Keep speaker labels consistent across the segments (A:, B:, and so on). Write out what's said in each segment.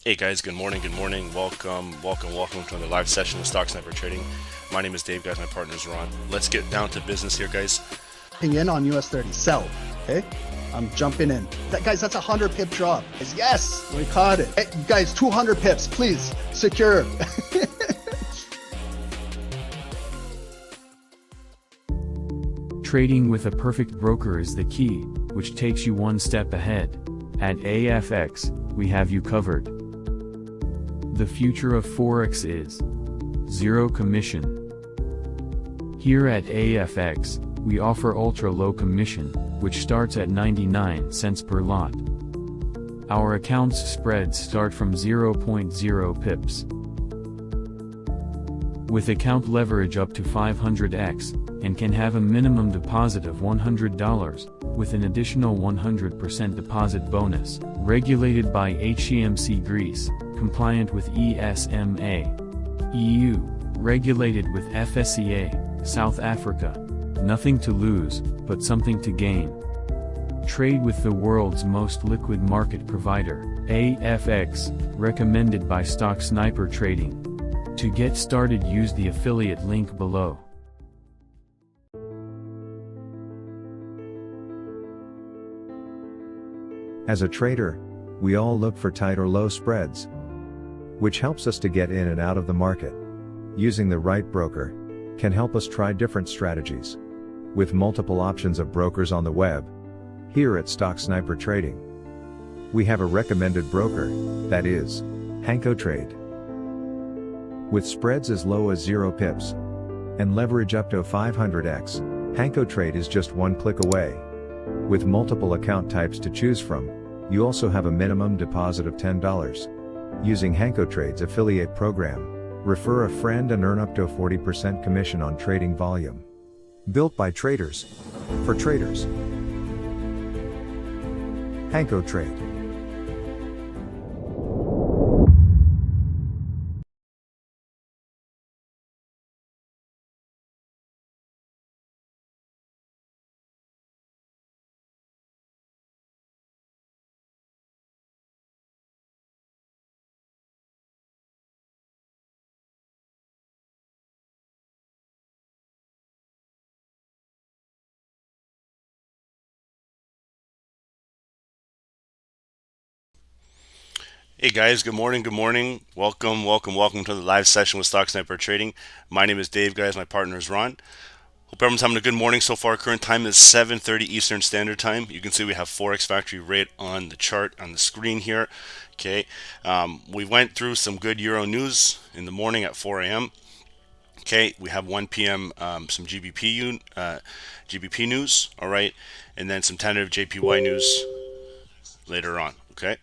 A: Hey guys, good morning, welcome to the live session of Stocksnipertrading. My name is Dave, guys, my partner is Ron. Let's get down to business here, guys.
B: In on US 30, sell, okay? I'm jumping in. Guys, that's a 100 pip drop. Yes, we caught it. Hey, guys, 200 pips, please, secure.
C: Trading with a perfect broker is the key, which takes you one step ahead. At AAAFX, we have you covered. The future of Forex is zero commission. Here at AAAFX, we offer ultra-low commission, which starts at 99 cents per lot. Our account's spreads start from 0.0 pips. With account leverage up to 500x, and can have a minimum deposit of $100, with an additional 100% deposit bonus, regulated by HMC Greece, compliant with ESMA, EU, regulated with FSCA, South Africa. Nothing to lose, but something to gain. Trade with the world's most liquid market provider, AFX, recommended by Stocksnipertrading. To get started, use the affiliate link below.
D: As a trader, we all look for tight or low spreads, which helps us to get in and out of the market. Using the right broker can help us try different strategies. With multiple options of brokers on the web, here at Stocksnipertrading, we have a recommended broker, that is, HankoTrade. With spreads as low as 0 pips and leverage up to 500x, HankoTrade is just one click away. With multiple account types to choose from, you also have a minimum deposit of $10. Using HankoTrade's affiliate program, refer a friend and earn up to a 40% commission on trading volume. Built by traders, for traders. HankoTrade.
A: Hey guys, good morning, welcome to the live session with Stocksnipertrading. My name is Dave, guys, my partner is Ron. Hope everyone's having a good morning so far. Current time is 7:30 Eastern Standard Time. You can see we have Forex Factory right on the chart on the screen here. Okay, we went through some good Euro news in the morning at 4 a.m. Okay, we have 1 p.m. Some GBP news, all right, and then some tentative JPY news later on. Okay.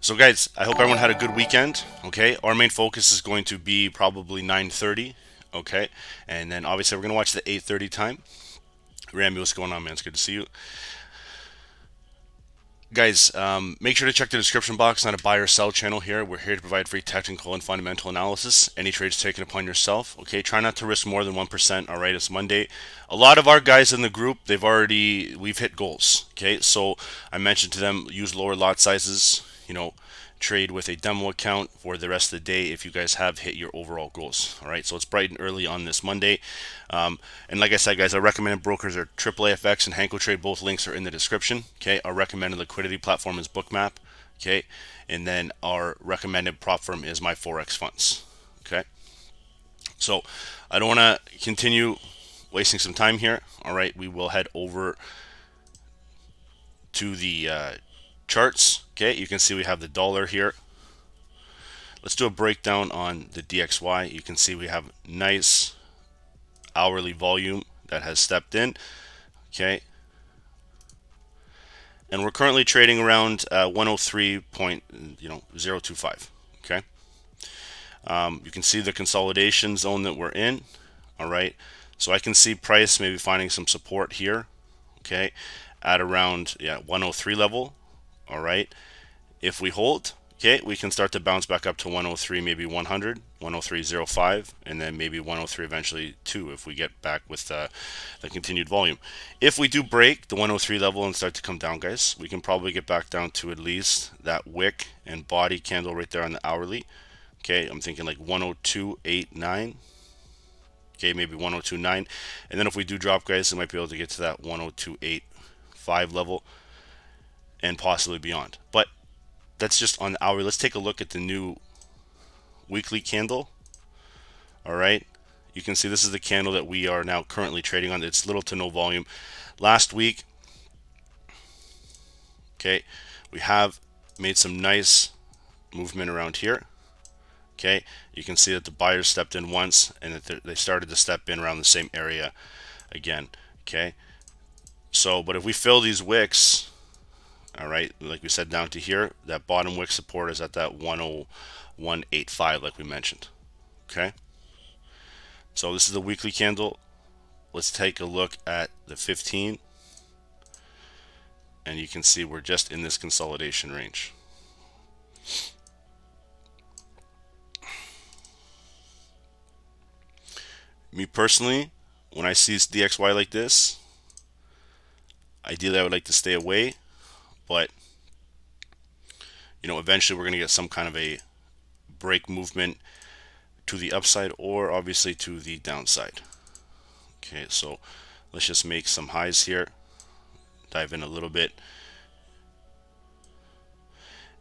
A: So guys, I hope everyone had a good weekend. Okay, our main focus is going to be probably 9:30. Okay, and then obviously we're gonna watch the 8:30 time. Rammy, what's going on, man? It's good to see you, guys. Make sure to check the description box. Not a buy or sell channel here. We're here to provide free technical and fundamental analysis. Any trades taken upon yourself. Okay, try not to risk more than 1%. All right, it's Monday. A lot of our guys in the group, we've hit goals. Okay, so I mentioned to them, use lower lot sizes. Trade with a demo account for the rest of the day if you guys have hit your overall goals. All right, so it's bright and early on this Monday. And like I said, guys, our recommended brokers are AAAFX and HankoTrade. Both links are in the description. Okay, our recommended liquidity platform is Bookmap. Okay, and then our recommended prop firm is My Forex Funds. Okay, so I don't want to continue wasting some time here. All right, we will head over to the charts. Okay, you can see we have the dollar here. Let's do a breakdown on the DXY. You can see we have nice hourly volume that has stepped in. Okay, and we're currently trading around 103.025. Okay, you can see the consolidation zone that we're in. All right, so I can see price maybe finding some support here. Okay, at around 103 level. All right, if we hold, okay, we can start to bounce back up to 103, maybe 100, 103.05, and then maybe 103 eventually too if we get back with the continued volume. If we do break the 103 level and start to come down, guys, we can probably get back down to at least that wick and body candle right there on the hourly. Okay, I'm thinking like 102.89. Okay, maybe 102.9. And then if we do drop, guys, we might be able to get to that 102.85 level and possibly beyond. But that's just on the hourly. Let's take a look at the new weekly candle. All right, you can see this is the candle that we are now currently trading on. It's little to no volume. Last week, okay, we have made some nice movement around here. Okay, you can see that the buyers stepped in once and that they started to step in around the same area again. Okay, so but if we fill these wicks, all right, like we said, down to here, that bottom wick support is at that 101.85 like we mentioned. Okay, so this is the weekly candle. Let's take a look at the 15, and you can see we're just in this consolidation range. Me personally, when I see DXY like this, ideally I would like to stay away, but you know, eventually we're going to get some kind of a break movement to the upside or obviously to the downside. Okay, so let's just make some highs here, dive in a little bit.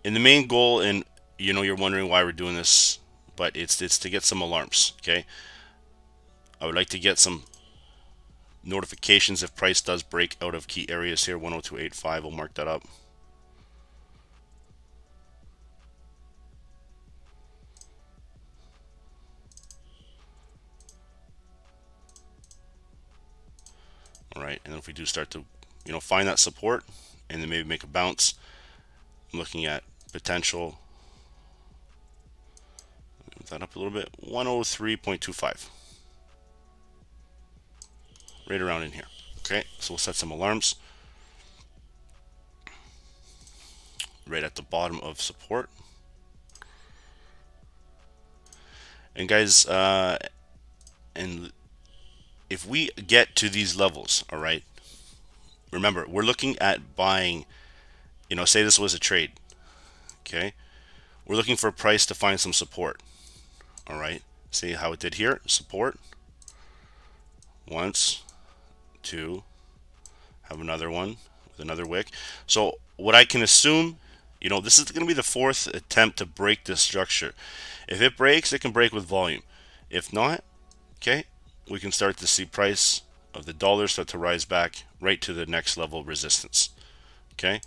A: And the main goal, and you know, you're wondering why we're doing this, but it's to get some alarms. Okay, I would like to get some notifications if price does break out of key areas here. 102.85, we'll mark that up. All right, and if we do start to, you know, find that support and then maybe make a bounce, I'm looking at potential, move that up a little bit, 103.25, right around in here. Okay, so we'll set some alarms right at the bottom of support. And guys, and if we get to these levels, all right, remember, we're looking at buying, you know, say this was a trade, okay, we're looking for a price to find some support. All right, see how it did here, support once, two, have another one with another wick. So what I can assume, you know, this is going to be the fourth attempt to break this structure. If it breaks, it can break with volume. If not, okay, we can start to see price of the dollar start to rise back right to the next level of resistance. Okay,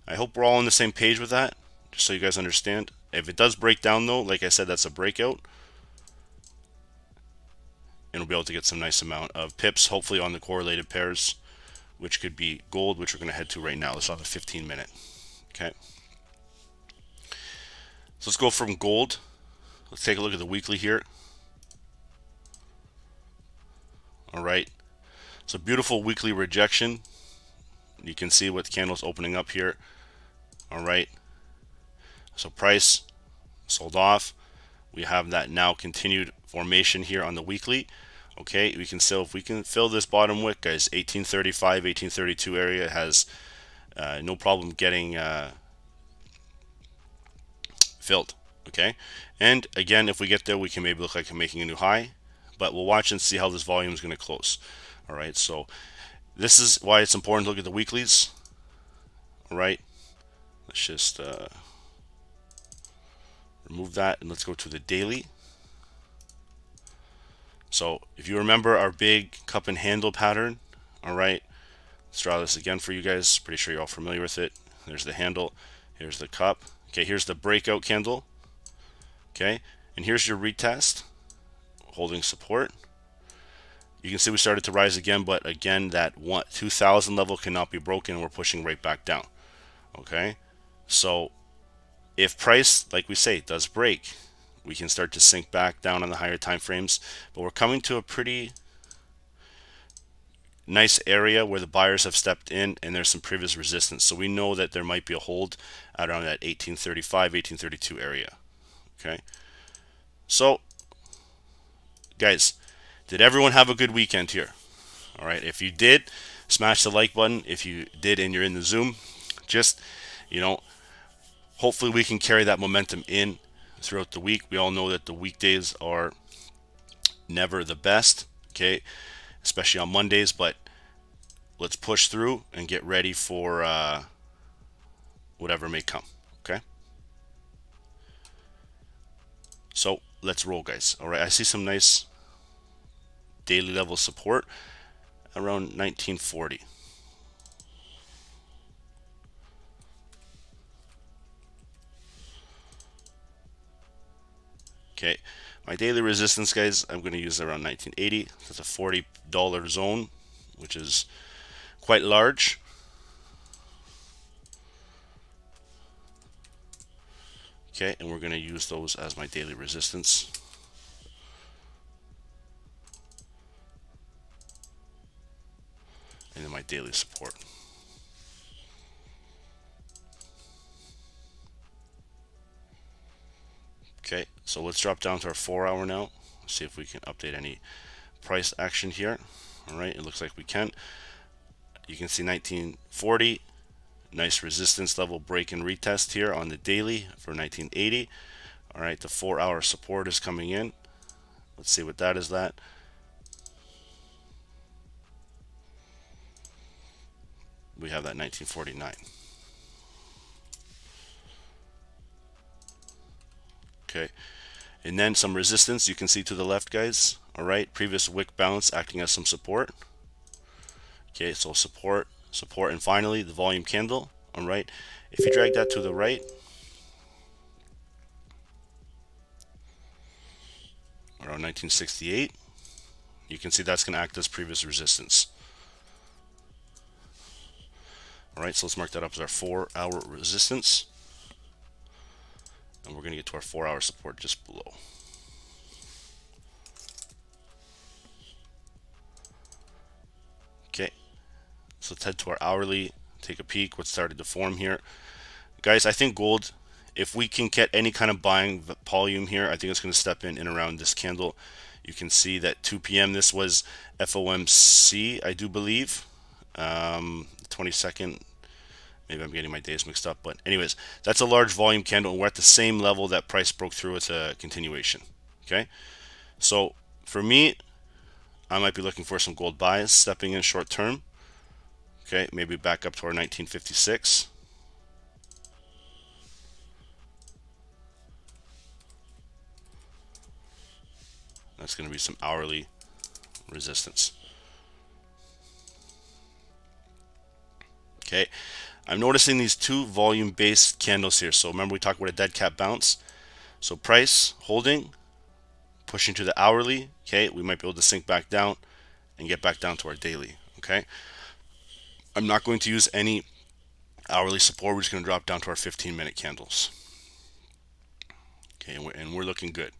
A: I hope we're all on the same page with that, just so you guys understand. If it does break down though, like I said, that's a breakout, and we'll be able to get some nice amount of pips, hopefully on the correlated pairs, which could be gold, which we're going to head to right now. Let's have a 15-minute. Okay, so let's go from gold. Let's take a look at the weekly here. All right, so beautiful weekly rejection. You can see what the candle's opening up here. All right, so price sold off. We have that now continued formation here on the weekly. Okay, we can still, if we can fill this bottom wick, guys, 1835, 1832 area has no problem getting filled. Okay, and again, if we get there, we can maybe look like making a new high, but we'll watch and see how this volume is going to close. All right, so this is why it's important to look at the weeklies. All right, let's just remove that and let's go to the daily. So if you remember our big cup and handle pattern, all right, let's draw this again for you guys. Pretty sure you're all familiar with it. There's the handle, here's the cup. Okay, here's the breakout candle. Okay, and here's your retest, holding support. You can see we started to rise again, but again, that 2000 level cannot be broken, and we're pushing right back down. Okay, so if price, like we say, does break, we can start to sink back down on the higher time frames, but we're coming to a pretty nice area where the buyers have stepped in, and there's some previous resistance. So we know that there might be a hold at around that 1835, 1832 area. Okay. So, guys, did everyone have a good weekend here? All right. If you did, smash the like button. If you did and you're in the Zoom, just, hopefully we can carry that momentum in throughout the week. We all know that the weekdays are never the best, okay, especially on Mondays, but let's push through and get ready for whatever may come, okay? So let's roll, guys. All right, I see some nice daily level support around 1940. Okay, my daily resistance, guys, I'm going to use around 1980. That's a $40 zone, which is quite large. Okay, and we're going to use those as my daily resistance. And then my daily support. Okay, so let's drop down to our 4-hour now. See if we can update any price action here. All right, it looks like we can. You can see 1940, nice resistance level break and retest here on the daily for 1980. All right, the 4-hour support is coming in. Let's see what that is. That we have that 1949. Okay, and then some resistance you can see to the left, guys. All right, previous wick bounce acting as some support. Okay, so support, and finally the volume candle. All right, if you drag that to the right, around 1968, you can see that's going to act as previous resistance. All right, so let's mark that up as our 4-hour resistance. And we're going to get to our 4-hour support just below. Okay, so let's head to our hourly, take a peek what started to form here. Guys, I think gold, if we can get any kind of buying volume here, I think it's going to step in and around this candle. You can see that 2 p.m. this was FOMC, I do believe. 22nd. Maybe I'm getting my days mixed up, but anyways, that's a large volume candle, and we're at the same level that price broke through with a continuation. Okay, so for me, I might be looking for some gold buys, stepping in short term. Okay, maybe back up to our 1956. That's going to be some hourly resistance. Okay, I'm noticing these two volume-based candles here. So remember we talked about a dead cat bounce. So price holding, pushing to the hourly. Okay, we might be able to sink back down and get back down to our daily. Okay, I'm not going to use any hourly support. We're just going to drop down to our 15-minute candles. Okay, and we're looking good.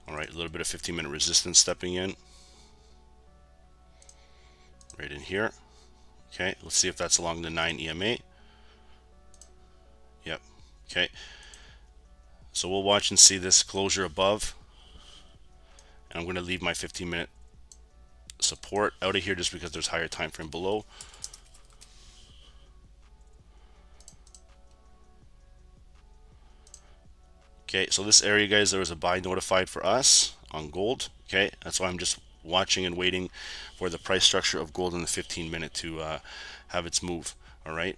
A: All right, a little bit of 15-minute resistance stepping in. Right in here. Okay, let's see if that's along the 9 EMA. Yep, okay. So we'll watch and see this closure above. And I'm going to leave my 15-minute support out of here just because there's higher time frame below. Okay, so this area, guys, there was a buy notified for us on gold. Okay, that's why I'm just watching and waiting for the price structure of gold in the 15-minute to have its move. All right,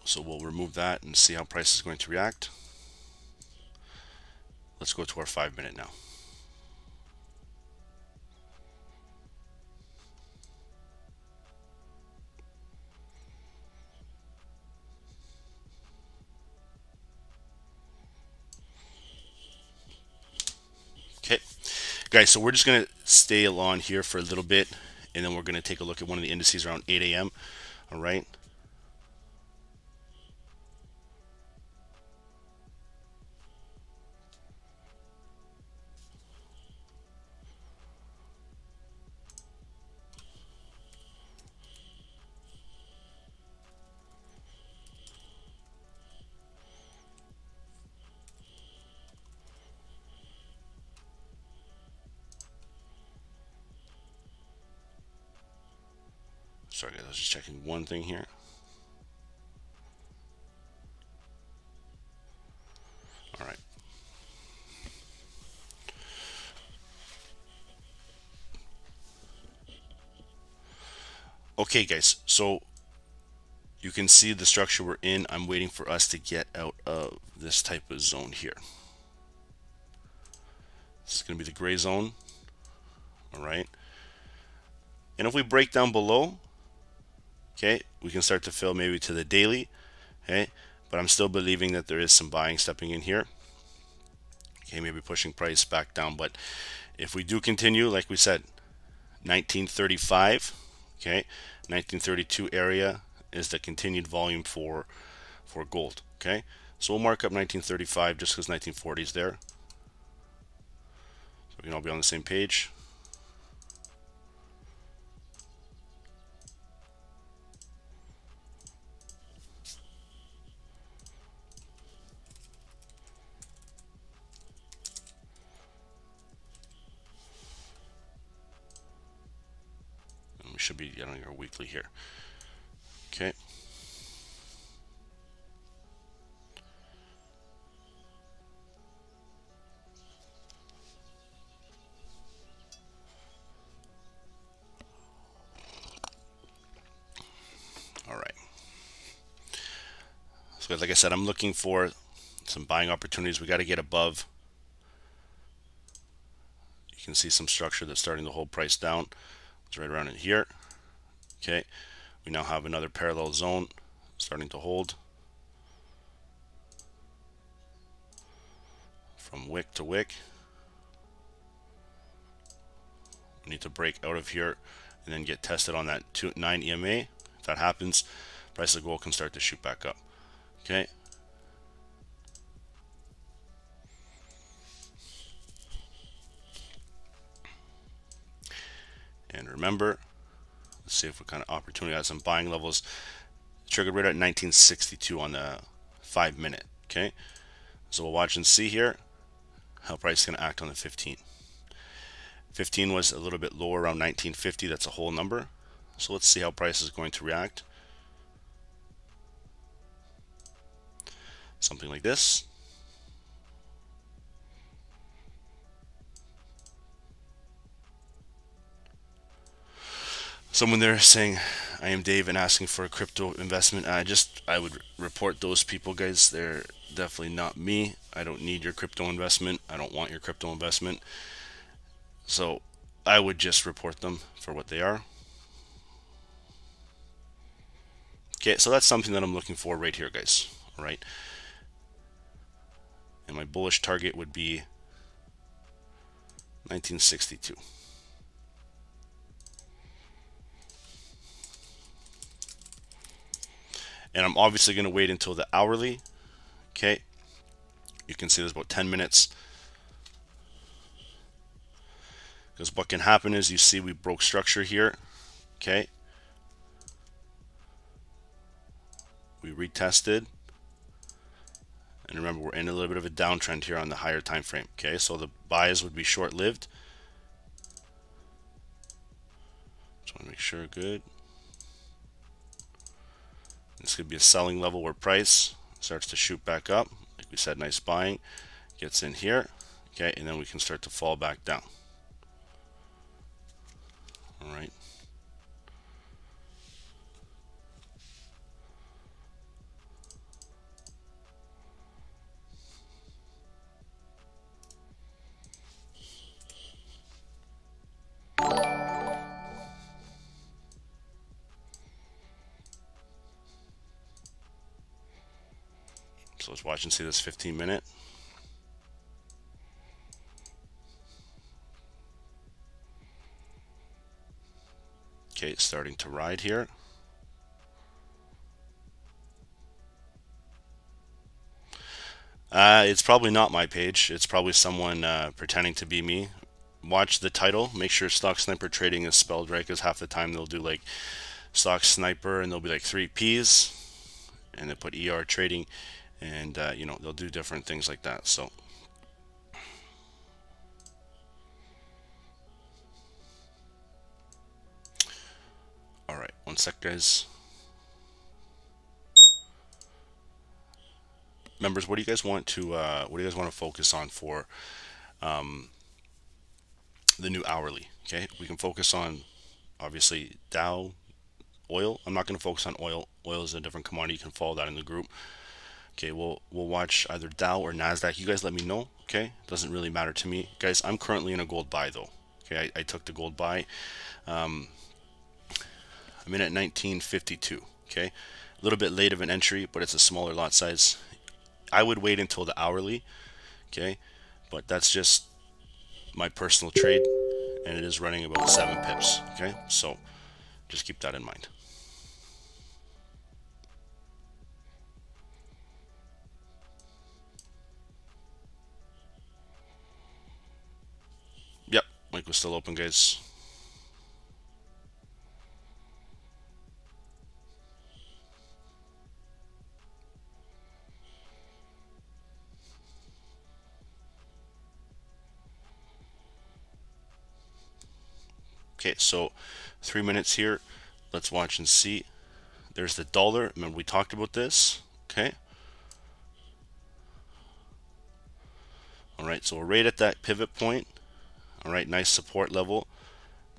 A: so we'll remove that and see how price is going to react. Let's go to our 5-minute now. Okay, guys, so we're just going to stay along here for a little bit, and then we're going to take a look at one of the indices around 8 a.m. All right. Sorry guys, I was just checking one thing here. All right. Okay guys, so you can see the structure we're in. I'm waiting for us to get out of this type of zone here. This is going to be the gray zone. All right. And if we break down below, okay, we can start to fill maybe to the daily. Okay, but I'm still believing that there is some buying stepping in here. Okay, maybe pushing price back down. But if we do continue, like we said, 1935, okay, 1932 area is the continued volume for gold. Okay, so we'll mark up 1935 just because 1940 is there, so we can all be on the same page. And we should be getting our weekly here. Okay. All right. So like I said, I'm looking for some buying opportunities. We got to get above. You can see some structure that's starting to hold price down. It's right around in here. Okay. We now have another parallel zone starting to hold from wick to wick. We need to break out of here and then get tested on that 9 EMA. If that happens, price of gold can start to shoot back up. Okay. And remember, let's see if what kind of opportunity has some buying levels. Triggered right at 1962 on the 5 minute. Okay. So we'll watch and see here how price is going to act on the 15. 15 was a little bit lower around 1950. That's a whole number. So let's see how price is going to react. Something like this. Someone there saying, I am Dave and asking for a crypto investment. I would report those people, guys. They're definitely not me. I don't need your crypto investment. I don't want your crypto investment. So I would just report them for what they are. Okay, so that's something that I'm looking for right here, guys. All right. And my bullish target would be 1962. And I'm obviously going to wait until the hourly. Okay. You can see there's about 10 minutes. Because what can happen is you see we broke structure here. Okay. We retested. And remember, we're in a little bit of a downtrend here on the higher time frame. Okay, so the buys would be short-lived. Just want to make sure, good. This could be a selling level where price starts to shoot back up. Like we said, nice buying. Gets in here. Okay, and then we can start to fall back down. All right. So let's watch and see this 15-minute. Okay, it's starting to ride here. It's probably not my page. It's probably someone pretending to be me. Watch the title. Make sure Stocksnipertrading is spelled right, because half the time they'll do like Stock Sniper and there'll be like 3 P's and they put ER trading, and you know, they'll do different things like that. So all right, one One sec, guys. Members, what do you guys want to focus on for the new hourly? Okay, we can focus on obviously Dow, oil. I'm not going to focus on oil. Oil is a different commodity. You can follow that in the group. Okay, we'll watch either Dow or Nasdaq. You guys let me know. Okay, doesn't really matter to me, guys. I'm currently in a gold buy though. Okay, I took the gold buy. I'm in at 1952. Okay, a little bit late of an entry, but it's a smaller lot size. I would wait until the hourly. Okay, but that's just my personal trade, and it is running about 7 pips. Okay, so just keep that in mind. Yep, mic was still open, guys. Okay, so 3 minutes here. Let's watch and see. There's the dollar. Remember we talked about this. Okay. All right, so we're right at that pivot point. All right, nice support level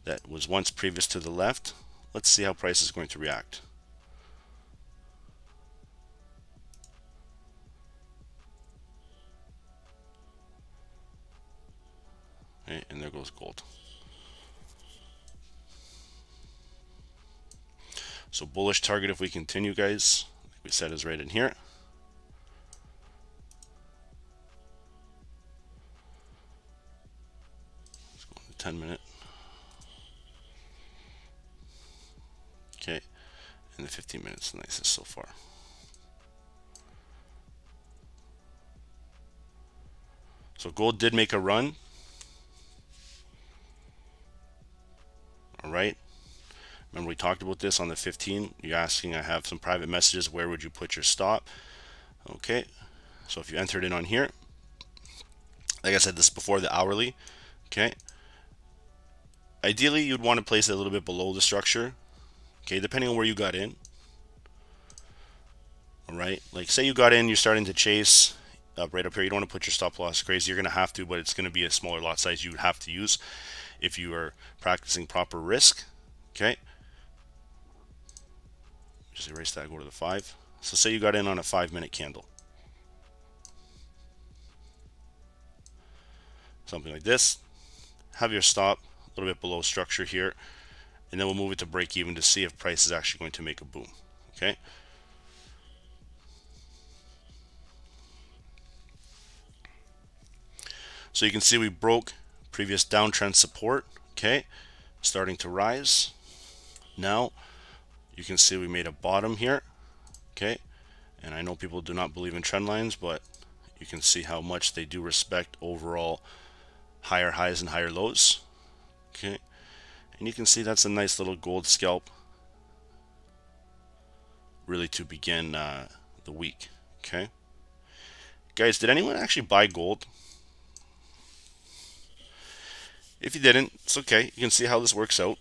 A: that was once previous to the left. Let's see how price is going to react. Okay, and there goes gold. So bullish target if we continue, guys, like we said, is right in here. Let's go on the 10-minute. Okay, and the 15 minutes, the nicest so far. So gold did make a run. All right. Remember we talked about this on the 15. You're asking, I have some private messages, where would you put your stop? Okay, so if you entered in on here, like I said, this is before the hourly. Okay, ideally you'd want to place it a little bit below the structure. Okay, depending on where you got in. All right, like say you got in, you're starting to chase up right up here. You don't want to put your stop loss crazy. You're going to have to, but it's going to be a smaller lot size you would have to use if you are practicing proper risk. Okay, just erase that, go to the 5. So say you got in on a 5-minute candle, something like this. Have your stop a little bit below structure here, and then we'll move it to break even to see if price is actually going to make a boom. Okay, so you can see we broke previous downtrend support. Okay, starting to rise. Now you can see we made a bottom here. Okay, and I know people do not believe in trend lines, but you can see how much they do respect overall higher highs and higher lows. Okay, and you can see that's a nice little gold scalp really to begin the week. Okay, guys, did anyone actually buy gold? If you didn't, it's okay. You can see how this works out.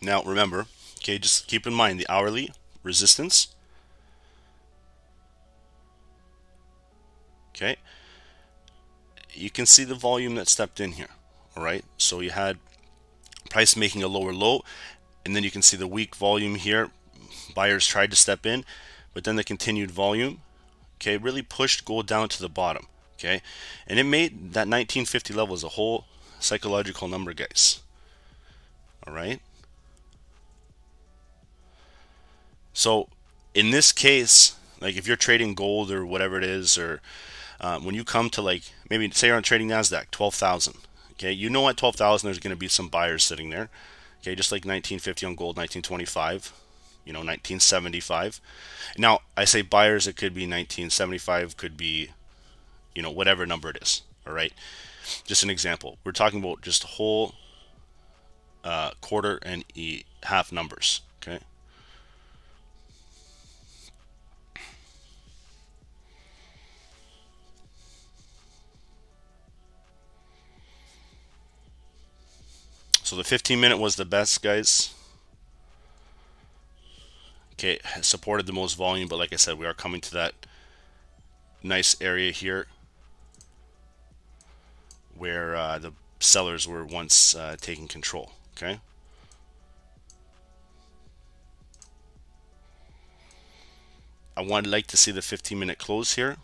A: Now remember, okay, just keep in mind the hourly resistance. Okay, you can see the volume that stepped in here. All right, so you had price making a lower low, and then you can see the weak volume here. Buyers tried to step in, but then the continued volume, okay, really pushed gold down to the bottom. Okay, and it made that 1950 level as a whole psychological number, guys. All right. So in this case, like if you're trading gold or whatever it is, or when you come to like maybe say you're on trading Nasdaq 12,000, okay, you know at 12,000 there's going to be some buyers sitting there. Okay, just like 1950 on gold, 1925, you know, 1975. Now I say buyers, it could be 1975, could be, you know, whatever number it is. All right, just an example. We're talking about just whole quarter and half numbers. Okay. So the 15-minute was the best, guys. Okay, it supported the most volume, but like I said, we are coming to that nice area here where the sellers were once taking control. Okay. I would like to see the 15-minute close here.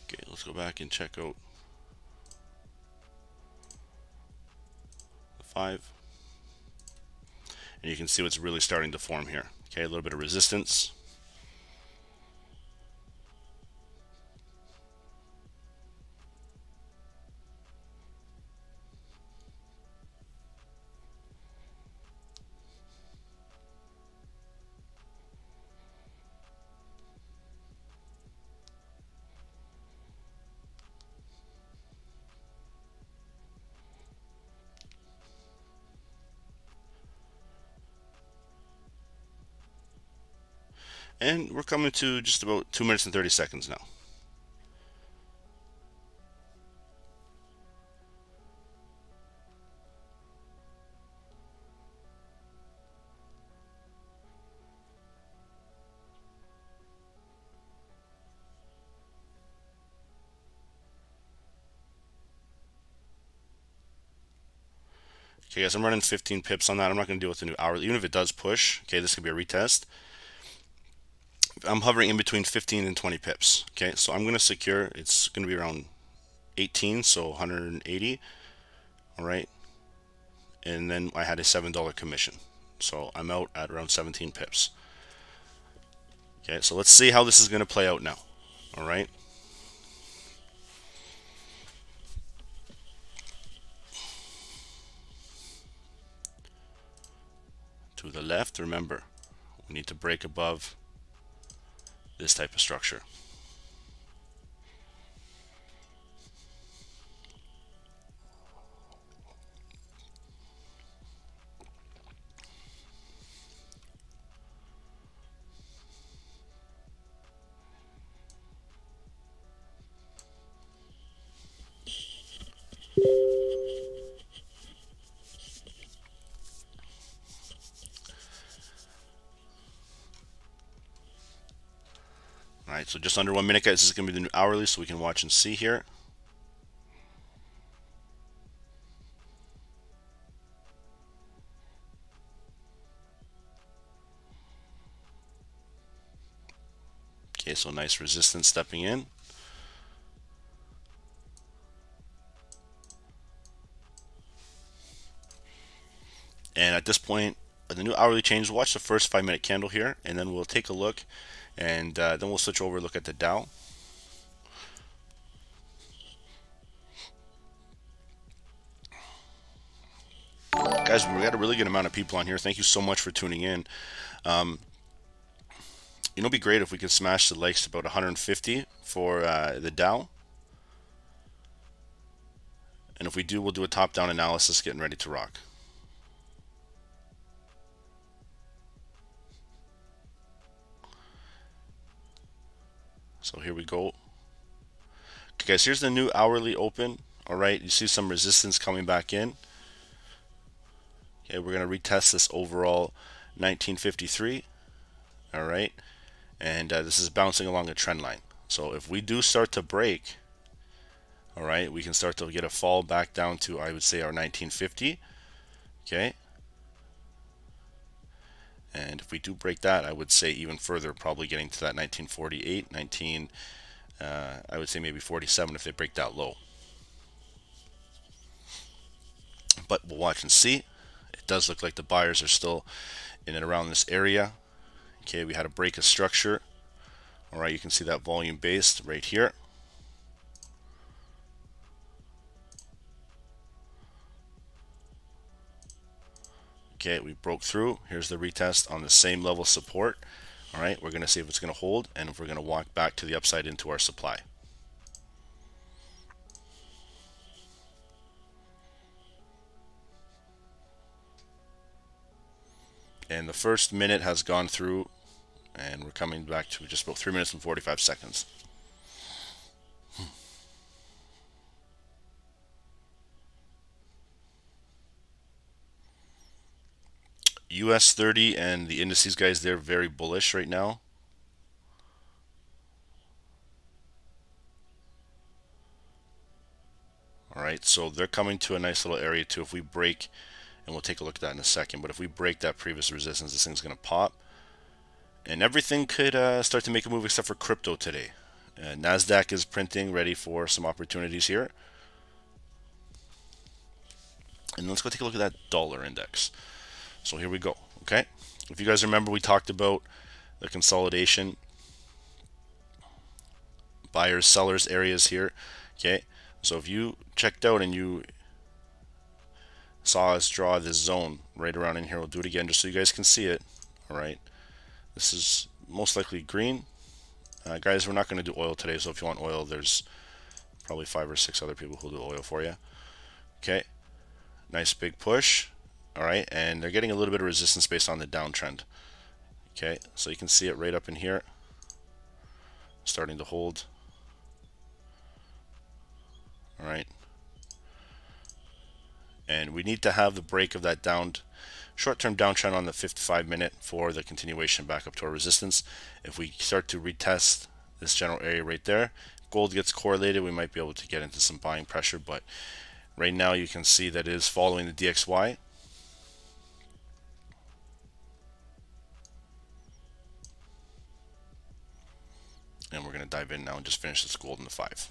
A: Okay, let's go back and check out the 5. And you can see what's really starting to form here. Okay, a little bit of resistance. And we're coming to just about 2 minutes and 30 seconds now. Okay, guys, I'm running 15 pips on that. I'm not going to deal with the new hourly. Even if it does push, okay, this could be a retest. I'm hovering in between 15 and 20 pips. Okay, so I'm going to secure. It's going to be around 18, so 180. All right. And then I had a $7 commission. So I'm out at around 17 pips. Okay, so let's see how this is going to play out now. All right. To the left, remember, we need to break above this type of structure. Alright, so just under 1 minute, guys. This is going to be the new hourly, so we can watch and see here. Okay, so nice resistance stepping in. And at this point, the new hourly change, watch the first 5-minute candle here, and then we'll take a look, and then we'll switch over, look at the Dow. Guys, we got a really good amount of people on here. Thank you so much for tuning in. You know, it'd be great if we could smash the likes to about 150 for the Dow. And if we do, we'll do a top-down analysis, getting ready to rock. So here we go. Okay, guys, here's the new hourly open. All right, you see some resistance coming back in. Okay, we're going to retest this overall 1953. All right, and this is bouncing along a trend line. So if we do start to break, all right, we can start to get a fall back down to, I would say, our 1950. Okay, and if we do break that, I would say even further, probably getting to that 1948, I would say maybe 47 if they break that low. But we'll watch and see. It does look like the buyers are still in and around this area. Okay, we had a break of structure. All right, you can see that volume based right here. Okay, we broke through. Here's the retest on the same level support. All right, we're going to see if it's going to hold and if we're going to walk back to the upside into our supply. And the first minute has gone through, and we're coming back to just about 3 minutes and 45 seconds. US 30 and the indices, guys, they're very bullish right now. All right, so they're coming to a nice little area too. If we break, and we'll take a look at that in a second, but if we break that previous resistance, this thing's going to pop. And everything could start to make a move except for crypto today. NASDAQ is printing, ready for some opportunities here. And let's go take a look at that dollar index. So here we go, okay? If you guys remember, we talked about the consolidation, buyers, sellers areas here, okay? So if you checked out and you saw us draw this zone right around in here, we'll do it again just so you guys can see it, all right? This is most likely green. Guys, we're not going to do oil today, so if you want oil, there's probably 5 or 6 other people who'll do oil for you. Okay, nice big push. All right, and they're getting a little bit of resistance based on the downtrend. Okay, so you can see it right up in here, starting to hold. All right, and we need to have the break of that short-term downtrend on the 55-minute for the continuation back up to our resistance. If we start to retest this general area right there, gold gets correlated, we might be able to get into some buying pressure, but right now you can see that it is following the DXY. And we're going to dive in now and just finish this gold in the 5.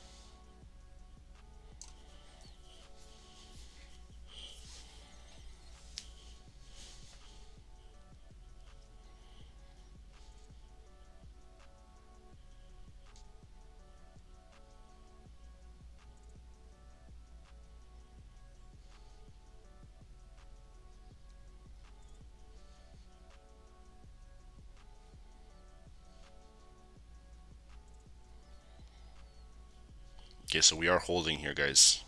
A: Okay, so we are holding here, guys.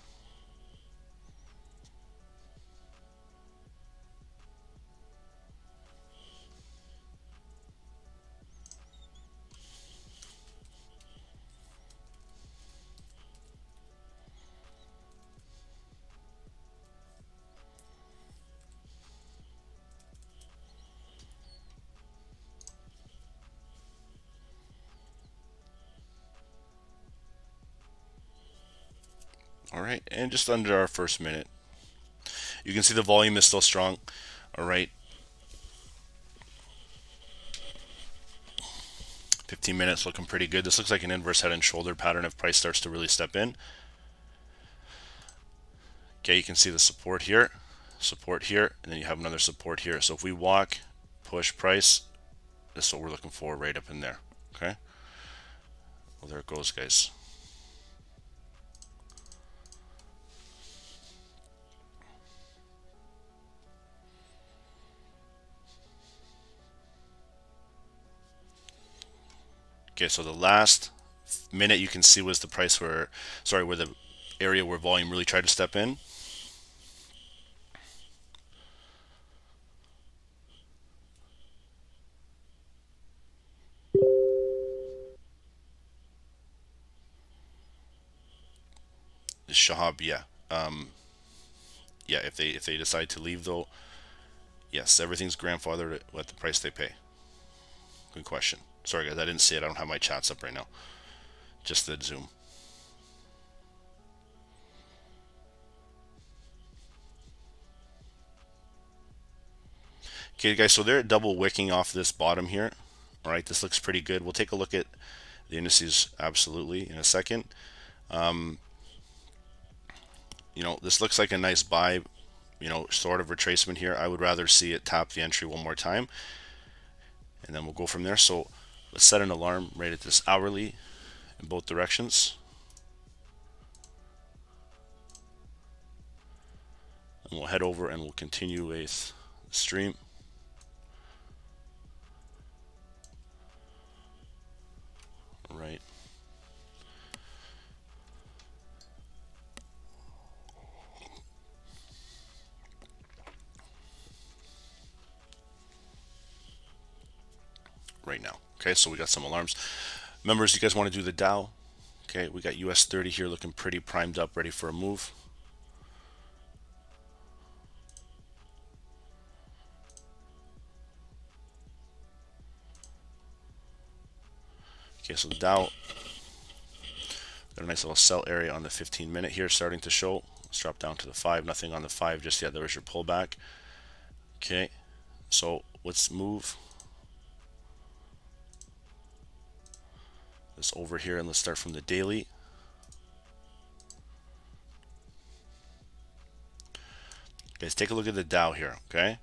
A: All right, and just under our first minute, you can see the volume is still strong. All right, 15 minutes looking pretty good. This looks like an inverse head and shoulder pattern if price starts to really step in. Okay, you can see the support here, and then you have another support here. So if we walk, push price, this is what we're looking for right up in there. Okay, well, there it goes, guys. Okay, so the last minute you can see was the price where the area where volume really tried to step in. Shahab, yeah. Yeah, if they decide to leave though, yes, everything's grandfathered at the price they pay. Good question. Sorry guys, I didn't see it. I don't have my chats up right now. Just the Zoom. Okay guys, so they're double wicking off this bottom here. All right, this looks pretty good. We'll take a look at the indices absolutely in a second. You know, this looks like a nice buy, you know, sort of retracement here. I would rather see it tap the entry one more time and then we'll go from there. So let's set an alarm right at this hourly in both directions. And we'll head over and we'll continue with the stream. Right. Right now. Okay, so we got some alarms. Members, you guys want to do the Dow? Okay, we got US 30 here looking pretty primed up, ready for a move. Okay, so the Dow got a nice little sell area on the 15-minute here starting to show. Let's drop down to the 5. Nothing on the 5 just yet. There is your pullback. Okay, so let's move this over here and let's start from the daily. Guys, take a look at the Dow here, okay?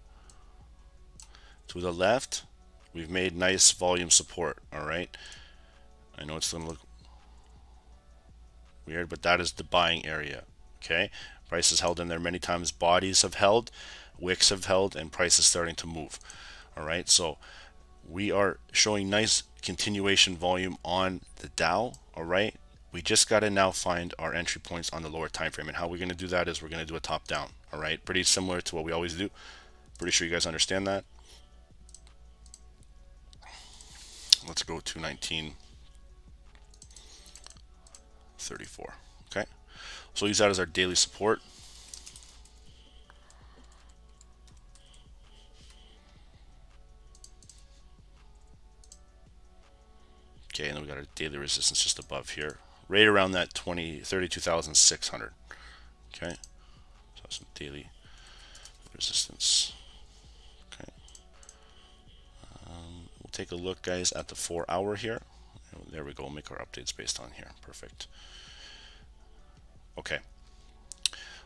A: To the left, we've made nice volume support, all right? I know it's going to look weird, but that is the buying area, okay? Price is held in there many times. Bodies have held, wicks have held, and price is starting to move, all right? So we are showing nice continuation volume on the Dow, all right? We just got to now find our entry points on the lower time frame, and how we're going to do that is we're going to do a top down, all right? Pretty similar to what we always do. Pretty sure you guys understand that. Let's go to 1934. Okay, so we'll use that as our daily support. Okay, and then we got a daily resistance just above here, right around that 32,600. Okay, so some daily resistance. Okay, we'll take a look, guys, at the 4-hour here. There we go. Make our updates based on here. Perfect. Okay,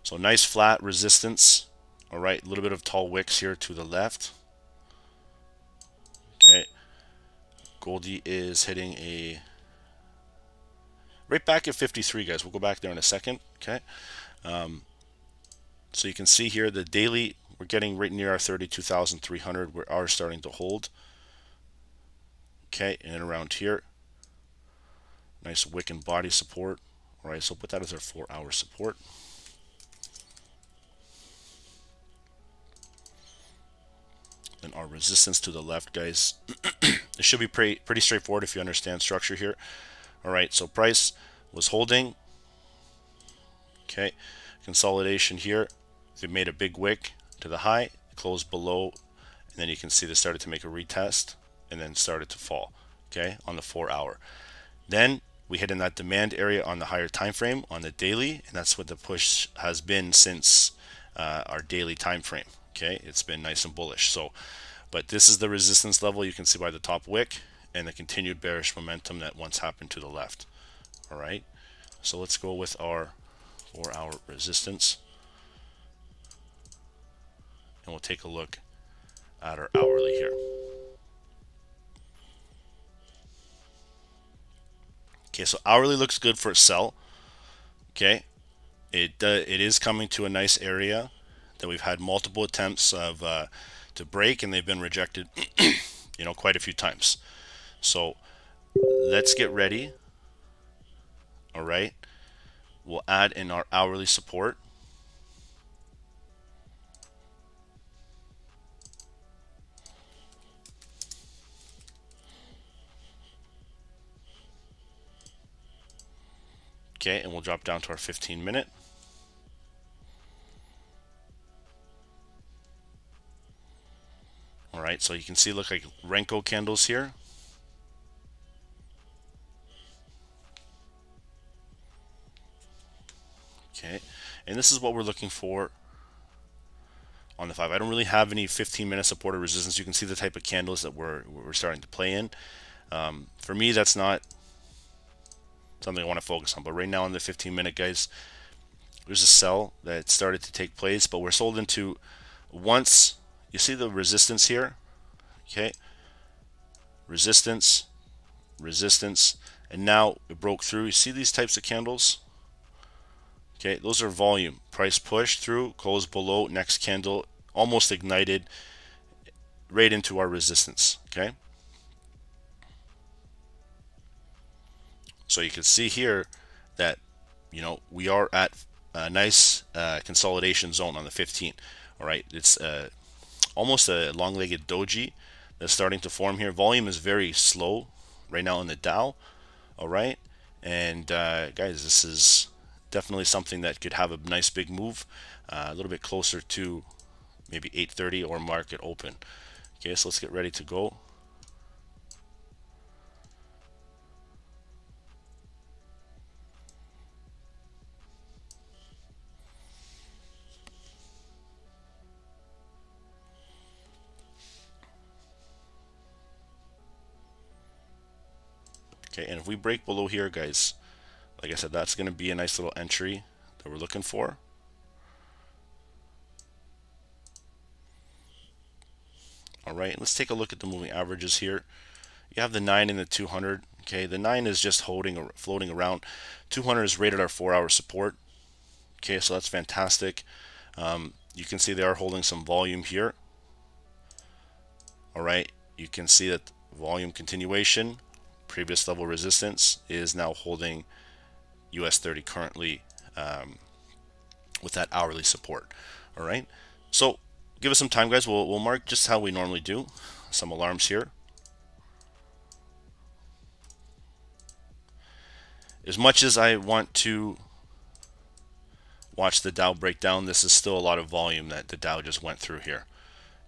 A: so nice flat resistance. All right, a little bit of tall wicks here to the left. Okay, Goldie is hitting a right back at 53, guys. We'll go back there in a second. Okay, so you can see here the daily, we're getting right near our 32,300. We are starting to hold. Okay, and around here, nice wick and body support. All right, so put that as our 4-hour support. Then our resistance to the left, guys. It should be pretty straightforward if you understand structure here. All right, so price was holding. Okay, consolidation here. They made a big wick to the high, closed below, and then you can see they started to make a retest and then started to fall. Okay, on the 4-hour. Then we hit in that demand area on the higher time frame on the daily, and that's what the push has been since our daily time frame. Okay, it's been nice and bullish. So, but this is the resistance level you can see by the top wick and the continued bearish momentum that once happened to the left. All right, so let's go with our 4-hour resistance, and we'll take a look at our hourly here. Okay, so hourly looks good for a sell. Okay, it is coming to a nice area that we've had multiple attempts of to break, and they've been rejected, you know, quite a few times. So let's get ready. All right, we'll add in our hourly support. Okay, and we'll drop down to our 15-minute. All right, so you can see look like Renko candles here. Okay, and this is what we're looking for on the 5. I don't really have any 15-minute support or resistance. You can see the type of candles that we're starting to play in. For me, that's not something I want to focus on. But right now on the 15-minute, guys, there's a sell that started to take place, but we're sold into once you see the resistance here. Okay, resistance, resistance, and now it broke through. You see these types of candles? Okay, those are volume. Price push through, close below, next candle almost ignited right into our resistance. Okay, so you can see here that, you know, we are at a nice consolidation zone on the 15. All right, it's almost a long-legged doji that's starting to form here. Volume is very slow right now in the Dow. All right, and guys, this is definitely something that could have a nice big move a little bit closer to maybe 8:30 or market open. Okay, so let's get ready to go. Okay, and if we break below here, guys, like I said, that's going to be a nice little entry that we're looking for. All right, let's take a look at the moving averages here. You have the 9 and the 200. Okay, the 9 is just floating around. 200 is rated our 4-hour support. Okay, so that's fantastic. You can see they are holding some volume here. All right, you can see that volume continuation, previous level resistance, is now holding US 30 currently with that hourly support. All right, so give us some time, guys. We'll mark just how we normally do. Some alarms here. As much as I want to watch the Dow break down, this is still a lot of volume that the Dow just went through here.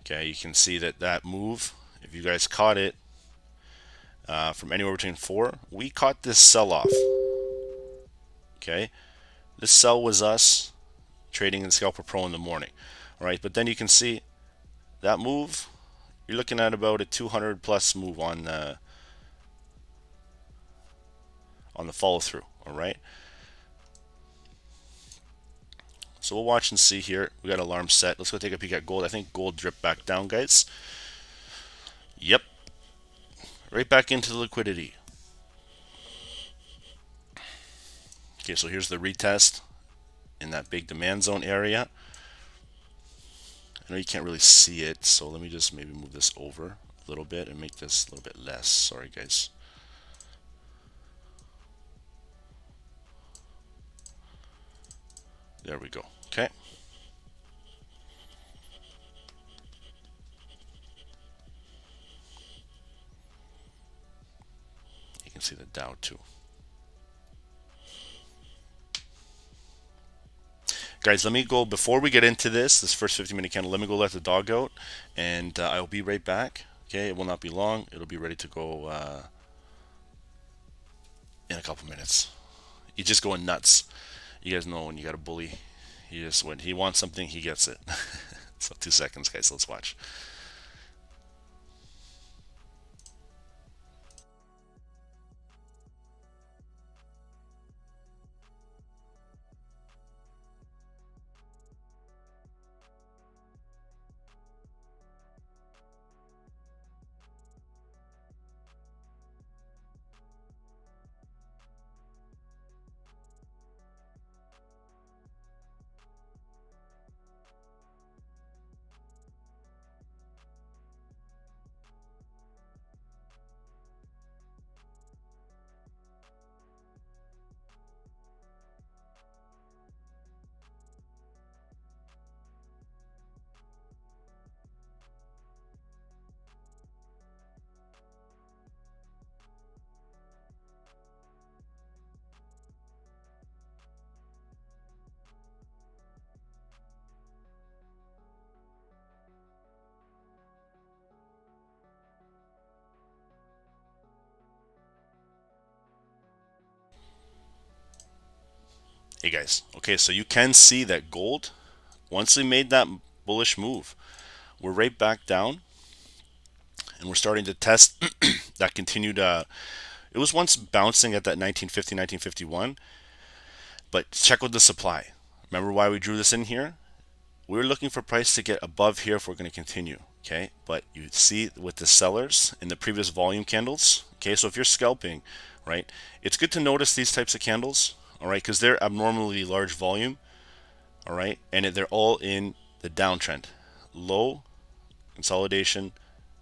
A: Okay, you can see that move, if you guys caught it, from anywhere between 4, we caught this sell-off. Okay, this sell was us trading in Scalper Pro in the morning. All right, but then you can see that move, you're looking at about a 200 plus move on the follow through. All right, so we'll watch and see here. We got alarm set. Let's go take a peek at gold. I think gold dripped back down, guys. Yep, right back into the liquidity. Okay, so here's the retest in that big demand zone area. I know you can't really see it, so let me just maybe move this over a little bit and make this a little bit less. Sorry, guys. There we go. Okay. You can see the Dow too. Guys, let me go, before we get into this first 50-minute candle, let me go let the dog out, and I'll be right back. Okay, it will not be long. It'll be ready to go in a couple minutes. He's just going nuts. You guys know when you got a bully, when he wants something, he gets it. So 2 seconds, guys. Let's watch. Hey guys, okay, so you can see that gold, once we made that bullish move, we're right back down, and we're starting to test that continued. It was once bouncing at that 1950, 1951, but check with the supply. Remember why we drew this in here? we're looking for price to get above here if we're going to continue. Okay, but you see with the sellers in the previous volume candles. Okay, so if you're scalping, right, it's good to notice these types of candles, all right, because they're abnormally large volume, all right, and they're all in the downtrend. Low, consolidation,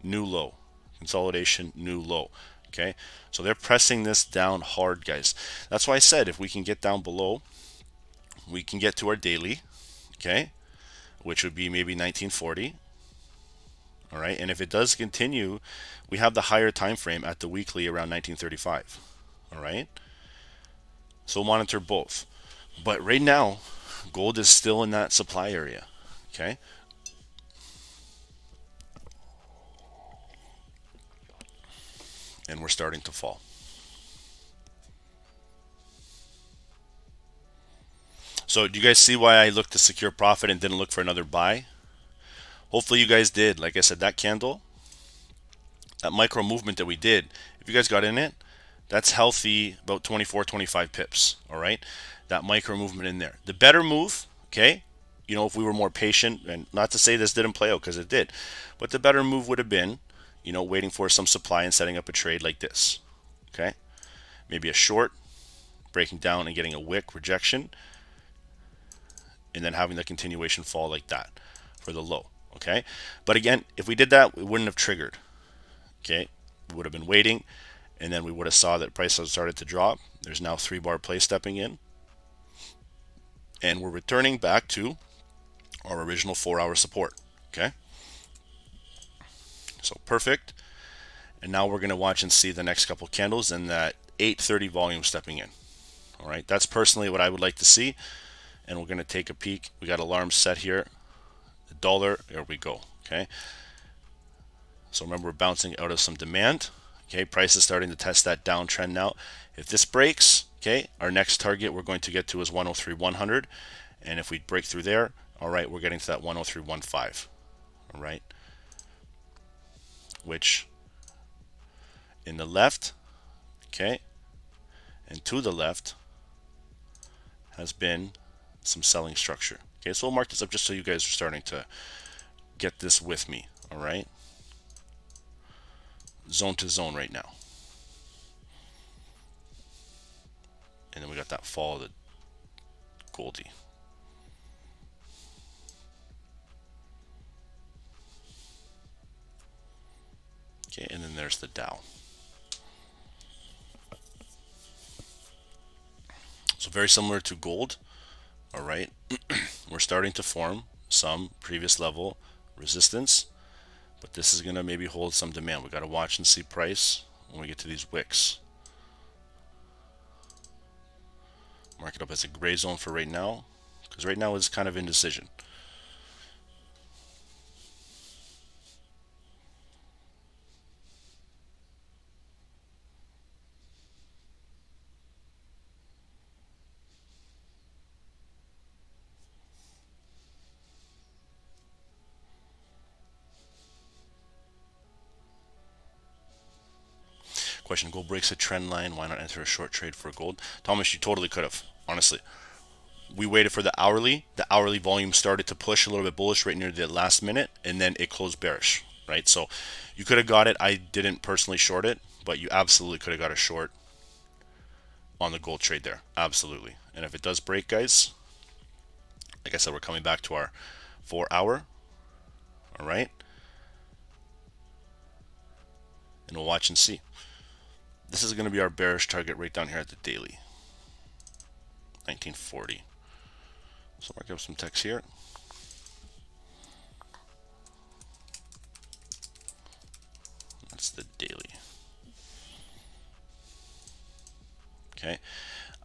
A: new low, consolidation, new low. Okay, so they're pressing this down hard, guys. That's why I said if we can get down below, we can get to our daily, okay, which would be maybe 1940. All right, and if it does continue, we have the higher time frame at the weekly around 1935. All right, so monitor both. But right now, gold is still in that supply area. Okay, and we're starting to fall. So do you guys see why I looked to secure profit and didn't look for another buy? Hopefully you guys did. Like I said, that candle, that micro movement that we did, if you guys got in it, that's healthy, about 24, 25 pips. All right, that micro movement in there. The better move, okay, you know, if we were more patient, and not to say this didn't play out, because it did, but the better move would have been, you know, waiting for some supply and setting up a trade like this. Okay, maybe a short, breaking down and getting a wick rejection, and then having the continuation fall like that for the low. Okay, but again, if we did that, we wouldn't have triggered. Okay, we would have been waiting, and then we would have saw that price has started to drop. There's now 3-bar play stepping in, and we're returning back to our original 4-hour support. Okay, so perfect. And now we're going to watch and see the next couple candles and that 8:30 volume stepping in. All right, that's personally what I would like to see, and we're going to take a peek. We got alarms set here. The dollar, there we go. Okay, so remember, we're bouncing out of some demand. Okay, price is starting to test that downtrend now. If this breaks, okay, our next target we're going to get to is 103.100, and if we break through there, all right, we're getting to that 103.15. All right, which in the left, okay, and to the left has been some selling structure. Okay, so we'll mark this up just so you guys are starting to get this with me. All right, zone to zone right now, and then we got that fall of the Goldie. Okay, and then there's the Dow. So very similar to gold. All right, we're starting to form some previous level resistance, but this is going to maybe hold some demand. We got to watch and see price when we get to these wicks. Mark it up as a gray zone for right now, because right now it's kind of indecision. Question: gold breaks a trend line. Why not enter a short trade for gold? Thomas, you totally could have. Honestly, we waited for the hourly. The hourly volume started to push a little bit bullish right near the last minute, and then it closed bearish. Right, so you could have got it. I didn't personally short it, but you absolutely could have got a short on the gold trade there. Absolutely. And if it does break, guys, like I said, we're coming back to our 4-hour. All right, and we'll watch and see. This is going to be our bearish target right down here at the daily, 1940. So mark up some text here. That's the daily. Okay,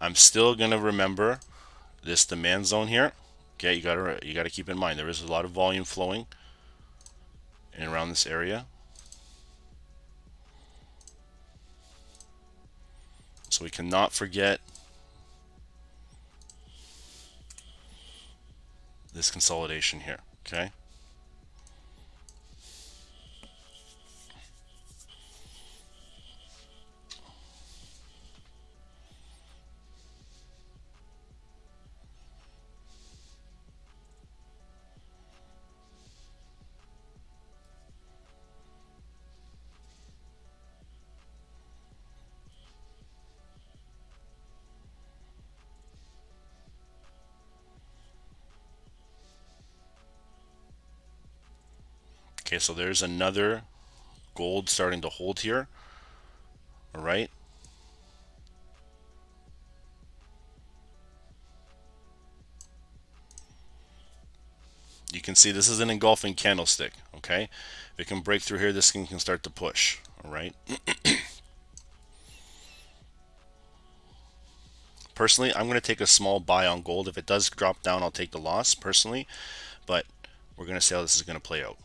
A: I'm still going to remember this demand zone here. Okay, you gotta keep in mind there is a lot of volume flowing in around this area. So we cannot forget this consolidation here, okay? Okay, so there's another gold starting to hold here. All right. You can see this is an engulfing candlestick. Okay, if it can break through here, this thing can start to push. All right. Personally, I'm going to take a small buy on gold. If it does drop down, I'll take the loss personally, but we're going to see how this is going to play out.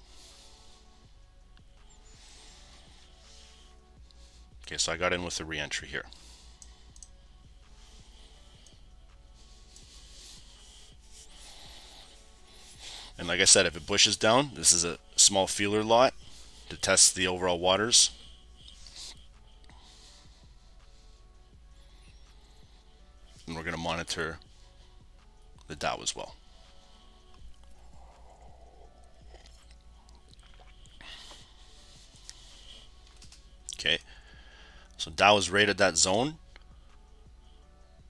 A: Okay, so I got in with the re-entry here. And like I said, if it pushes down, this is a small feeler lot to test the overall waters. And we're going to monitor the Dow as well. Okay, so Dow is right at that zone.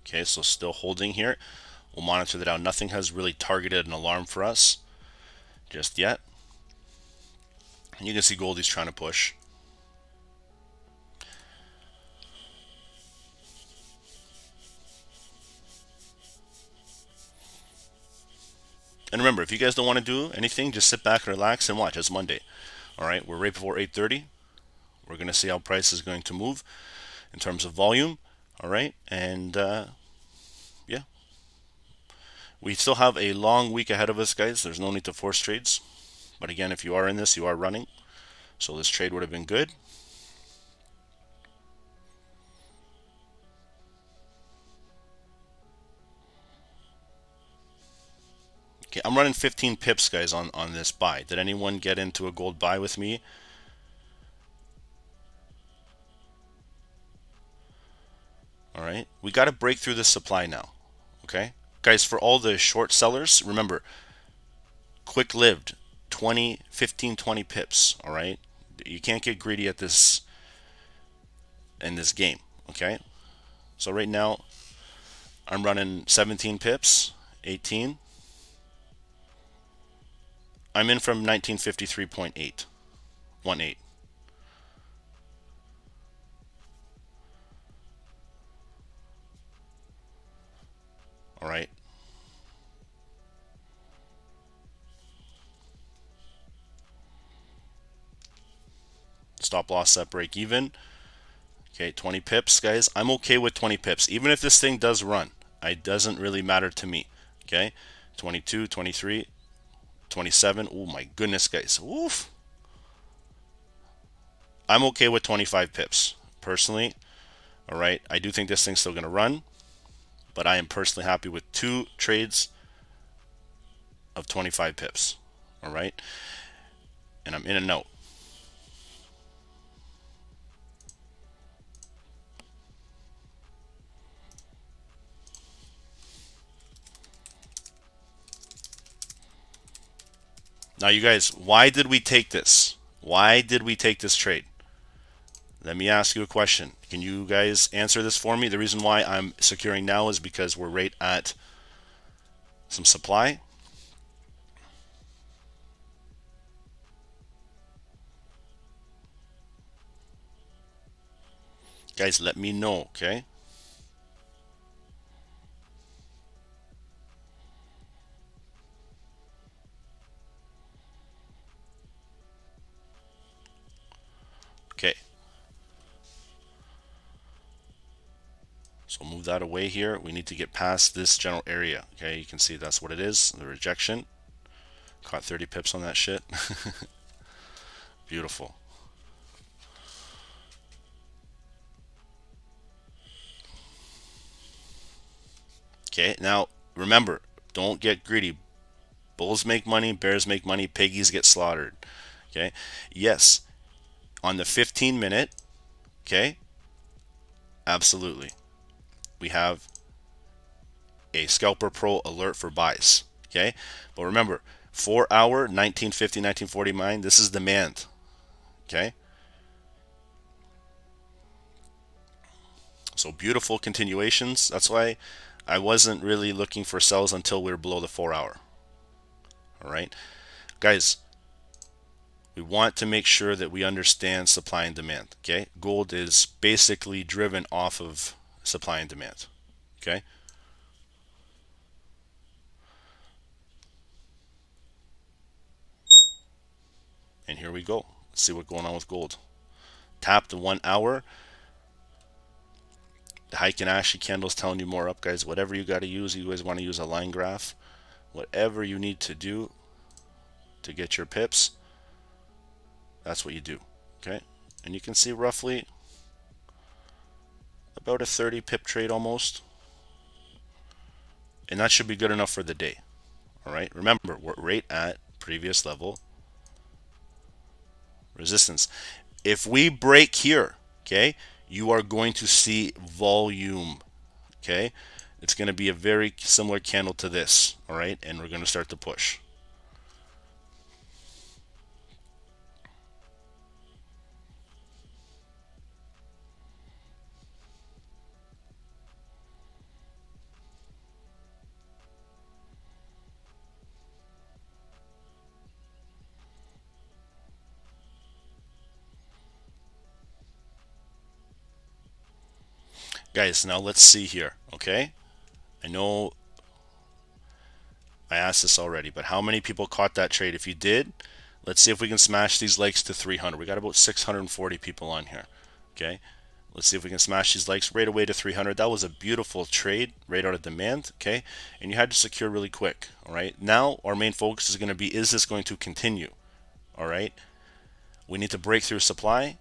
A: Okay, so still holding here. We'll monitor the Dow. Nothing has really targeted an alarm for us just yet. And you can see Goldie's trying to push. And remember, if you guys don't want to do anything, just sit back and relax and watch. It's Monday. All right, we're right before 8:30. We're going to see how price is going to move in terms of volume. All right, and yeah, we still have a long week ahead of us, guys. There's no need to force trades. But again, if you are in this, you are running. So this trade would have been good. Okay, I'm running 15 pips, guys, on this buy. Did anyone get into a gold buy with me? All right, we got to break through this supply now. Okay, guys, for all the short sellers, remember, quick-lived, 20, 15, 20 pips. All right, you can't get greedy at this in this game. Okay, so right now I'm running 17 pips, 18. I'm in from 1953.8, 1.8. All right. Stop loss set break even. Okay, 20 pips, guys. I'm okay with 20 pips. Even if this thing does run, it doesn't really matter to me. Okay, 22, 23. 27. Oh my goodness, guys. Oof. I'm okay with 25 pips personally. All right, I do think this thing's still going to run, but I am personally happy with 2 trades of 25 pips. All right, and I'm in and out. Now, you guys, why did we take this? Why did we take this trade? Let me ask you a question. Can you guys answer this for me? The reason why I'm securing now is because we're right at some supply. Guys, let me know, okay? Okay. So move that away here. We need to get past this general area. Okay, you can see that's what it is, the rejection. Caught 30 pips on that shit. Beautiful. Okay, now remember, don't get greedy. Bulls make money, bears make money, piggies get slaughtered. Okay, yes, on the 15-minute, okay, absolutely. We have a Scalper Pro alert for buys. Okay, but remember, 4-hour 1950, 1940 mine, this is demand. Okay, so beautiful continuations. That's why I wasn't really looking for sells until we were below the 4-hour. All right, guys, We want to make sure that we understand supply and demand. Okay, gold is basically driven off of supply and demand. Okay, and here we go. Let's see what's going on with gold. Tap the 1 hour. The Heiken Ashi candle is telling you more up, guys. Whatever you got to use, you guys want to use a line graph. Whatever you need to do to get your pips, that's what you do. Okay, and you can see roughly about a 30 pip trade almost, and that should be good enough for the day. All right, remember, we're right at previous level resistance. If we break here, okay, you are going to see volume. Okay, it's going to be a very similar candle to this. All right, and we're going to start to push. Guys, now let's see here, okay? I know I asked this already, but how many people caught that trade? If you did, let's see if we can smash these likes to 300. We got about 640 people on here, okay? Let's see if we can smash these likes right away to 300. That was a beautiful trade right out of demand, okay? And you had to secure really quick, all right? Now our main focus is going to be, is this going to continue, all right? We need to break through supply,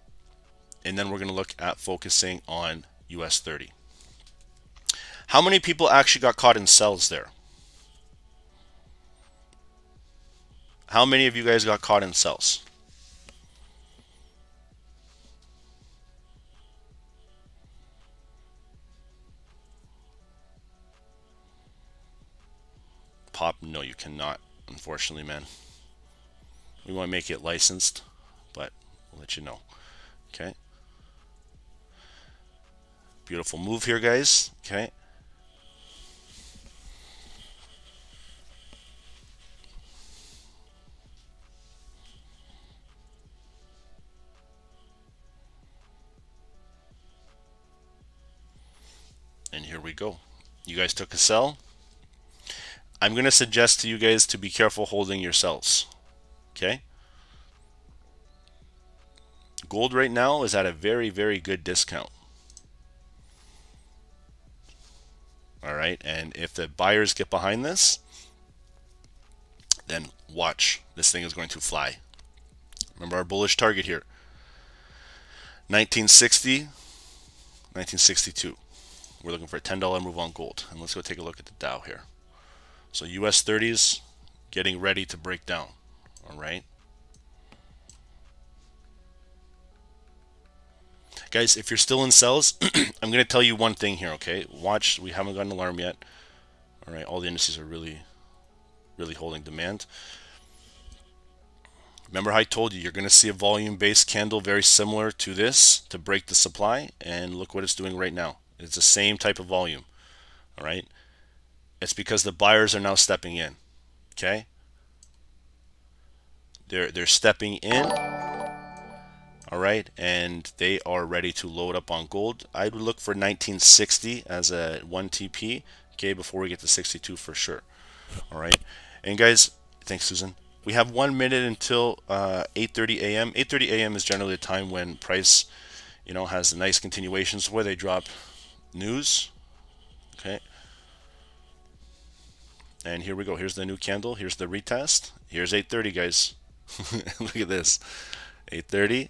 A: and then we're going to look at focusing on US 30. How many people actually got caught in sells there? How many of you guys got caught in sells? Pop, no, you cannot, unfortunately, man. We want to make it licensed, but we'll let you know. Okay. Beautiful move here, guys. Okay. And here we go. You guys took a sell. I'm going to suggest to you guys to be careful holding your sells. Okay. Gold right now is at a very, very good discount. All right, and if the buyers get behind this, then watch, this thing is going to fly. Remember our bullish target here, 1960, 1962. We're looking for a $10 move on gold. And let's go take a look at the Dow here. So US 30s getting ready to break down. All right. Guys, if you're still in sells, I'm going to tell you one thing here, okay? Watch, we haven't got an alarm yet. All right, all the indices are really holding demand. Remember how I told you, you're going to see a volume-based candle very similar to this to break the supply, and look what it's doing right now. It's the same type of volume, all right? It's because the buyers are now stepping in, okay? They're stepping in, all right, and they are ready to load up on gold. I would look for 1960 as a 1 TP, okay, before we get to 62 for sure, all right? And guys, thanks, Susan. We have 1 minute until 8:30 a.m. 8:30 a.m. is generally the time when price, you know, has nice continuations where they drop news, okay? And here we go. Here's the new candle. Here's the retest. Here's 8:30, guys. Look at this. 8:30.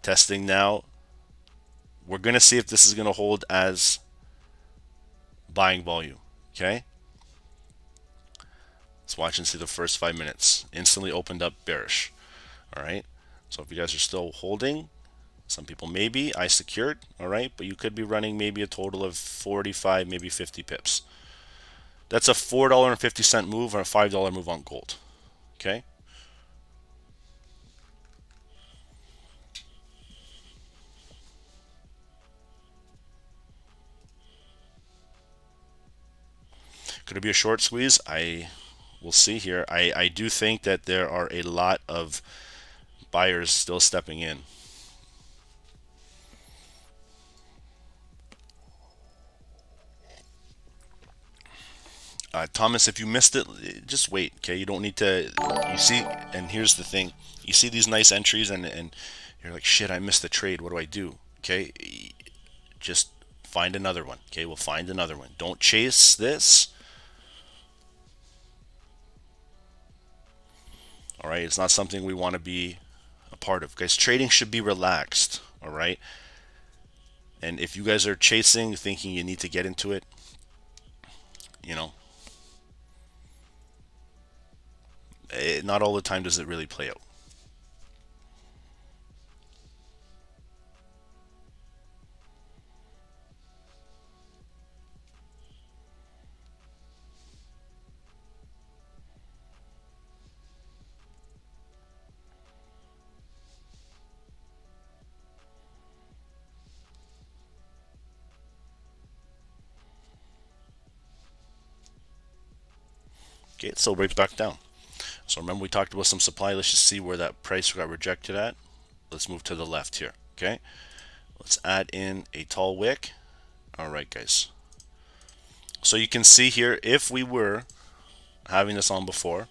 A: Testing now. We're going to see if this is going to hold as buying volume, okay? Let's watch and see the first 5 minutes. Instantly opened up bearish. All right. So if you guys are still holding, some people maybe, I secured, all right, but you could be running maybe a total of 45, maybe 50 pips. That's a $4.50 move or a $5 move on gold, okay? Could it be a short squeeze? I we'll see here. I do think that there are a lot of buyers still stepping in. Thomas, if you missed it, just wait, okay? You don't need to, you see, and here's the thing. You see these nice entries and you're like, shit, I missed the trade. What do I do? Okay, just find another one. Okay, we'll find another one. Don't chase this. All right, it's not something we want to be a part of. Guys, trading should be relaxed, all right? And if you guys are chasing, thinking you need to get into it, you know, not all the time does it really play out. Okay, it still breaks back down. So remember we talked about some supply. Let's just see where that price got rejected at. Let's move to the left here. Okay, let's add in a tall wick. All right, guys. So you can see here, if we were having this on before,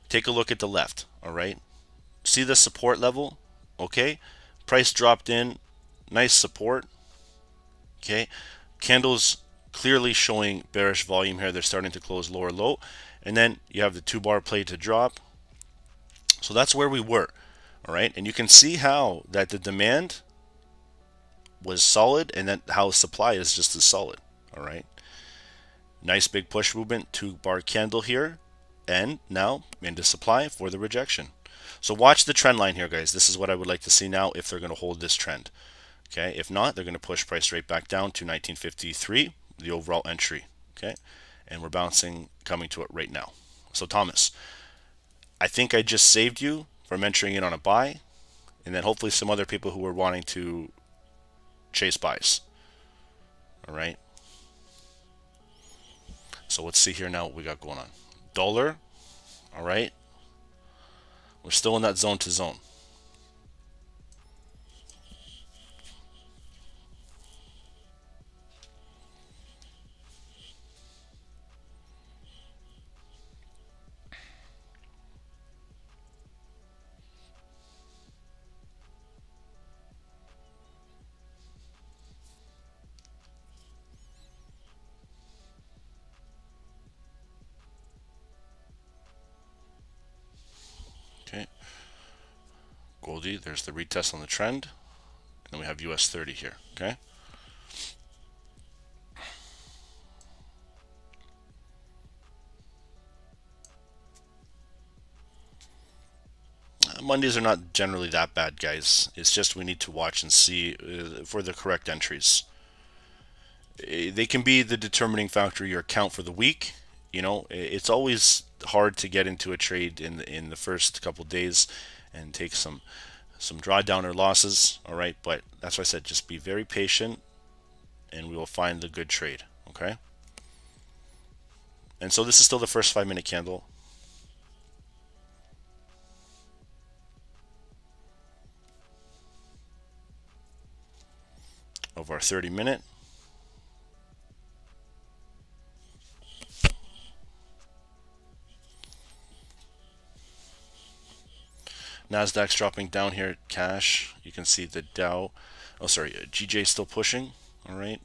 A: take a look at the left. All right, see the support level? Okay, price dropped in, nice support. Okay, candles clearly showing bearish volume here. They're starting to close lower low, and then you have the 2-bar play to drop. So that's where we were. All right, and you can see how that the demand was solid, and then how supply is just as solid. All right, nice big push movement, 2-bar candle here, and now into supply for the rejection. So watch the trend line here, guys. This is what I would like to see now if they're going to hold this trend. Okay, if not, they're going to push price right back down to 1953, the overall entry. Okay, and we're bouncing, coming to it right now. So Thomas, I think I just saved you from entering in on a buy, and then hopefully some other people who were wanting to chase buys. All right. So let's see here now what we got going on. Dollar. All right. We're still in that zone to zone. Okay. Goldie, there's the retest on the trend. And then we have US 30 here. Okay. Mondays are not generally that bad, guys. It's just we need to watch and see for the correct entries. They can be the determining factor of your account for the week. You know, it's always hard to get into a trade in the first couple days and take some drawdown or losses. All right, but that's why I said just be very patient, and we will find the good trade. Okay. And so this is still the first 5-minute candle. Of our 30-minute. Nasdaq's dropping down here at cash. You can see the Dow, oh sorry, GJ still pushing. All right.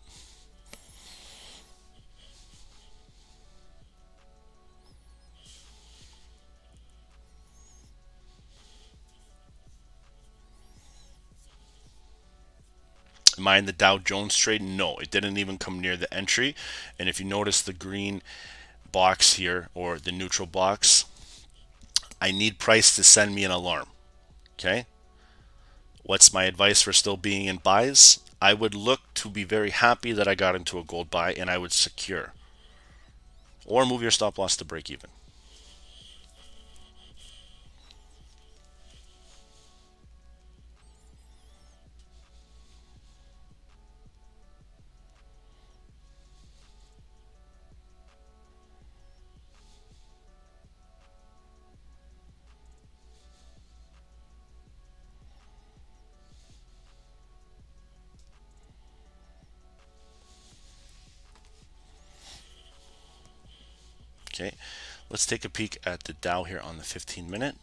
A: Am I in the Dow Jones trade? No, it didn't even come near the entry. And if you notice the green box here, or the neutral box, I need price to send me an alarm. Okay. What's my advice for still being in buys? I would look to be very happy that I got into a gold buy, and I would secure. Or move your stop loss to break even. Okay, let's take a peek at the Dow here on the 15-minute.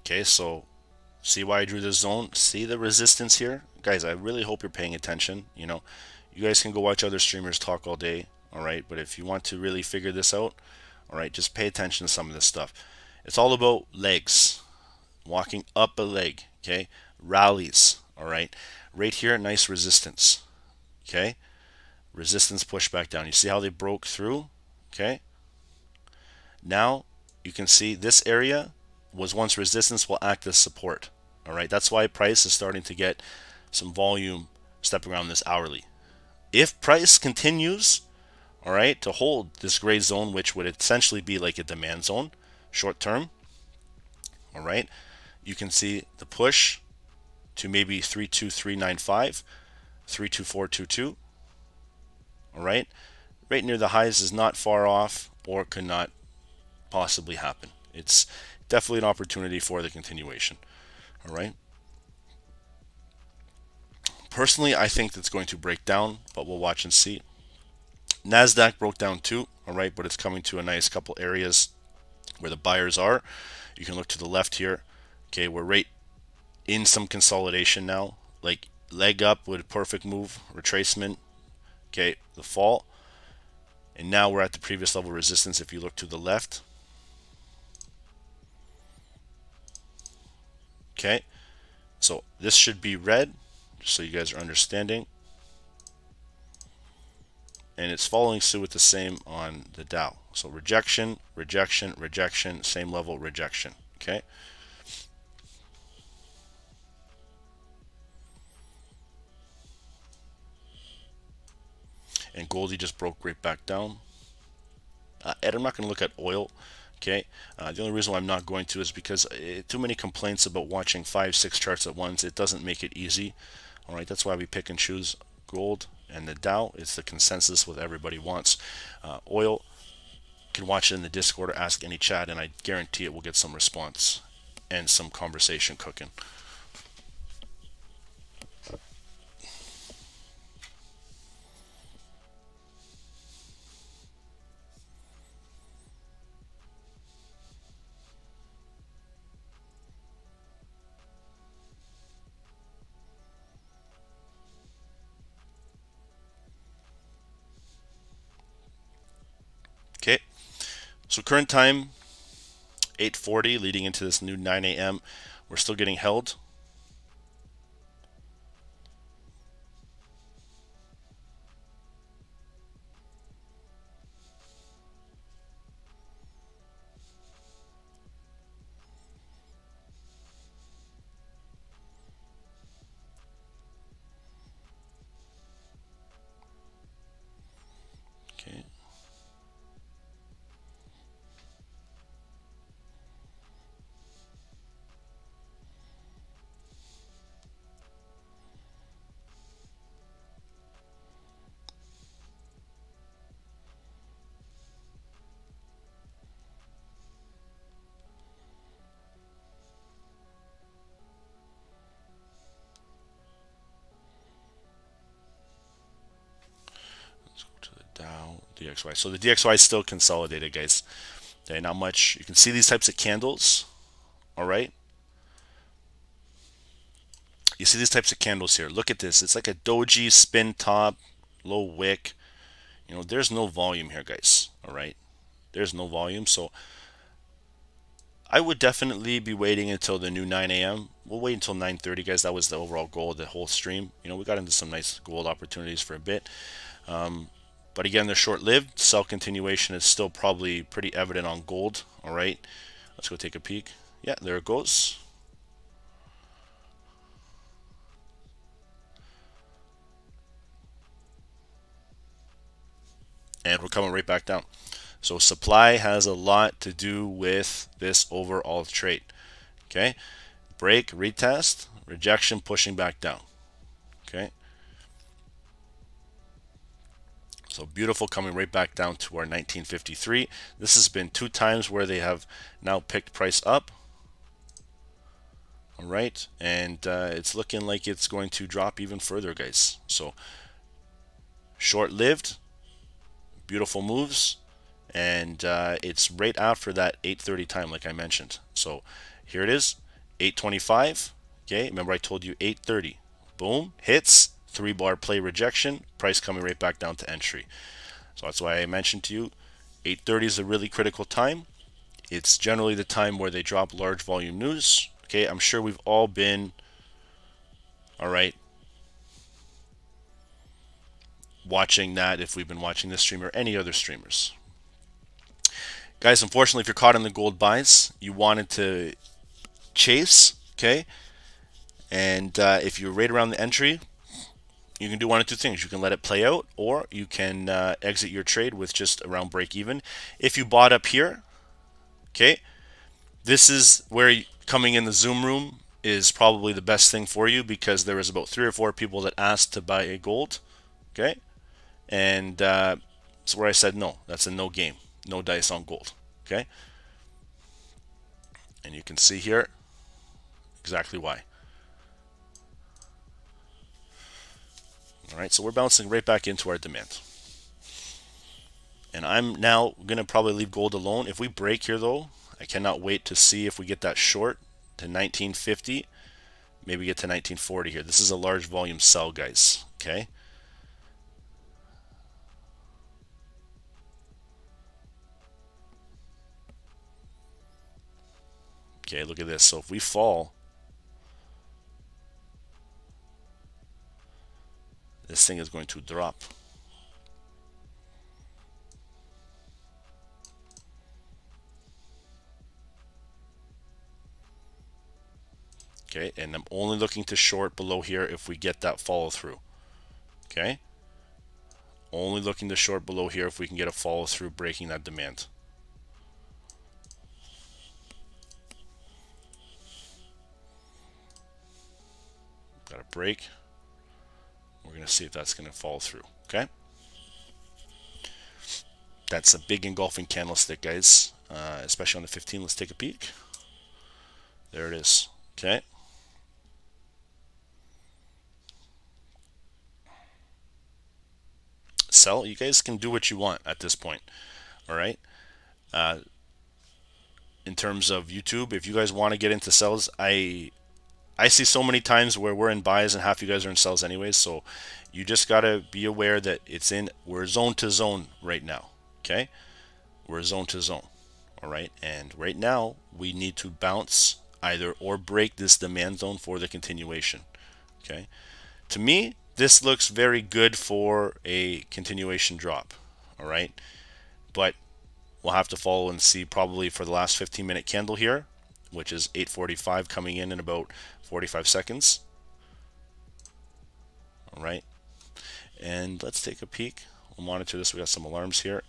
A: Okay, so see why I drew this zone? See the resistance here? Guys, I really hope you're paying attention. You know, you guys can go watch other streamers talk all day, all right? But if you want to really figure this out, all right, just pay attention to some of this stuff. It's all about legs, walking up a leg, okay? Rallies, all right? Right here, nice resistance, okay? Resistance push back down. You see how they broke through, okay? Now you can see this area was once resistance, will act as support. All right, that's why price is starting to get some volume stepping around this hourly. If price continues, all right, to hold this gray zone, which would essentially be like a demand zone short term, all right, you can see the push to maybe 32395, 32422. All right, right near the highs is not far off, or could not possibly happen. It's definitely an opportunity for the continuation. All right. Personally, I think that's going to break down, but we'll watch and see. NASDAQ broke down too, all right, but it's coming to a nice couple areas where the buyers are. You can look to the left here. Okay, we're right in some consolidation now, like leg up with a perfect move, retracement. Okay, the fall. And now we're at the previous level of resistance if you look to the left. Okay, so this should be red, just so you guys are understanding. And it's following suit with the same on the Dow. So rejection, rejection, rejection, same level, rejection. Okay. And Goldie just broke right back down. Ed, I'm not going to look at oil. Okay, the only reason why I'm not going to is because too many complaints about watching 5-6 charts at once. It doesn't make it easy. All right, that's why we pick and choose gold and the Dow. It's the consensus what everybody wants. Oil, you can watch it in the Discord or ask any chat, and I guarantee it will get some response and some conversation cooking. Okay, so current time 8:40, leading into this new 9 a.m. We're still getting held. Okay. Dow, DXY. So the DXY is still consolidated, guys. Okay, not much. You can see these types of candles. All right. You see these types of candles here. Look at this. It's like a doji spin top, low wick. You know, there's no volume here, guys. All right. There's no volume. So I would definitely be waiting until the new 9 a.m. We'll wait until 9:30, guys. That was the overall goal of the whole stream. You know, we got into some nice gold opportunities for a bit. But again, they're short-lived. Sell continuation is still probably pretty evident on gold. All right, let's go take a peek. Yeah, there it goes. And we're coming right back down. So supply has a lot to do with this overall trade. Okay, break, retest, rejection, pushing back down. Okay. So beautiful, coming right back down to our 1953. This has been 2 times where they have now picked price up. All right, and it's looking like it's going to drop even further, guys. So short-lived, beautiful moves, and it's right after that 8:30 time, like I mentioned. So here it is, 8:25. Okay, remember I told you 8:30. Boom, hits, 3-bar play rejection, price coming right back down to entry. So that's why I mentioned to you, 8:30 is a really critical time. It's generally the time where they drop large volume news. Okay, I'm sure we've all been, all right, watching that if we've been watching this stream or any other streamers. Guys, unfortunately, if you're caught in the gold buys, you wanted to chase, okay? And if you're right around the entry, you can do one of two things. You can let it play out, or you can exit your trade with just around break even. If you bought up here, okay, this is where coming in the Zoom room is probably the best thing for you, because there was about 3 or 4 people that asked to buy a gold, okay? And it's where I said no, that's a no game, no dice on gold, okay? And you can see here exactly why. All right, so we're bouncing right back into our demand. And I'm now going to probably leave gold alone. If we break here, though, I cannot wait to see if we get that short to 1950. Maybe get to 1940 here. This is a large volume sell, guys, okay? Okay, look at this. So if we fall, this thing is going to drop. Okay, and I'm only looking to short below here if we get that follow through. Okay, only looking to short below here if we can get a follow through breaking that demand. Got a break. We're going to see if that's going to fall through. Okay, that's a big engulfing candlestick, guys, especially on the 15. Let's take a peek. There it is. Okay. Sell. You guys can do what you want at this point. All right. In terms of YouTube, if you guys want to get into sells, I see so many times where we're in buys and half you guys are in sells anyways. So you just got to be aware that we're zone to zone right now. Okay. We're zone to zone. All right. And right now we need to bounce either or break this demand zone for the continuation. Okay. To me, this looks very good for a continuation drop. All right. But we'll have to follow and see probably for the last 15-minute candle here, which is 8:45 coming in about 45 seconds. All right. And let's take a peek. We'll monitor this. We got some alarms here.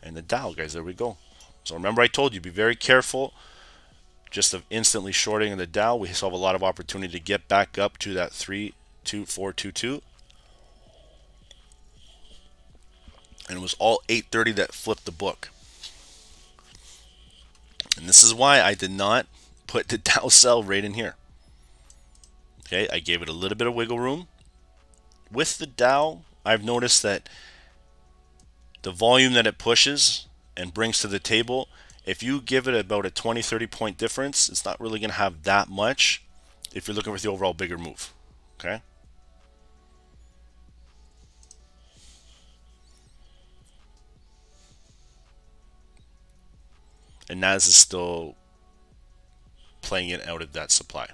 A: And the Dow, guys, there we go. So remember I told you, be very careful just of instantly shorting in the Dow. We still have a lot of opportunity to get back up to that 32422. And it was all 8:30 that flipped the book. And this is why I did not put the Dow sell right in here. Okay, I gave it a little bit of wiggle room. With the Dow, I've noticed that the volume that it pushes and brings to the table, if you give it about a 20-30 point difference, it's not really going to have that much if you're looking for the overall bigger move. Okay. And Nas is still playing it out of that supply.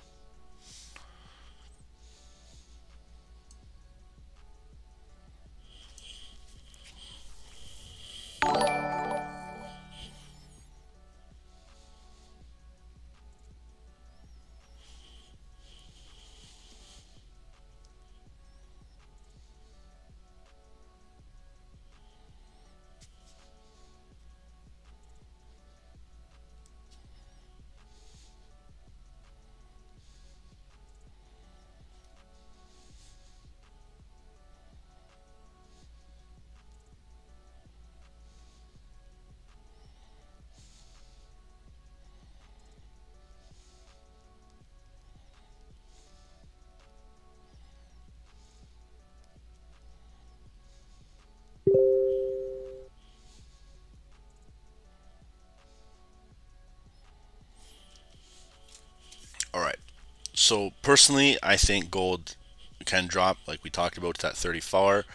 A: So personally, I think gold can drop like we talked about to that 34,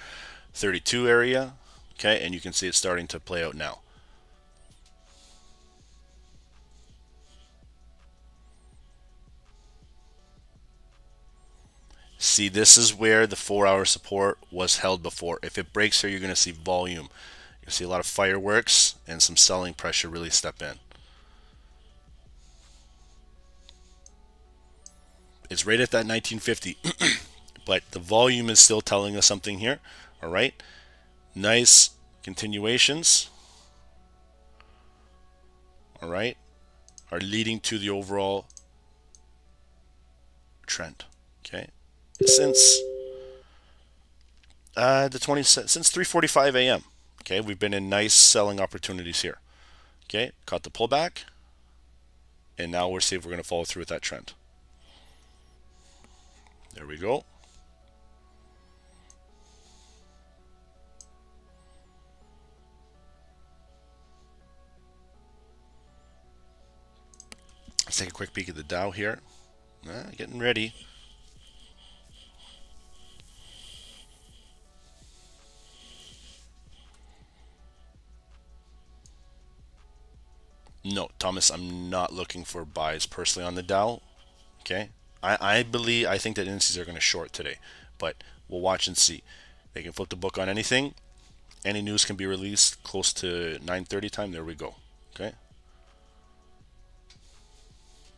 A: 32 area. Okay, and you can see it's starting to play out now. See, this is where the 4-hour support was held before. If it breaks here, you're going to see volume. You see a lot of fireworks and some selling pressure really step in. It's right at that 1950, but the volume is still telling us something here. All right, nice continuations. All right, are leading to the overall trend. Okay, since since 3:45 a.m. Okay, we've been in nice selling opportunities here. Okay, caught the pullback, and now we'll see if we're going to follow through with that trend. There we go. Let's take a quick peek at the Dow here. Getting ready. No, Thomas, I'm not looking for buys personally on the Dow. Okay, I think that indices are going to short today, but we'll watch and see. They can flip the book on anything. Any news can be released close to 9:30 time. There we go. Okay,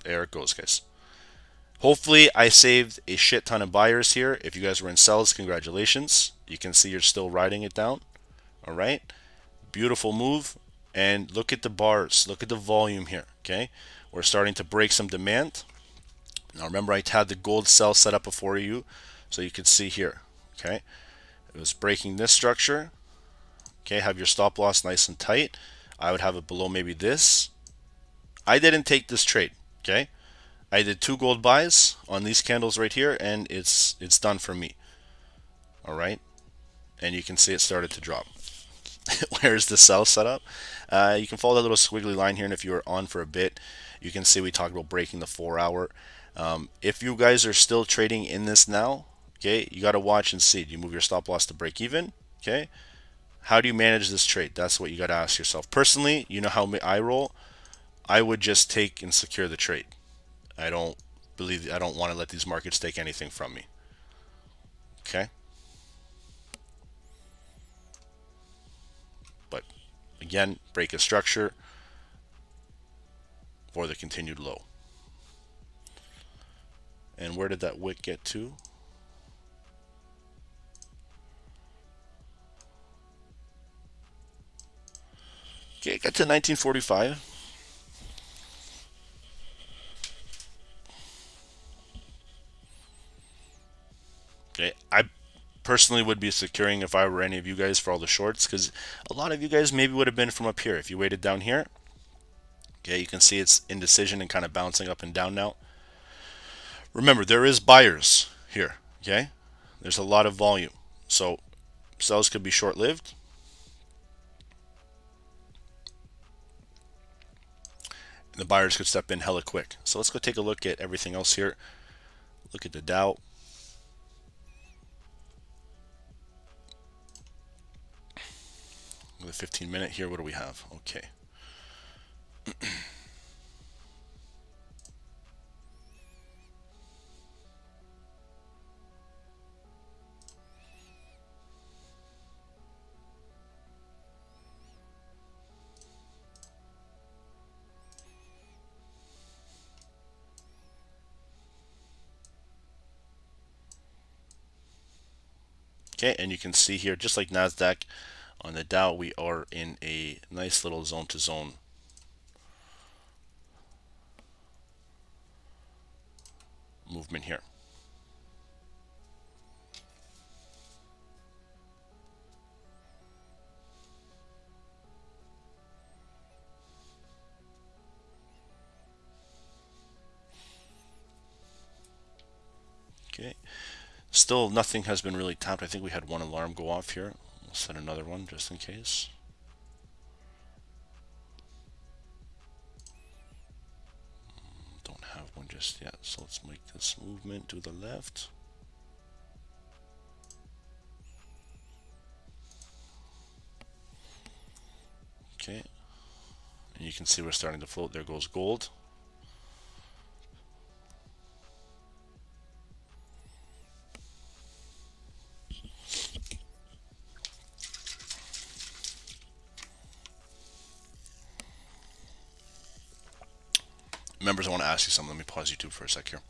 A: there it goes, guys. Hopefully, I saved a shit ton of buyers here. If you guys were in sells, congratulations. You can see you're still riding it down. All right, beautiful move. And look at the bars. Look at the volume here. Okay, we're starting to break some demand. Now remember, I had the gold sell set up before you, so you can see here. Okay, it was breaking this structure. Okay, have your stop loss nice and tight. I would have it below maybe this. I didn't take this trade. Okay, I did 2 gold buys on these candles right here, and it's done for me. All right, and you can see it started to drop. Where's the sell setup? You can follow that little squiggly line here, and if you were on for a bit, you can see we talked about breaking the 4-hour. If you guys are still trading in this now, okay, you got to watch and see. Do you move your stop loss to break even? Okay, how do you manage this trade? That's what you got to ask yourself. Personally, you know how I roll. I would just take and secure the trade. I don't want to let these markets take anything from me. Okay. But again, break a structure for the continued low. And where did that wick get to? Okay, it got to 1945. Okay, I personally would be securing if I were any of you guys for all the shorts, because a lot of you guys maybe would have been from up here. If you waited down here, okay, you can see it's indecision and kind of bouncing up and down now. Remember, there is buyers here, okay? There's a lot of volume. So sells could be short-lived. And the buyers could step in hella quick. So let's go take a look at everything else here. Look at the Dow. The 15-minute here, what do we have? Okay. Okay, and you can see here, just like NASDAQ, on the Dow, we are in a nice little zone-to-zone movement here. Okay, still nothing has been really tapped. I think we had one alarm go off here. We'll set another one just in case. Don't have one just yet. So let's make this movement to the left. Okay, and you can see we're starting to float. There goes gold. Members, I want to ask you something. Let me pause YouTube for a sec here.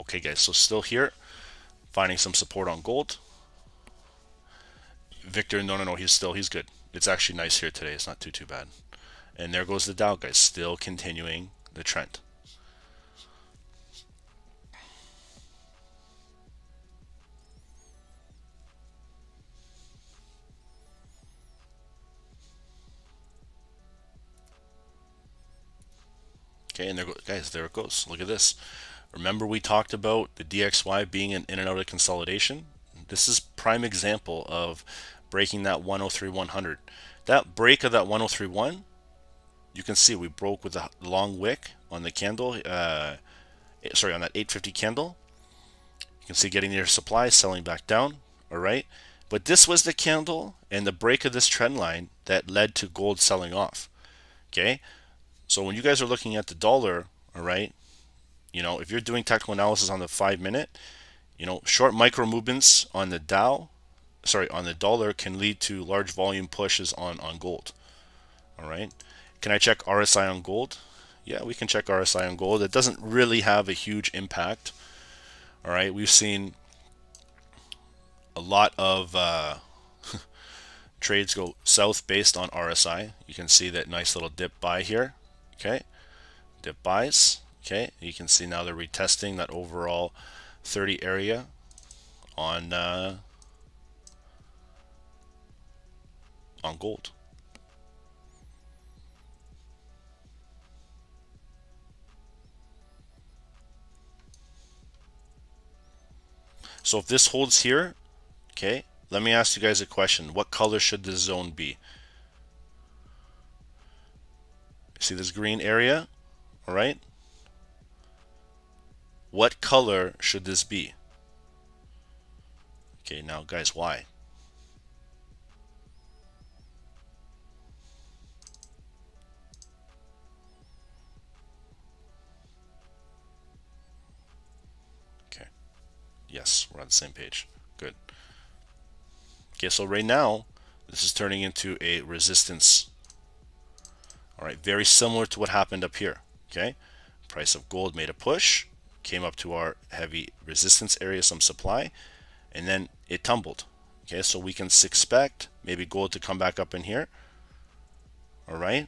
A: Okay guys, so still here, finding some support on gold. Victor, no, he's good. It's actually nice here today. It's not too bad. And there goes the Dow, guys, still continuing the trend. Okay, and guys, there it goes. Look at this. Remember we talked about the DXY being an in and out of consolidation? This is prime example of breaking that 103.100. That break of that 103.1, you can see we broke with a long wick on the candle, sorry, on that 850 candle. You can see getting near supply, selling back down, all right? But this was the candle and the break of this trend line that led to gold selling off, okay? So when you guys are looking at the dollar, all right, you know, if you're doing technical analysis on the 5-minute, you know, short micro movements on the Dow, sorry, on the dollar can lead to large volume pushes on gold. All right. Can I check RSI on gold? Yeah, we can check RSI on gold. It doesn't really have a huge impact. All right. We've seen a lot of trades go south based on RSI. You can see that nice little dip buy here. Okay. Dip buys. Okay, you can see now they're retesting that overall 30 area on gold. So if this holds here, okay, let me ask you guys a question. What color should this zone be? See this green area? All right. What color should this be? Okay, now guys, why? Okay. Yes, we're on the same page. Good. Okay, so right now, this is turning into a resistance. All right, very similar to what happened up here. Okay, price of gold made a push, came up to our heavy resistance area, some supply, and then it tumbled. Okay, so we can expect maybe gold to come back up in here. All right,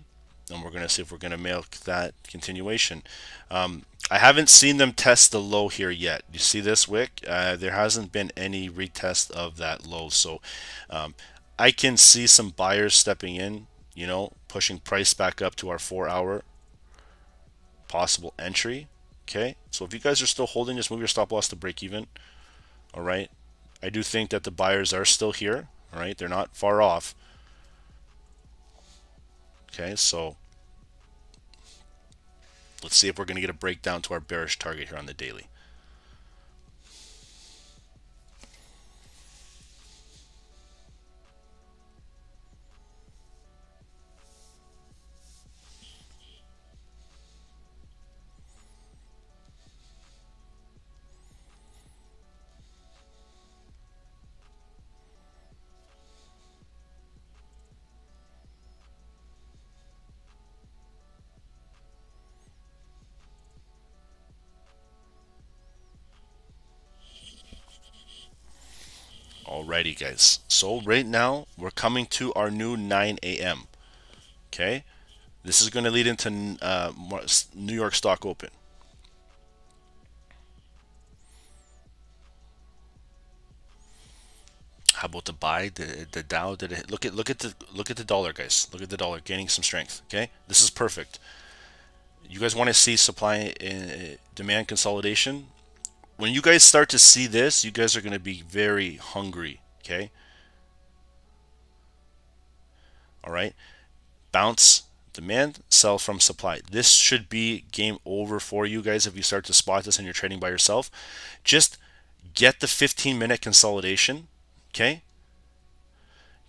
A: and we're going to see if we're going to milk that continuation. I haven't seen them test the low here yet. You see this wick? There hasn't been any retest of that low. So I can see some buyers stepping in, you know, pushing price back up to our 4-hour possible entry. Okay, so if you guys are still holding, just move your stop loss to break even. All right, I do think that the buyers are still here. All right, they're not far off. Okay, so let's see if we're going to get a breakdown to our bearish target here on the daily. Alrighty, guys. So right now we're coming to our new 9 a.m. Okay, this is going to lead into New York Stock Open. How about the buy? The Dow did it? Look at the dollar, guys. Look at the dollar gaining some strength. Okay, this is perfect. You guys want to see supply and demand consolidation? When you guys start to see this, you guys are going to be very hungry. Okay. All right. Bounce, demand, sell from supply. This should be game over for you guys if you start to spot this and you're trading by yourself. Just get the 15-minute consolidation. Okay.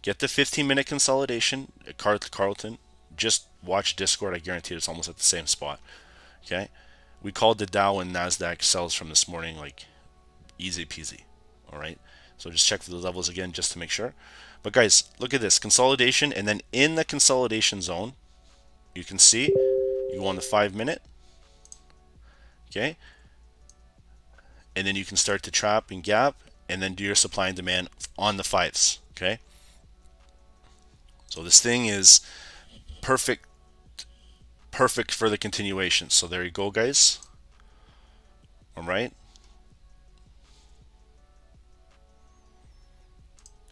A: Get the 15-minute consolidation at Carlton. Just watch Discord. I guarantee it's almost at the same spot. Okay. We called the Dow and NASDAQ sells from this morning like easy peasy. All right. So just check for the levels again just to make sure. But guys, look at this consolidation, and then in the consolidation zone, you can see you go on the 5-minute. Okay. And then you can start to trap and gap and then do your supply and demand on the 5s. Okay. So this thing is perfect for the continuation. So there you go, guys. All right.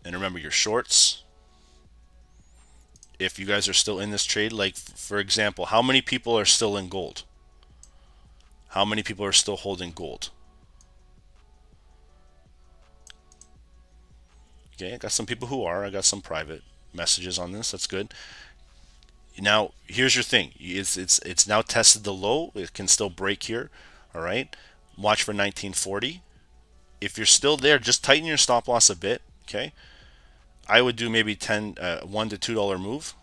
A: And remember your shorts. If you guys are still in this trade, like for example, how many people are still in gold? How many people are still holding gold? Okay, I got some people who are. I got some private messages on this. That's good. Now, here's your thing. It's now tested the low. It can still break here. All right. Watch for 1940. If you're still there, just tighten your stop loss a bit. Okay. I would do maybe $1 to $2 move.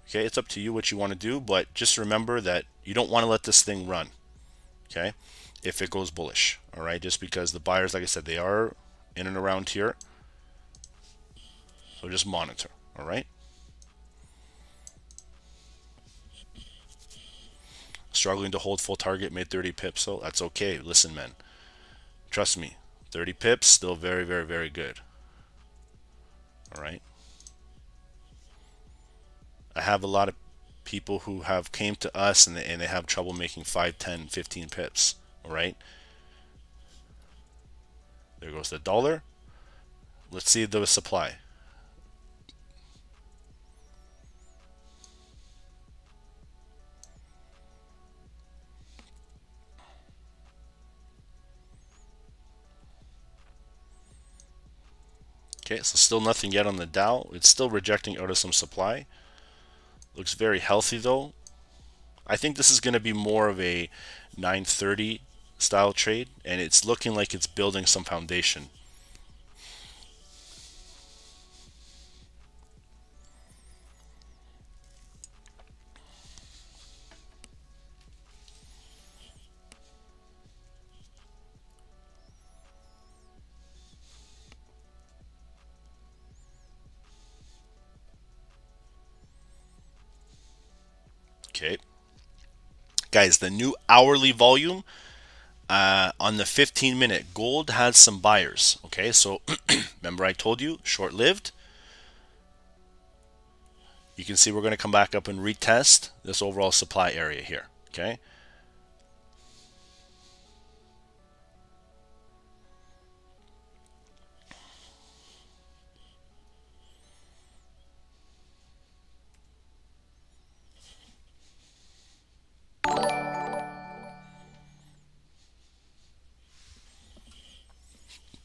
A: Okay, it's up to you what you want to do, but just remember that you don't want to let this thing run. Okay, if it goes bullish. All right, just because the buyers, like I said, they are in and around here. So just monitor. All right. Struggling to hold full target, made 30 pips. So that's okay. Listen, man. Trust me. 30 pips, still very, very, very good. All right. I have a lot of people who have came to us and they have trouble making 5, 10, 15 pips. All right. There goes the dollar. Let's see the supply. Okay, so still nothing yet on the Dow. It's still rejecting out of some supply. Looks very healthy though. I think this is going to be more of a 930 style trade, and it's looking like it's building some foundation. Okay. Guys, the new hourly volume on the 15-minute gold has some buyers. Okay, so remember I told you short-lived. You can see we're going to come back up and retest this overall supply area here. Okay.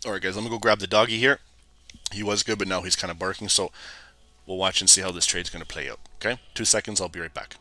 A: All right, guys, I'm gonna go grab the doggy here. He was good, but now he's kind of barking, so we'll watch and see how this trade's gonna play out. Okay, 2 seconds. I'll be right back.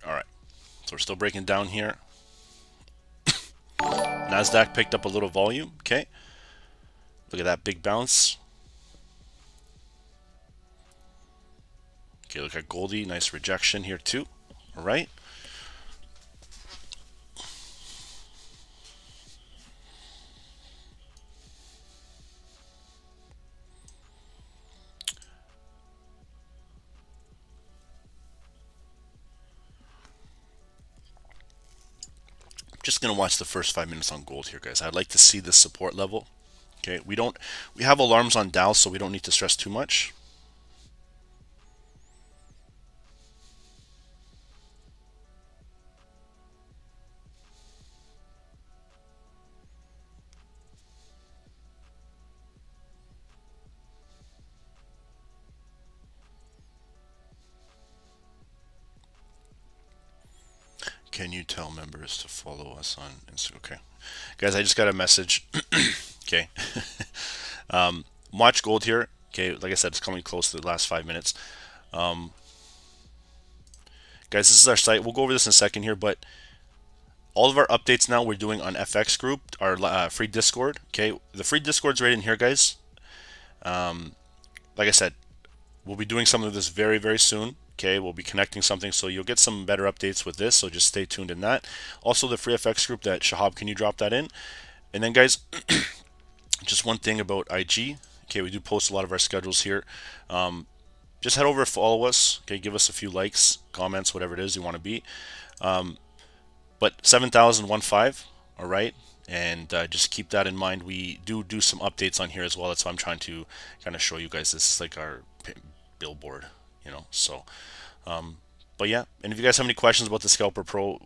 A: All right, so we're still breaking down here. Nasdaq picked up a little volume. Okay, look at that big bounce. Okay, look at Goldie, nice rejection here too. All right. Just gonna watch the first 5 minutes on gold here, guys. I'd like to see this support level. Okay, we have alarms on Dow, so we don't need to stress too much. Can you tell members to follow us on Instagram? Okay, guys, I just got a message. Okay, watch gold here. Okay, like I said, it's coming close to the last 5 minutes. Guys, this is our site. We'll go over this in a second here, but all of our updates now we're doing on FX group, our free Discord. Okay, the free Discord's right in here, guys. Like I said, we'll be doing some of this very, very soon. Okay, we'll be connecting something, so you'll get some better updates with this, so just stay tuned in that. Also, the free FX group that Shahab, can you drop that in? And then, guys, just one thing about IG. Okay, we do post a lot of our schedules here. Just head over and follow us. Okay, give us a few likes, comments, whatever it is you want to be. But 7,015, all right? And just keep that in mind. We do some updates on here as well. That's why I'm trying to kind of show you guys. This is like our billboard, you know. So, but yeah. And if you guys have any questions about the Scalper Pro,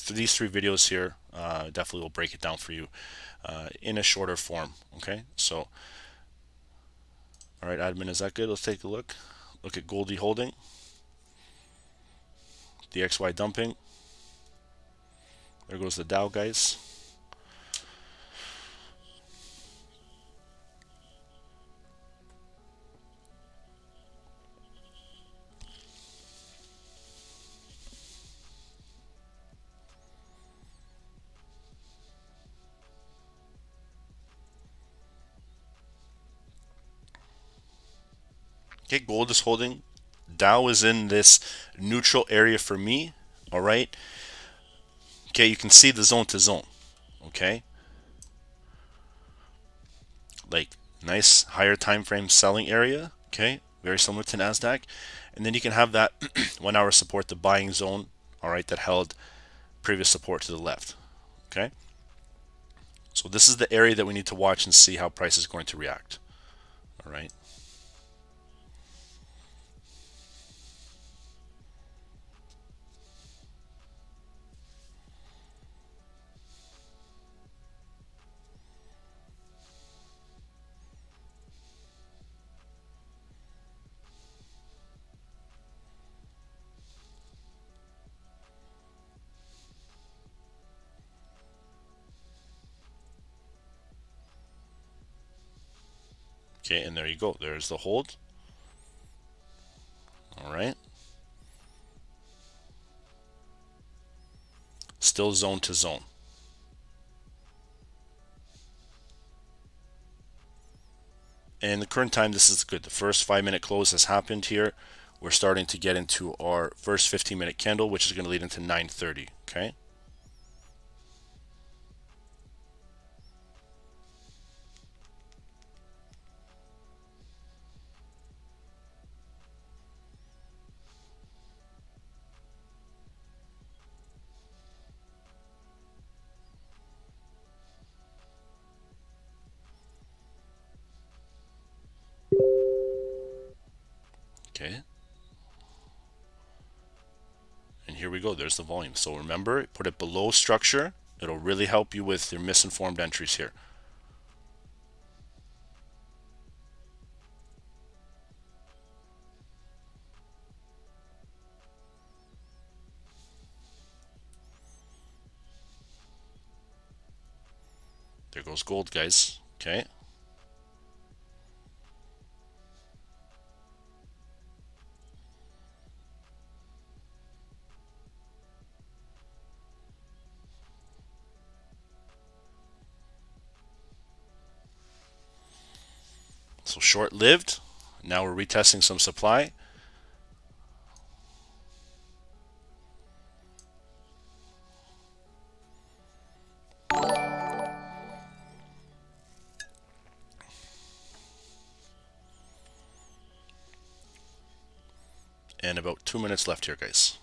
A: these 3 videos here, definitely will break it down for you in a shorter form. Okay. So, all right, admin, is that good? Let's take a look. Look at Goldie holding, DXY dumping. There goes the Dow, guys. Okay, gold is holding. Dow is in this neutral area for me. All right. Okay, you can see the zone to zone. Okay. Like nice higher time frame selling area. Okay, very similar to Nasdaq. And then you can have that 1 hour support, the buying zone. All right, that held previous support to the left. Okay. So this is the area that we need to watch and see how price is going to react. All right. Okay, and there you go. There's the hold. All right. Still zone to zone. And the current time, this is good. The first 5-minute close has happened here. We're starting to get into our first 15-minute candle, which is going to lead into 9:30. Okay. Okay. And here we go. There's the volume. So remember, put it below structure. It'll really help you with your misinformed entries here. There goes gold, guys. Okay. So short-lived. Now we're retesting some supply. And about 2 minutes left here, guys.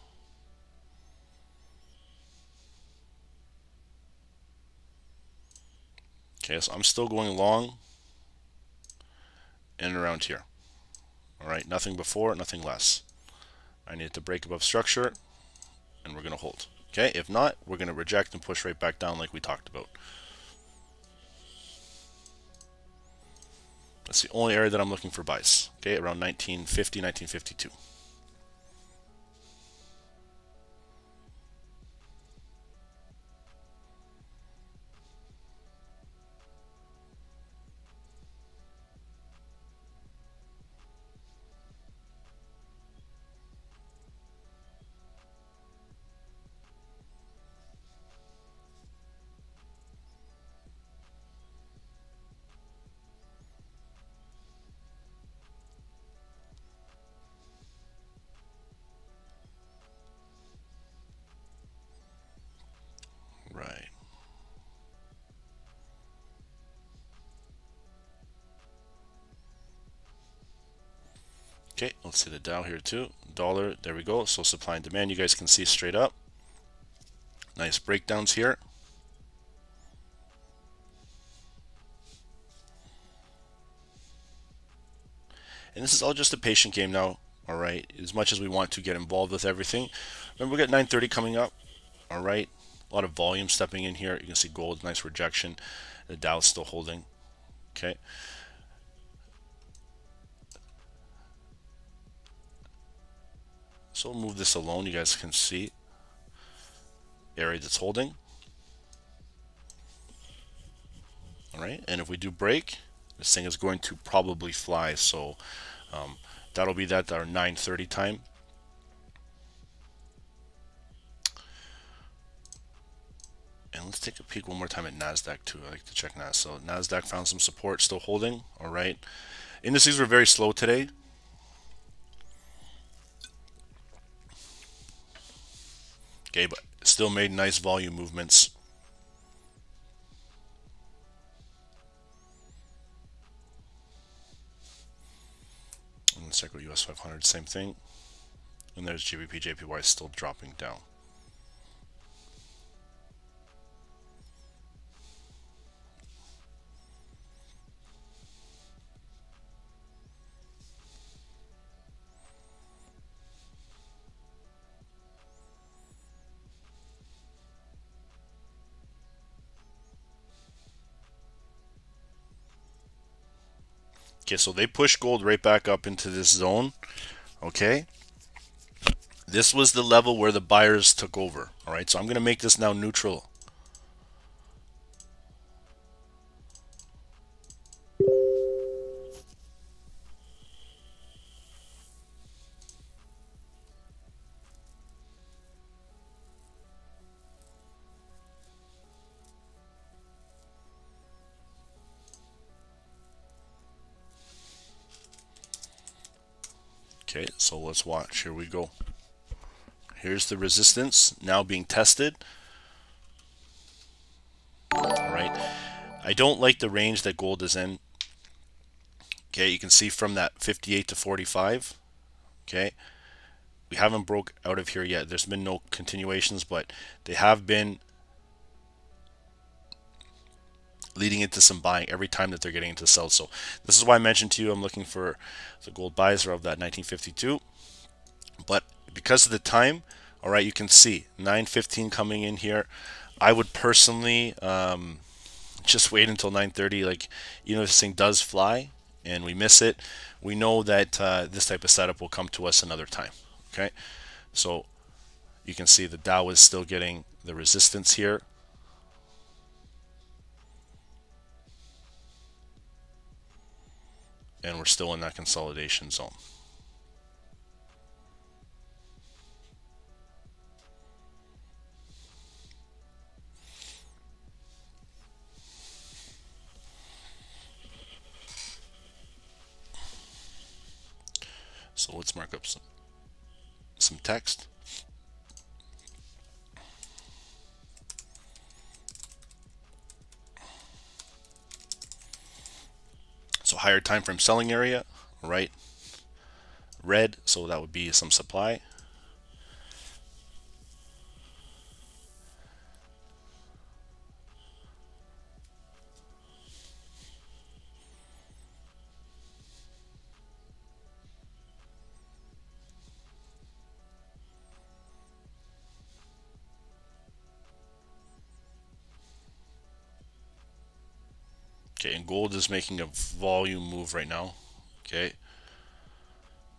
A: Okay, so I'm still going long and around here. All right, nothing before, nothing less. I need to break above structure, and we're going to hold. Okay, if not, we're going to reject and push right back down like we talked about. That's the only area that I'm looking for buys. Okay, around 1950, 1952. Right. Okay, let's see the Dow here too. Dollar, there we go. So supply and demand, you guys can see straight up. Nice breakdowns here. And this is all just a patient game now, all right? As much as we want to get involved with everything. Remember, we got 9:30 coming up, all right? A lot of volume stepping in here. You can see gold, nice rejection. The Dow's still holding, okay? So we'll move this alone. You guys can see area that's holding. All right, and if we do break, this thing is going to probably fly. So that'll be that our 9:30 time. And let's take a peek one more time at NASDAQ too. I like to check NASDAQ. So NASDAQ found some support, still holding. All right, indices were very slow today. Okay, but still made nice volume movements. And let's check out US 500, same thing. And there's GBP, JPY still dropping down. Okay, so they pushed gold right back up into this zone. Okay, this was the level where the buyers took over. All right, so I'm going to make this now neutral. Okay, so let's watch. Here we go. Here's the resistance now being tested. All right. I don't like the range that gold is in. Okay, you can see from that 58 to 45. Okay, we haven't broke out of here yet. There's been no continuations, but they have been leading into some buying every time that they're getting into sell. So this is why I mentioned to you I'm looking for the gold buys of that 1952. But because of the time, all right, you can see 9:15 coming in here. I would personally just wait until 9:30. Like, you know, this thing does fly and we miss it, we know that this type of setup will come to us another time. Okay, so you can see the Dow is still getting the resistance here. And we're still in that consolidation zone. So let's mark up some text. So higher time frame selling area, right? Red, so that would be some supply. Okay, and gold is making a volume move right now. Okay,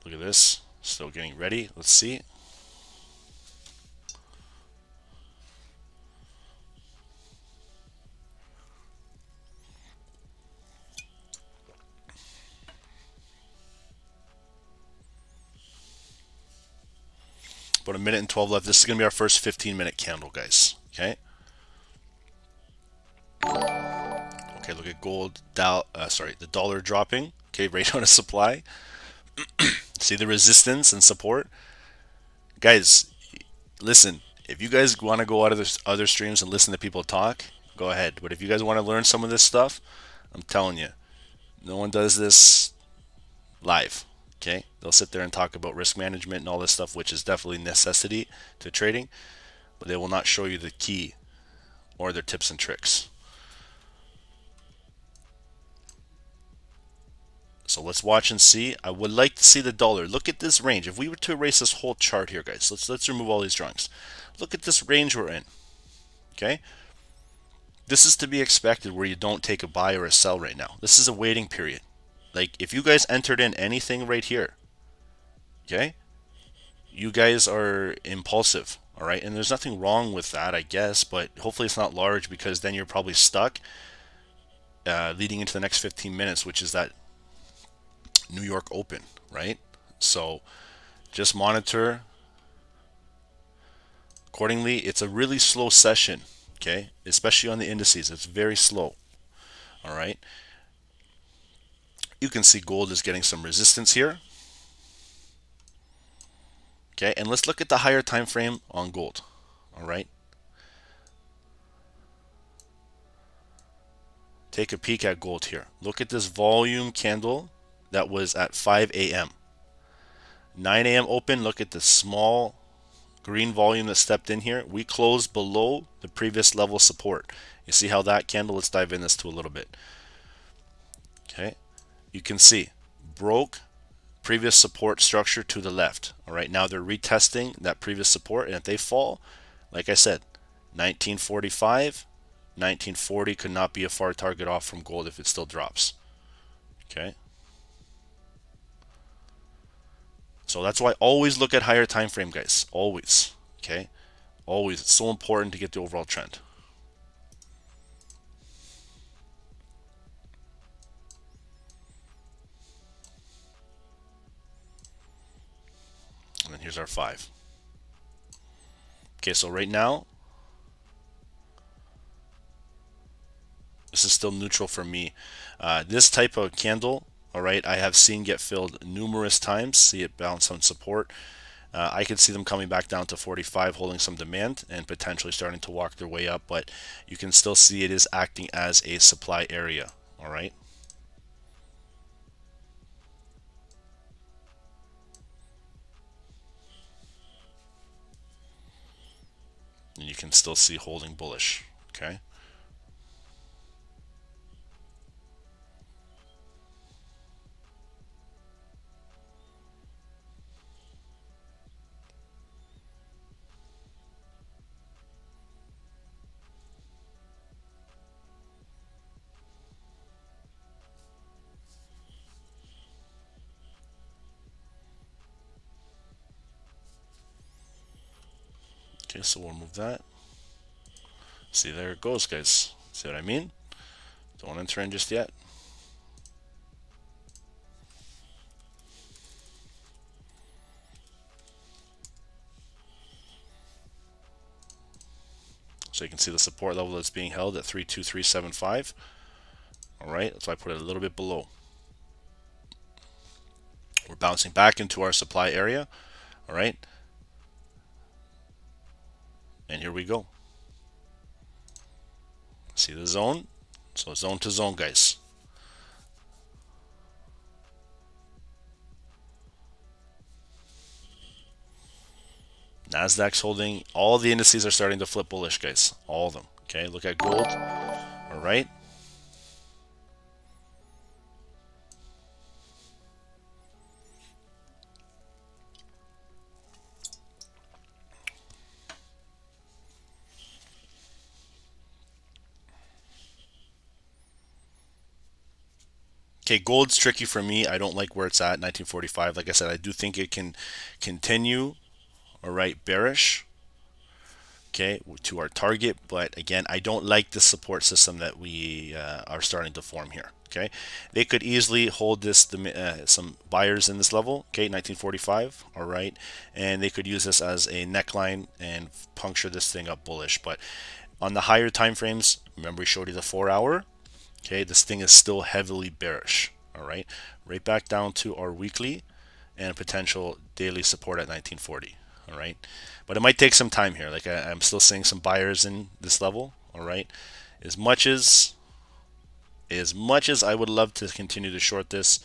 A: look at this, still getting ready. Let's see. About a minute and 12 left. This is going to be our first 15-minute candle, guys. Okay. Okay, look at gold, the dollar dropping. Okay, right on a supply. See the resistance and support, guys. Listen, if you guys want to go out of the other streams and listen to people talk, go ahead. But if you guys want to learn some of this stuff, I'm telling you, no one does this live. Okay, they'll sit there and talk about risk management and all this stuff, which is definitely necessity to trading, but they will not show you the key or their tips and tricks. So let's watch and see. I would like to see the dollar. Look at this range. If we were to erase this whole chart here, guys, let's remove all these drawings. Look at this range we're in. Okay, this is to be expected where you don't take a buy or a sell right now. This is a waiting period. Like, if you guys entered in anything right here, okay, you guys are impulsive, all right? And there's nothing wrong with that, I guess, but hopefully it's not large, because then you're probably stuck leading into the next 15 minutes, which is that New York Open, right? So just monitor accordingly. It's a really slow session, okay? Especially on the indices, it's very slow, all right? You can see gold is getting some resistance here. Okay, and let's look at the higher time frame on gold. All right. Take a peek at gold here. Look at this volume candle that was at 5 a.m. 9 a.m. open. Look at the small green volume that stepped in here. We closed below the previous level support. You see how that candle, let's dive in this to a little bit. Okay. You can see broke previous support structure to the left. All right, now they're retesting that previous support, and if they fall, like I said, 1945, 1940 could not be a far target off from gold if it still drops. Okay, so that's why always look at higher time frame, guys. Always. Okay, always. It's so important to get the overall trend. And then here's our 5. Okay, so right now, this is still neutral for me. This type of candle
E: all right, I have seen get filled numerous times, see it bounce on support. I could see them coming back down to 45, holding some demand and potentially starting to walk their way up, but you can still see it is acting as a supply area, all right? And you can still see holding bullish, okay? Okay, so we'll move that. See, there it goes, guys. See what I mean? Don't enter in just yet. So you can see the support level that's being held at 32375. All right, that's why I put it a little bit below. We're bouncing back into our supply area. All right. And here we go. See the zone? So zone to zone, guys. Nasdaq's holding. All the indices are starting to flip bullish, guys. All of them. Okay, look at gold. All right. Okay, gold's tricky for me. I don't like where it's at, 1945. Like I said, I do think it can continue, all right, bearish, okay, to our target. But again, I don't like the support system that we are starting to form here, okay? They could easily hold this, some buyers in this level, okay, 1945, all right? And they could use this as a neckline and puncture this thing up bullish. But on the higher time frames, remember we showed you the 4-hour, okay, this thing is still heavily bearish, all right? Right back down to our weekly and potential daily support at 1940, all right? But it might take some time here. Like I'm still seeing some buyers in this level, all right? As much as I would love to continue to short this,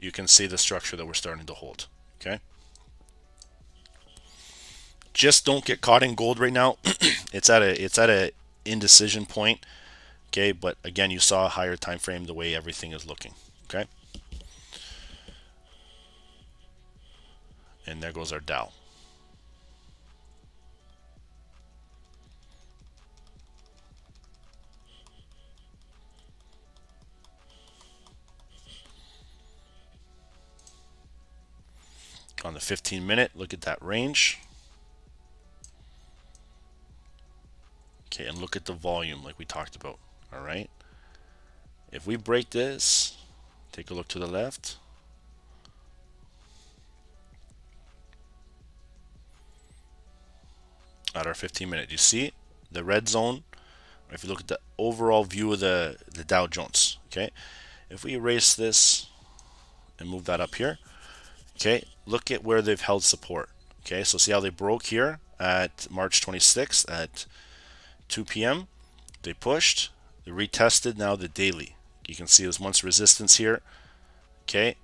E: you can see the structure that we're starting to hold, okay? Just don't get caught in gold right now. it's at a indecision point. Okay, but again, you saw a higher time frame the way everything is looking. Okay, and there goes our Dow. On the 15-minute, look at that range. Okay, and look at the volume like we talked about. All right, if we break this, take a look to the left. At our 15-minute, you see the red zone. If you look at the overall view of the Dow Jones, okay, if we erase this and move that up here, okay, look at where they've held support. Okay, so see how they broke here at March 26th at 2 p.m. They pushed, they retested now the daily. You can see there's once resistance here. Okay,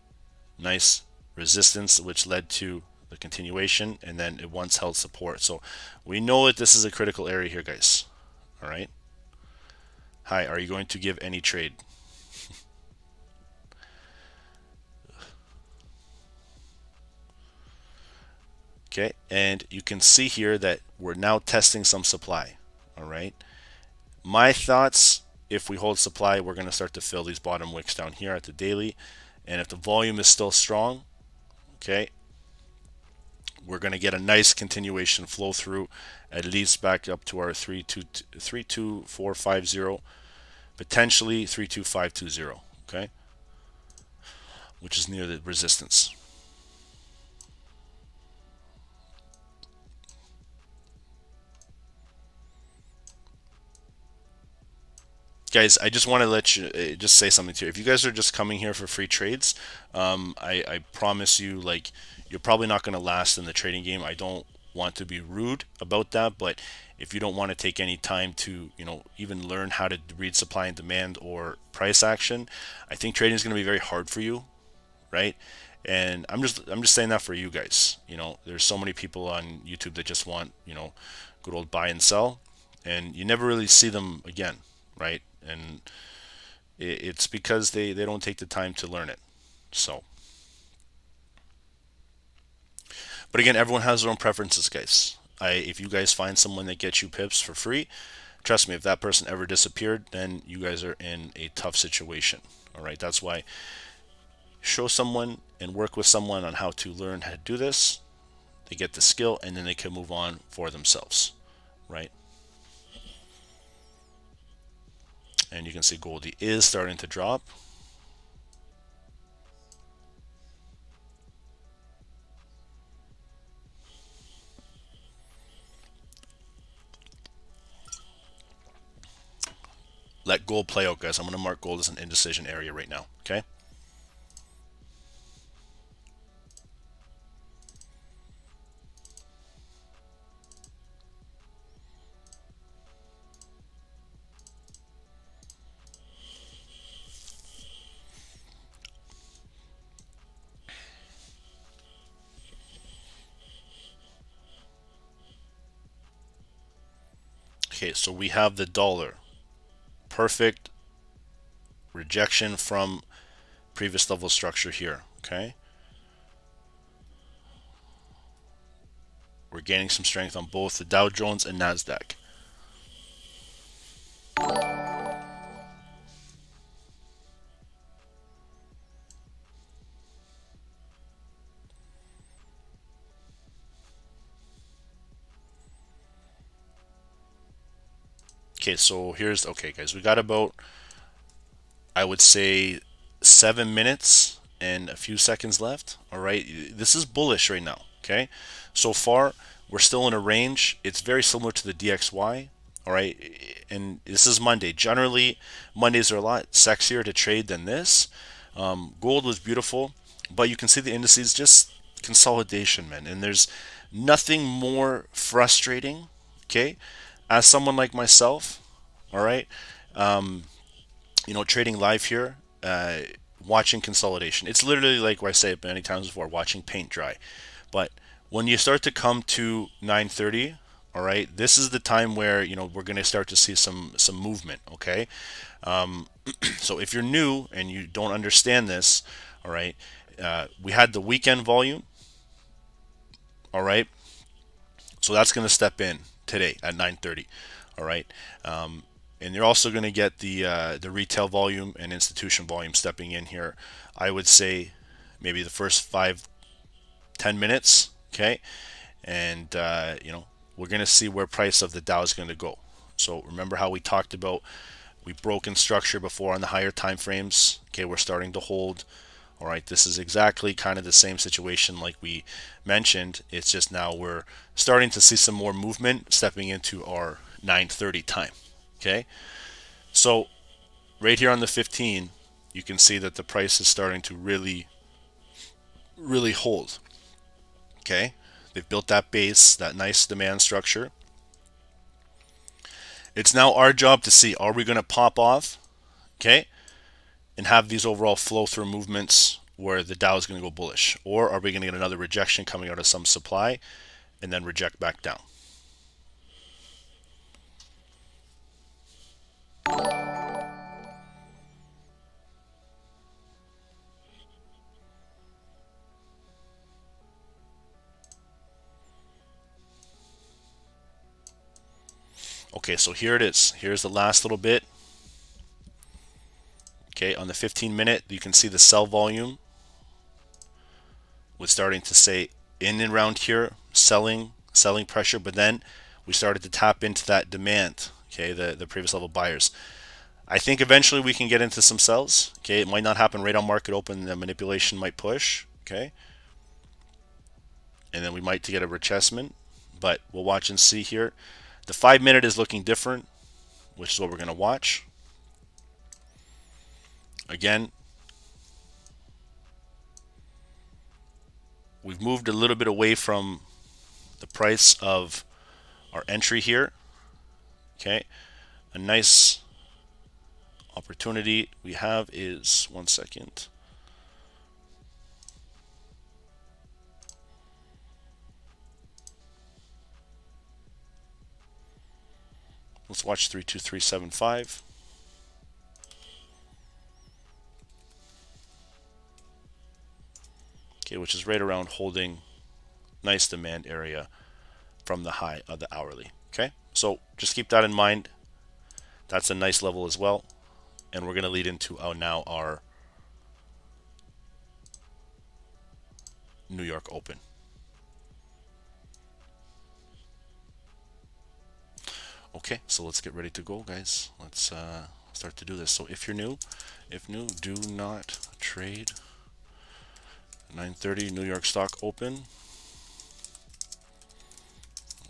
E: nice resistance, which led to the continuation, and then it once held support. So we know that this is a critical area here, guys. All right. Hi, are you going to give any trade? Okay, and you can see here that we're now testing some supply. All right. My thoughts, if we hold supply, we're going to start to fill these bottom wicks down here at the daily. And if the volume is still strong, okay, we're going to get a nice continuation flow through, at least back up to our 32450, potentially 32520, okay, which is near the resistance. guys, I just want to let you just say something to you. If you guys are just coming here for free trades, I promise you, like, you're probably not going to last in the trading game. I don't want to be rude about that, but if you don't want to take any time to, even learn how to read supply and demand or price action, I think trading is going to be very hard for you, right? And I'm just saying that for you guys. There's so many people on YouTube that just want, good old buy and sell, and you never really see them again, right? And it's because they don't take the time to learn it. So, but again, everyone has their own preferences, guys. If you guys find someone that gets you pips for free, trust me, if that person ever disappeared, then you guys are in a tough situation. All right, that's why show someone and work with someone on how to learn how to do this. They get the skill, and then they can move on for themselves, right? And you can see Goldie is starting to drop. Let gold play out, guys. I'm going to mark gold as an indecision area right now, okay? Okay, so we have the dollar. Perfect rejection from previous level structure here, okay? We're gaining some strength on both the Dow Jones and Nasdaq. Okay, so okay guys, we got about, I would say, 7 minutes and a few seconds left. All right, this is bullish right now, okay? So far, we're still in a range. It's very similar to the DXY, all right? And this is Monday. Generally, Mondays are a lot sexier to trade than this. Gold was beautiful, but you can see the indices just consolidation, man. And there's nothing more frustrating, okay? As someone like myself, all right, trading live here, watching consolidation. It's literally like what I say many times before, watching paint dry. But when you start to come to 9:30, all right, this is the time where we're going to start to see some movement. Okay, so if you're new and you don't understand this, all right, we had the weekend volume, all right, so that's going to step in today at 9:30, all right, and you're also going to get the retail volume and institution volume stepping in here. I would say maybe the first 5-10 minutes, okay, and we're going to see where price of the Dow is going to go. So remember how we talked about we broke in structure before on the higher time frames. Okay, we're starting to hold. All right, this is exactly kind of the same situation like we mentioned. It's just now we're starting to see some more movement stepping into our 9:30 time. Okay, so right here on the 15, you can see that the price is starting to really hold. Okay, they've built that base, that nice demand structure. It's now our job to see, are we going to pop off? Okay, and have these overall flow through movements where the Dow is going to go bullish, or are we going to get another rejection coming out of some supply and then reject back down? Okay, so here it is. Here's the last little bit. Okay, on the 15-minute, you can see the sell volume was starting to say in and around here, selling pressure, but then we started to tap into that demand, okay, the previous level buyers. I think eventually we can get into some sells. Okay, it might not happen right on market open, the manipulation might push, okay, and then we might get a retracement, but we'll watch and see here. The 5-minute is looking different, which is what we're going to watch. Again, we've moved a little bit away from the price of our entry here. Okay, a nice opportunity we have is, one second. Let's watch 32375. Okay, which is right around holding nice demand area from the high of the hourly. Okay, so just keep that in mind. That's a nice level as well. And we're going to lead into now our New York Open. Okay, so let's get ready to go, guys. Let's start to do this. So if you're new, do not trade. 9:30 New York Stock Open.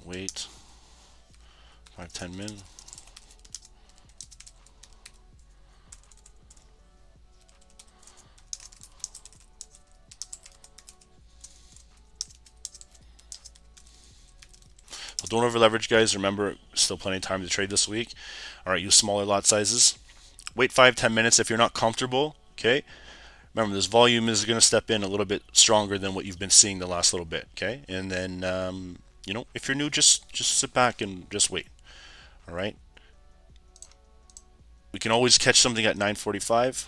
E: Wait 5-10 minutes. Don't over leverage, guys. Remember, still plenty of time to trade this week. All right, use smaller lot sizes. Wait 5-10 minutes if you're not comfortable. Okay. Remember, this volume is going to step in a little bit stronger than what you've been seeing the last little bit. Okay, and then you know, if you're new, just sit back and just wait. All right. We can always catch something at 9:45,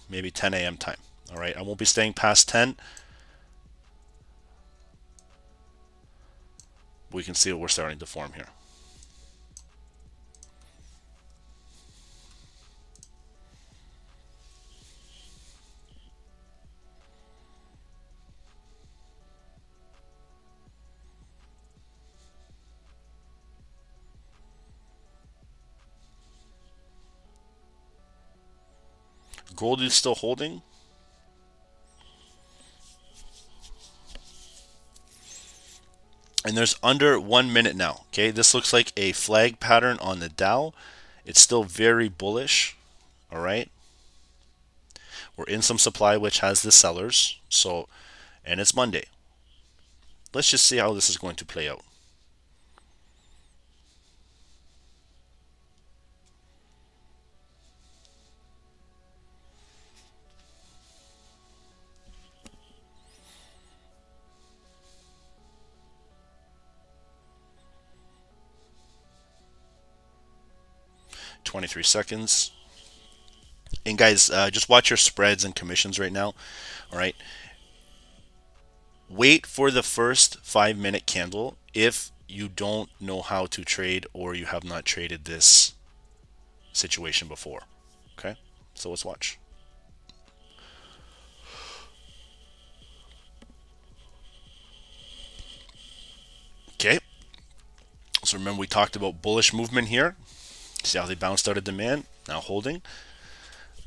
E: maybe 10 a.m. time. All right. I won't be staying past 10. We can see what we're starting to form here. Gold is still holding. And there's under 1 minute now. Okay, this looks like a flag pattern on the Dow. It's still very bullish. All right. We're in some supply which has the sellers. So, and it's Monday. Let's just see how this is going to play out. $23. And guys, just watch your spreads and commissions right now. All right. Wait for the first 5-minute candle if you don't know how to trade or you have not traded this situation before. Okay, so let's watch. Okay, so remember we talked about bullish movement here. See how they bounced out of demand, now holding.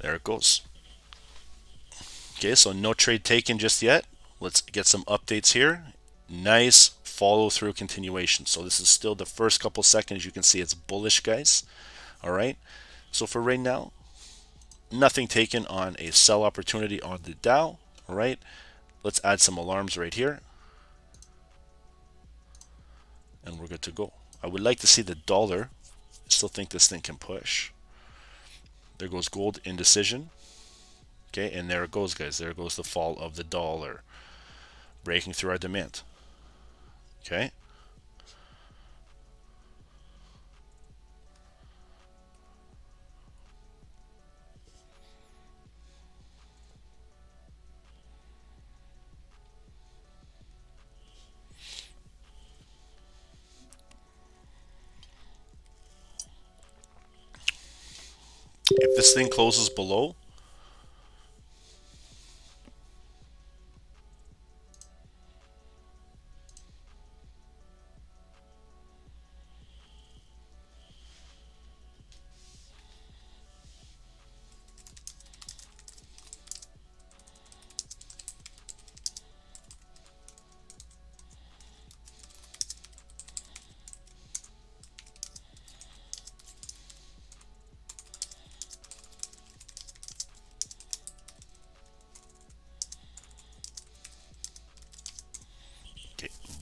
E: There it goes. Okay, so no trade taken just yet. Let's get some updates here. Nice follow through continuation. So this is still the first couple seconds. You can see it's bullish, guys. All right. So for right now, nothing taken on a sell opportunity on the Dow. All right. Let's add some alarms right here. And we're good to go. I would like to see the dollar. I still think this thing can push. There goes gold indecision. Okay, and there it goes, guys. There goes the fall of the dollar. Breaking through our demand. Okay. If this thing closes below,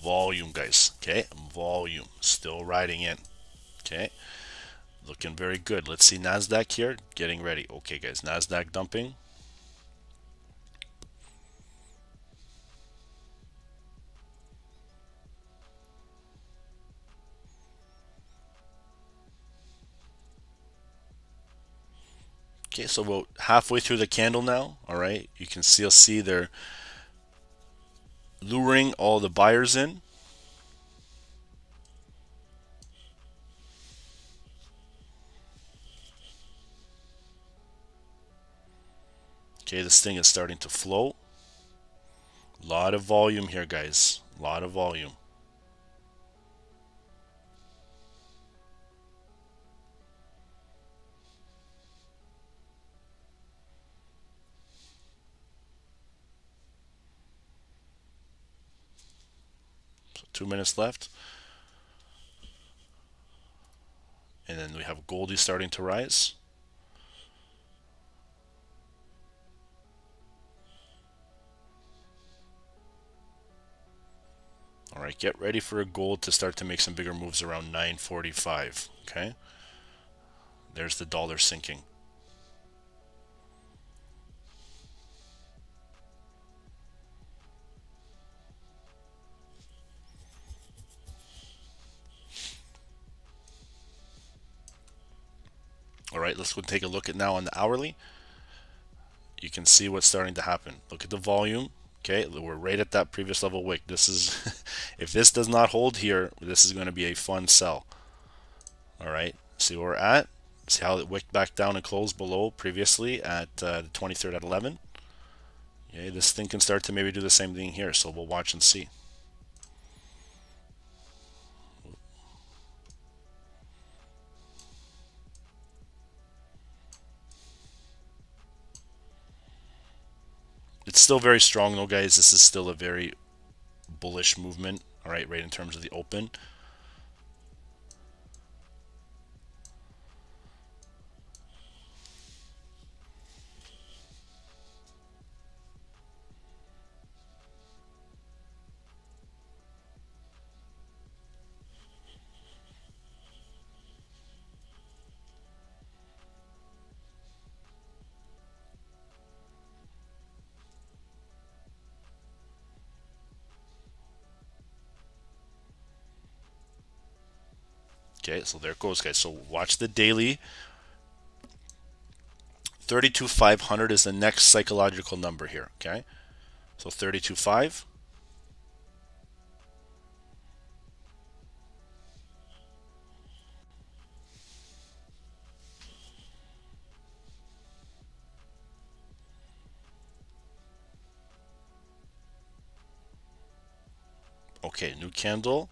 E: volume, guys. Okay, volume still riding in. Okay, looking very good. Let's see Nasdaq here, getting ready. Okay, guys, Nasdaq dumping. Okay, so about halfway through the candle now. All right, you can still see they're luring all the buyers in. Okay, this thing is starting to flow. A lot of volume here, guys. A lot of volume. So 2 minutes left. And then we have Goldie starting to rise. All right, get ready for a gold to start to make some bigger moves around 9:45. Okay, there's the dollar sinking. All right, let's go take a look at now on the hourly. You can see what's starting to happen. Look at the volume. Okay, we're right at that previous level wick. This is, if this does not hold here, this is going to be a fun sell. All right, see where we're at. See how it wicked back down and closed below previously at the 23rd at 11. Okay, this thing can start to maybe do the same thing here, so we'll watch and see. It's still very strong though, guys. This is still a very bullish movement, all right, right in terms of the open. Okay, so there it goes, guys. So watch the daily. 32,500 is the next psychological number here, okay? So 32.5. Okay, new candle.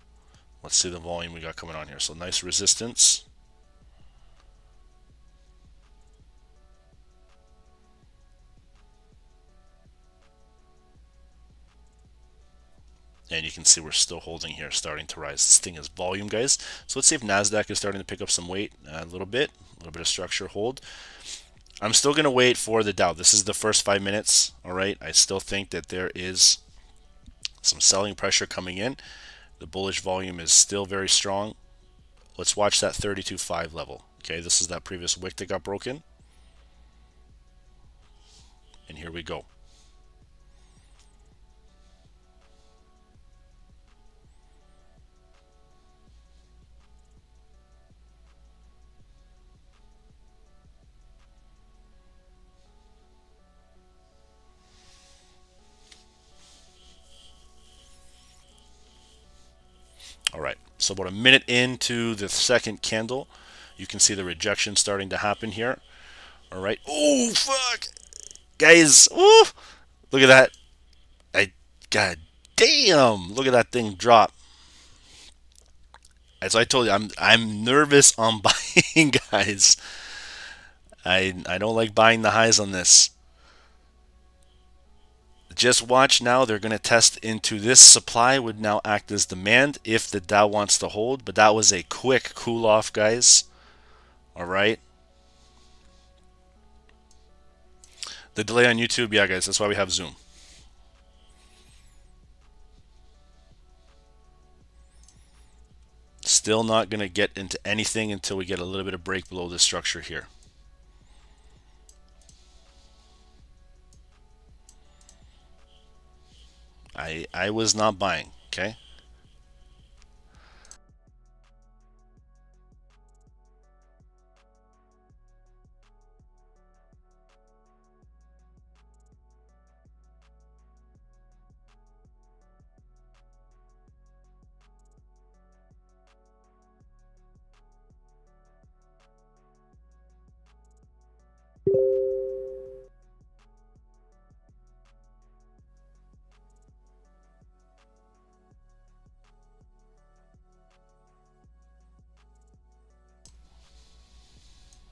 E: Let's see the volume we got coming on here. So nice resistance. And you can see we're still holding here, starting to rise. This thing is volume, guys. So let's see if NASDAQ is starting to pick up some weight a little bit of structure hold. I'm still going to wait for the Dow. This is the first 5 minutes, all right? I still think that there is some selling pressure coming in. The bullish volume is still very strong. Let's watch that 32.5 level. Okay, this is that previous wick that got broken. And here we go. All right, so about a minute into the second candle, you can see the rejection starting to happen here. All right. Oh, fuck. Guys, ooh, look at that. God damn, look at that thing drop. As I told you, I'm nervous on buying, guys. I don't like buying the highs on this. Just watch now. They're going to test into this. Supply would now act as demand if the Dow wants to hold. But that was a quick cool off, guys. All right. The delay on YouTube, yeah, guys. That's why we have Zoom. Still not going to get into anything until we get a little bit of break below this structure here. I was not buying, okay?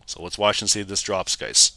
E: So let's watch and see if this drops, guys.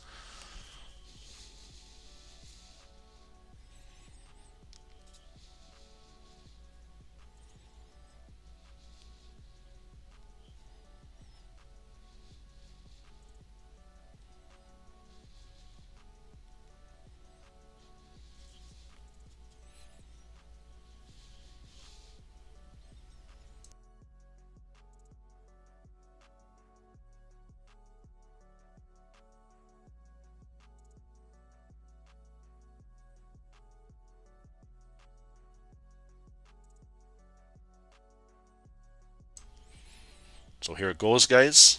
E: So here it goes, guys.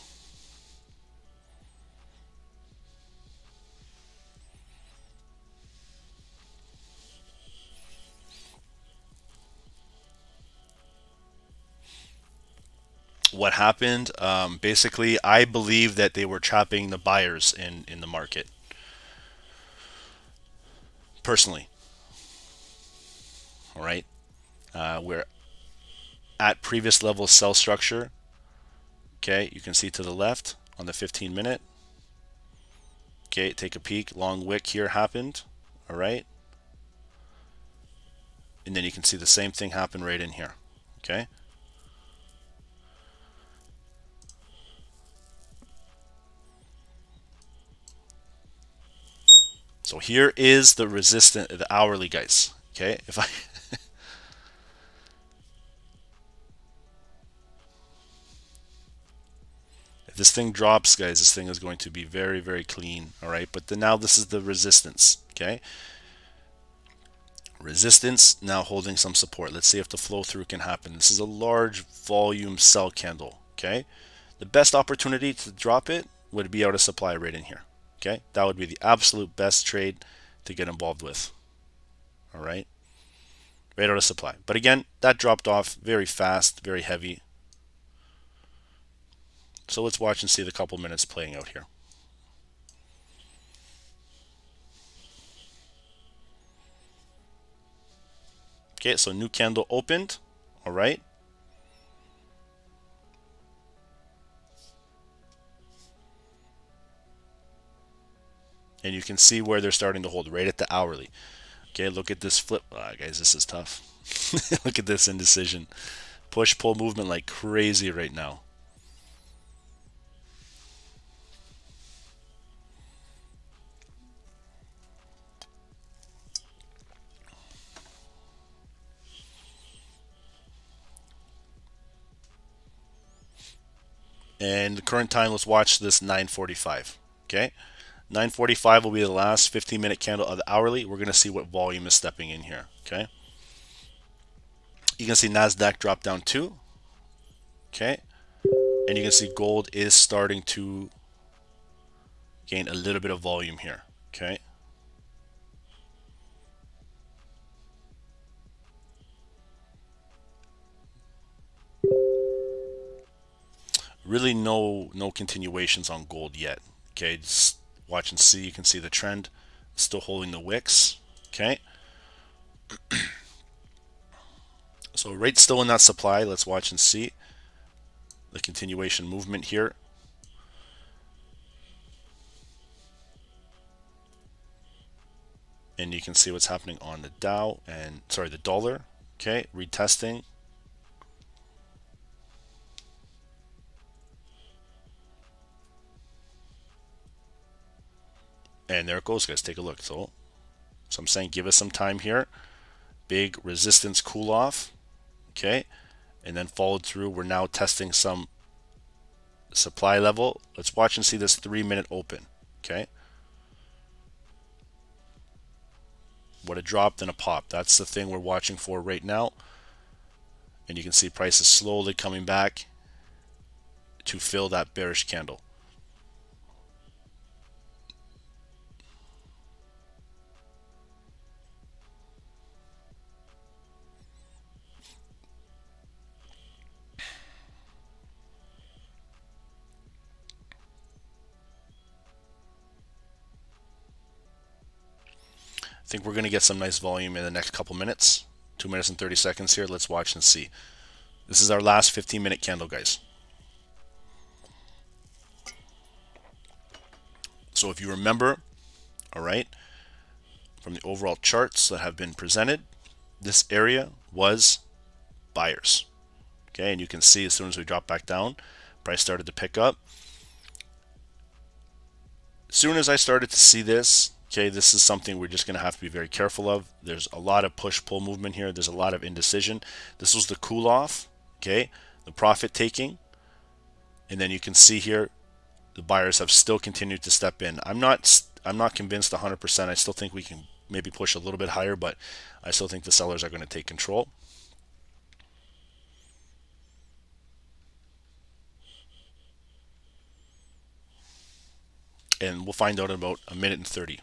E: What happened? Basically, I believe that they were trapping the buyers in the market. Personally, all right. We're at previous level sell structure. Okay, you can see to the left on the 15-minute. Okay, take a peek. Long wick here happened. All right. And then you can see the same thing happen right in here. Okay. So here is the resistance, the hourly, guys. Okay, if I if this thing drops, guys, this thing is going to be very, very clean. All right, but now this is the resistance. Okay, resistance now holding some support. Let's see if the flow through can happen. This is a large volume sell candle. Okay, the best opportunity to drop it would be out of supply right in here. Okay, that would be the absolute best trade to get involved with. All right, right out of supply. But again, that dropped off very fast, very heavy. So let's watch and see the couple minutes playing out here. Okay, so new candle opened. All right. And you can see where they're starting to hold right at the hourly. Okay, look at this flip. Guys, this is tough. Look at this indecision. Push-pull movement like crazy right now. And the current time, let's watch this 9:45. Okay, 9:45 will be the last 15-minute candle of the hourly. We're going to see what volume is stepping in here. Okay, you can see Nasdaq drop down too. Okay, and you can see gold is starting to gain a little bit of volume here. Okay, really no continuations on gold yet. Okay, just watch and see. You can see the trend still holding the wicks. Okay, so right still in that supply. Let's watch and see the continuation movement here. And you can see what's happening on the Dow and the dollar. Okay, retesting. And there it goes, guys. Take a look. So I'm saying give us some time here. Big resistance cool off. Okay. and then followed through. We're now testing some supply level. Let's watch and see this 3-minute open. Okay, what a drop, then a pop. That's the thing we're watching for right now. And you can see price is slowly coming back to fill that bearish candle. I think we're going to get some nice volume in the next couple minutes. 2 minutes and 30 seconds here. Let's watch and see. This is our last 15-minute candle, guys. So if you remember, all right, from the overall charts that have been presented, this area was buyers. Okay, and you can see as soon as we drop back down, price started to pick up. As soon as I started to see this, okay, this is something we're just going to have to be very careful of. There's a lot of push-pull movement here. There's a lot of indecision. This was the cool-off, okay, the profit taking. And then you can see here, the buyers have still continued to step in. I'm not convinced 100%. I still think we can maybe push a little bit higher, but I still think the sellers are going to take control. And we'll find out in about 1 minute and 30.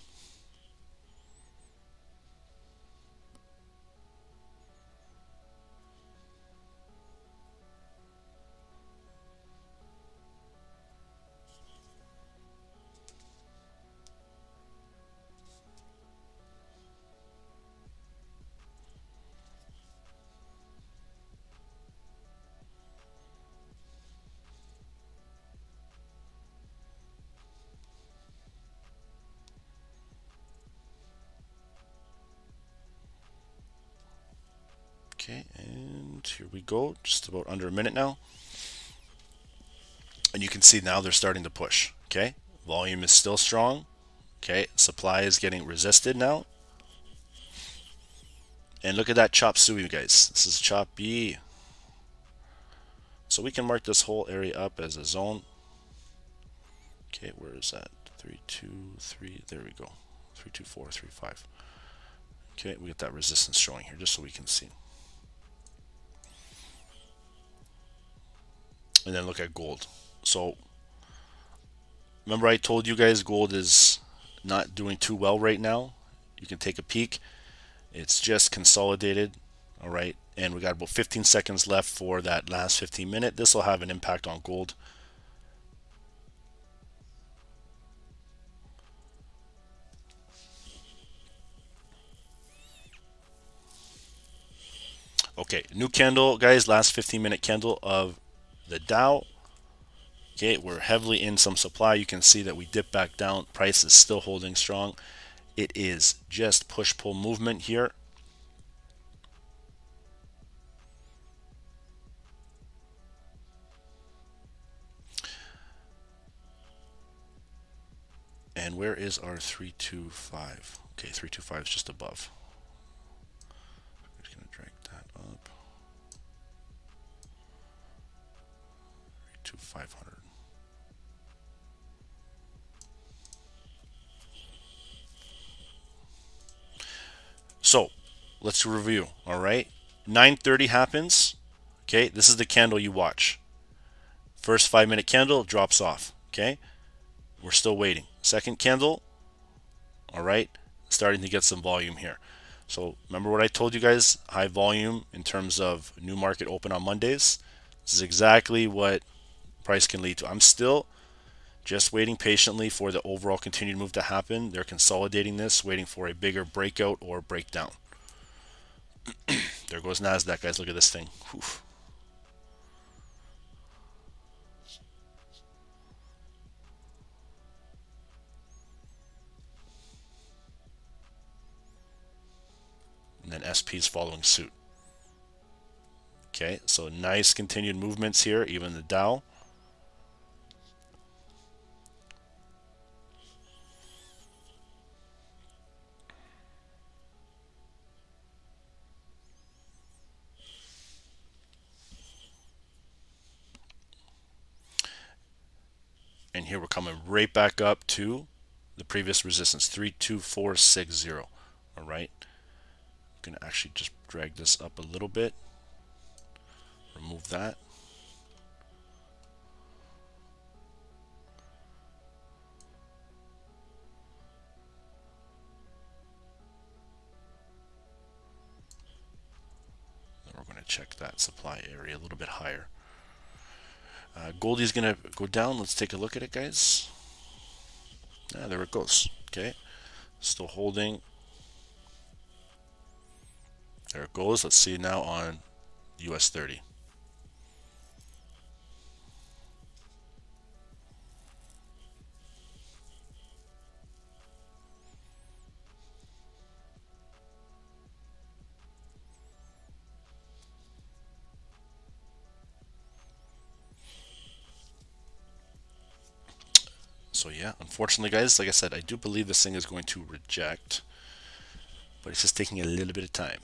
E: Okay, and here we go, just about under 1 minute now. And you can see now they're starting to push. Okay, volume is still strong. Okay, supply is getting resisted now. And look at that chop suey, guys. This is chop B. So we can mark this whole area up as a zone. Okay, where is that? 3, 2, 3. There we go. 3, 2, 4, 3, 5. Okay, we get that resistance showing here just so we can see. And then look at gold. So remember I told you guys gold is not doing too well right now. You can take a peek. It's just consolidated. All right, and we got about 15 seconds left for that last 15 minute. This will have an impact on gold. Okay, new candle, guys. Last 15-minute candle of the Dow. Okay, we're heavily in some supply. You can see that we dip back down. Price is still holding strong. It is just push-pull movement here. And where is our 325? Okay, 325 is just above. We're just going to drag that up. 32500. So let's review. All right, 9:30 happens. Okay, this is the candle you watch. First 5-minute candle drops off. Okay, we're still waiting. Second candle. All right, starting to get some volume here. So remember what I told you guys, high volume in terms of new market open on Mondays. This is exactly what price can lead to. I'm still just waiting patiently for the overall continued move to happen. They're consolidating this, waiting for a bigger breakout or breakdown. There goes NASDAQ, guys. Look at this thing. Whew. And then SP is following suit. Okay, so nice continued movements here, even the Dow. here, we're coming right back up to the previous resistance, 32460. All right, I'm gonna actually just drag this up a little bit, remove that. Then we're gonna check that supply area a little bit higher. Goldie's gonna go down. Let's take a look at it, guys. There it goes. Okay, still holding. There it goes. Let's see now on US 30. So yeah, unfortunately, guys, like I said, I do believe this thing is going to reject, but it's just taking a little bit of time.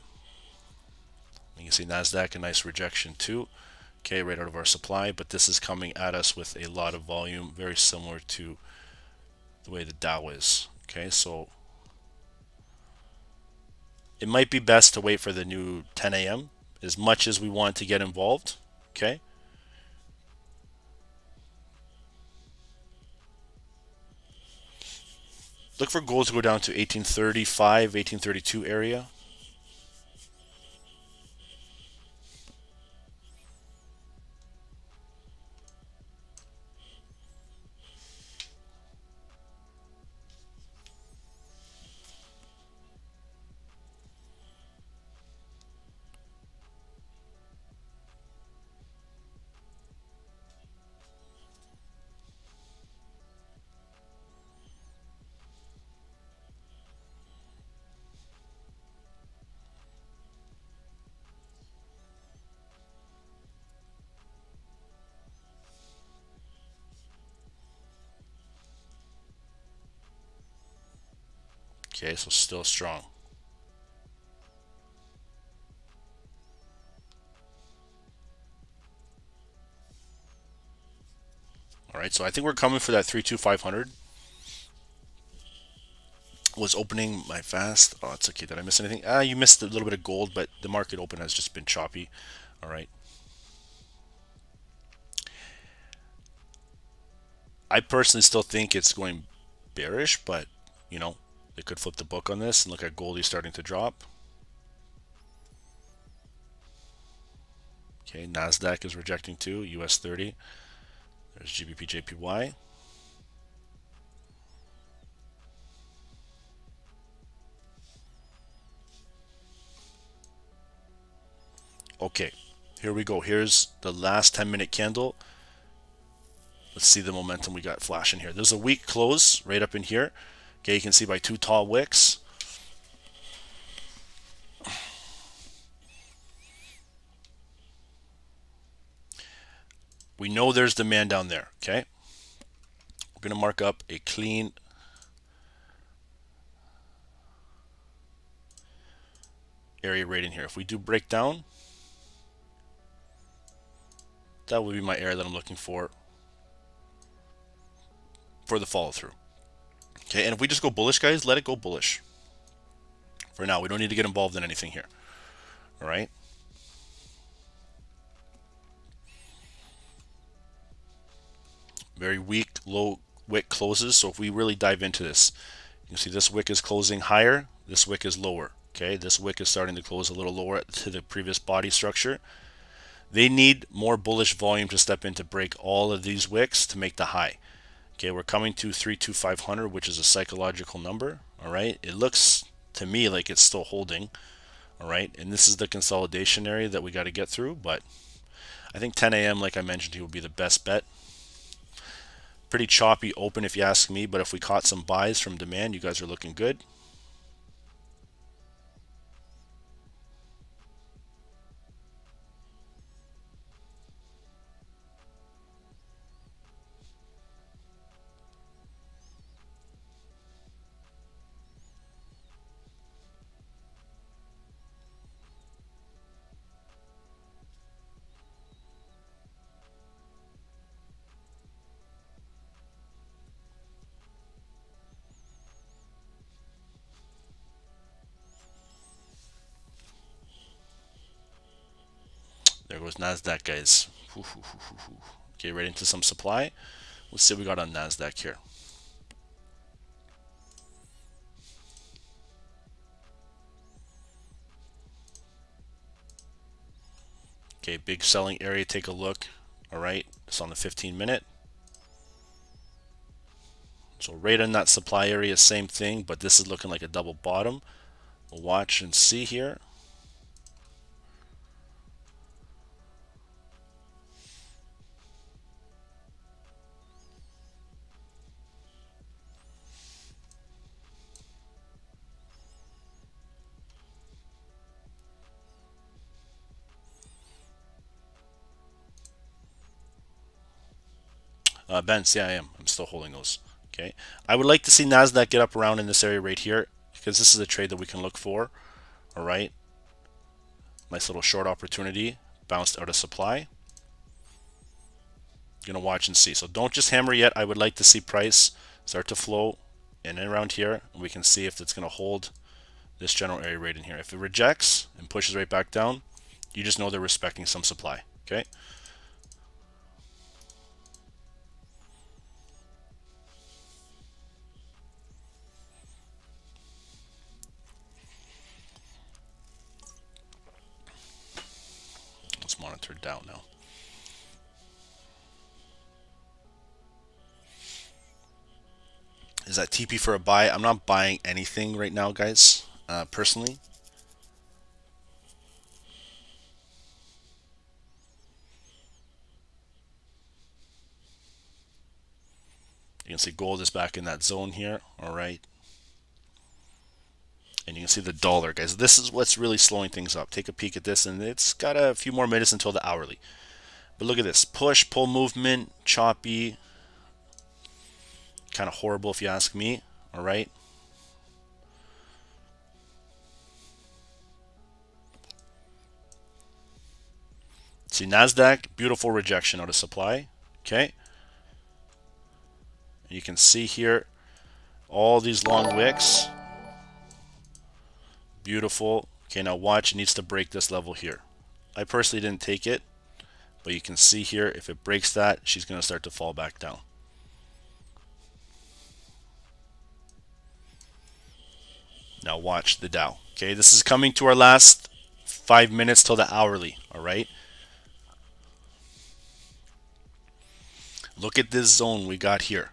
E: You can see NASDAQ, a nice rejection too. Okay, right out of our supply, but this is coming at us with a lot of volume, very similar to the way the Dow is. Okay, so it might be best to wait for the new 10 a.m. as much as we want to get involved. Okay. Look for gold to go down to 1835, 1832 area. Okay, so still strong. All right, so I think we're coming for that 32500. Was opening my fast. Oh, it's okay. Did I miss anything? You missed a little bit of gold, but the market open has just been choppy. All right. I personally still think it's going bearish, but you know, they could flip the book on this and look at Goldie starting to drop. Okay, NASDAQ is rejecting too, US 30. There's GBP JPY. Okay, here we go. Here's the last 10-minute candle. Let's see the momentum we got flashing here. There's a weak close right up in here. Okay, you can see by two tall wicks. We know there's demand down there, okay? We're going to mark up a clean area right in here. If we do break down, that would be my area that I'm looking for the follow through. Okay, and if we just go bullish, guys, let it go bullish. For now, we don't need to get involved in anything here. All right. Very weak, low wick closes. So if we really dive into this, you can see this wick is closing higher. This wick is lower. Okay, this wick is starting to close a little lower to the previous body structure. They need more bullish volume to step in to break all of these wicks to make the high. Okay, we're coming to 32500, which is a psychological number. All right, it looks to me like it's still holding. All right, and this is the consolidation area that we got to get through, but I think 10 a.m., like I mentioned, he will be the best bet. Pretty choppy open if you ask me, but if we caught some buys from demand, you guys are looking good. was NASDAQ, guys. Okay, right into some supply. Let's see what we got on NASDAQ here. Okay, big selling area, take a look. All right, it's on the 15-minute. So right in that supply area, same thing, but this is looking like a double bottom. We'll watch and see here. Bents, yeah, I am. I'm still holding those. Okay, I would like to see NASDAQ get up around in this area right here, because this is a trade that we can look for. All right, nice little short opportunity, bounced out of supply. Gonna watch and see. So don't just hammer yet. I would like to see price start to flow in and around here, and we can see if it's gonna hold this general area right in here. If it rejects and pushes right back down, you just know they're respecting some supply. Okay. Let's monitor Dow now. Is that TP for a buy? I'm not buying anything right now, guys, personally. You can see gold is back in that zone here. All right. And you can see the dollar, guys. This is what's really slowing things up. Take a peek at this, and it's got a few more minutes until the hourly. But look at this. Push, pull movement, choppy. Kind of horrible if you ask me. All right. See, NASDAQ, beautiful rejection out of supply. Okay. You can see here all these long wicks. Beautiful. Okay, now watch, it needs to break this level here. I personally didn't take it, but you can see here, if it breaks that, she's going to start to fall back down. Now watch the Dow. Okay, this is coming to our last 5 minutes till the hourly. All right. Look at this zone we got here.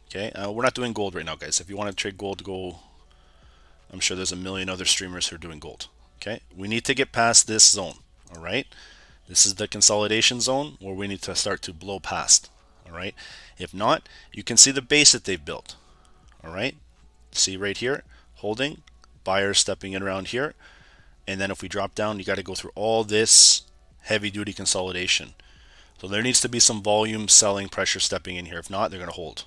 E: Okay, we're not doing gold right now, guys. If you want to trade gold, go. I'm sure there's a million other streamers who are doing gold. Okay, we need to get past this zone. All right, this is the consolidation zone where we need to start to blow past. All right, if not, you can see the base that they've built. All right, see right here, holding, buyers stepping in around here, and then if we drop down, you got to go through all this heavy duty consolidation. So there needs to be some volume selling pressure stepping in here. If not, they're going to hold.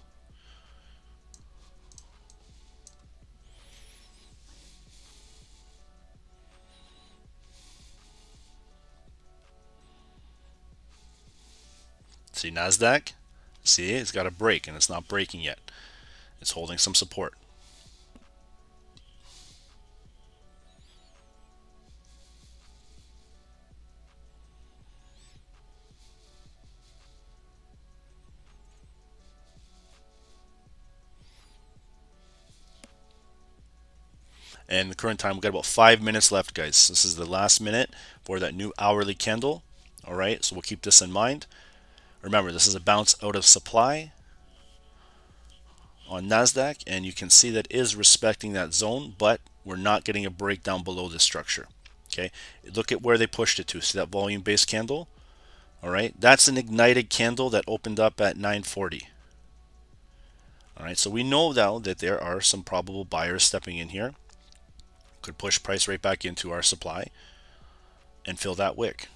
E: See NASDAQ? See, it's got a break and it's not breaking yet. It's holding some support. And the current time, we've got about 5 minutes left, guys. This is the last minute for that new hourly candle. All right, so we'll keep this in mind. Remember, this is a bounce out of supply on NASDAQ, and you can see that it is respecting that zone, but we're not getting a breakdown below this structure. Okay, look at where they pushed it to. See that volume-based candle? All right, that's an ignited candle that opened up at 940. All right, so we know now that there are some probable buyers stepping in here. Could push price right back into our supply and fill that wick.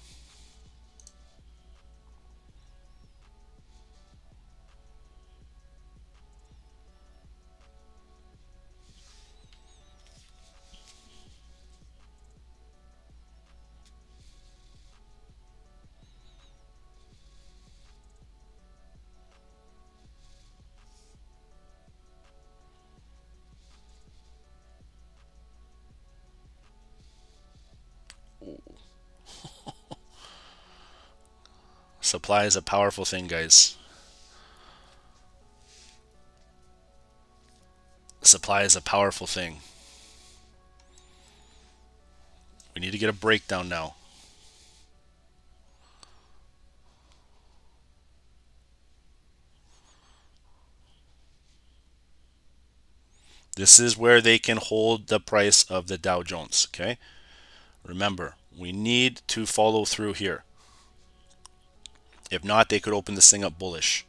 E: Supply is a powerful thing, guys. Supply is a powerful thing. We need to get a breakdown now. This is where they can hold the price of the Dow Jones, okay? Remember, we need to follow through here. If not, they could open this thing up bullish.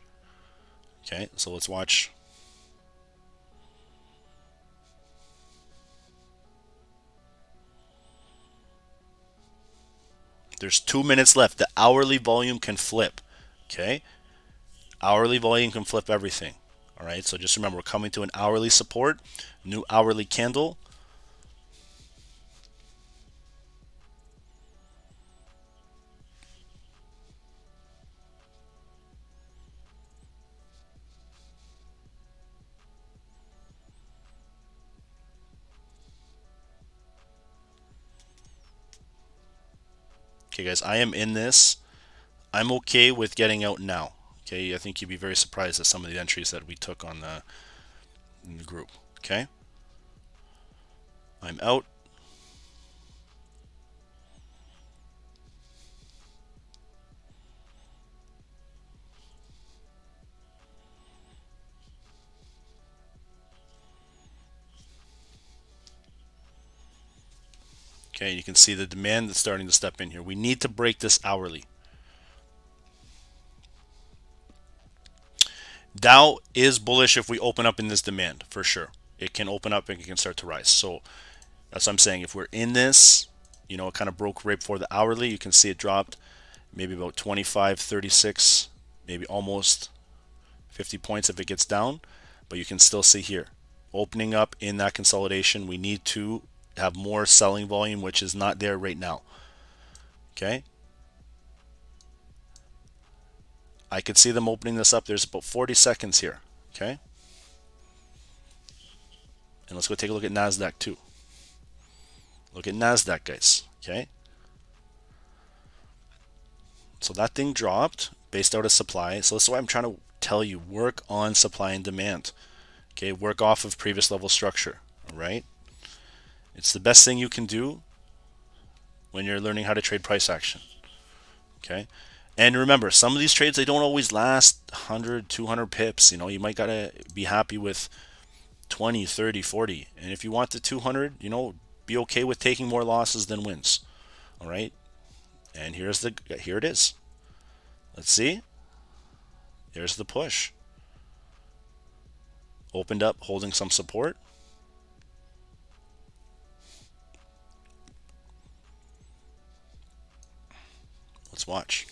E: Okay, so let's watch. There's 2 minutes left. The hourly volume can flip. Okay, hourly volume can flip everything. All right, so just remember, we're coming to an hourly support, new hourly candle. Okay, guys, I am in this. I'm okay with getting out now. Okay, I think you'd be very surprised at some of the entries that we took on in the group. Okay, I'm out. Okay, you can see the demand that's starting to step in here. We need to break this hourly. Dow is bullish if we open up in this demand, for sure. It can open up and it can start to rise. So that's what I'm saying. If we're in this, you know, it kind of broke right before the hourly. You can see it dropped maybe about 25, 36, maybe almost 50 points if it gets down. But you can still see here, opening up in that consolidation. We need to have more selling volume, which is not there right now. Okay, I could see them opening this up. There's about 40 seconds here. Okay, and let's go take a look at NASDAQ too. Look at NASDAQ, guys. Okay, so that thing dropped based out of supply. So that's why I'm trying to tell you, work on supply and demand. Okay, work off of previous level structure. All right, it's the best thing you can do when you're learning how to trade price action. Okay, and remember, some of these trades, they don't always last 100, 200 pips. You know, you might gotta be happy with 20, 30, 40. And if you want the 200, you know, be okay with taking more losses than wins. All right, and here it is. Let's see. There's the push. Opened up, holding some support. Let's watch.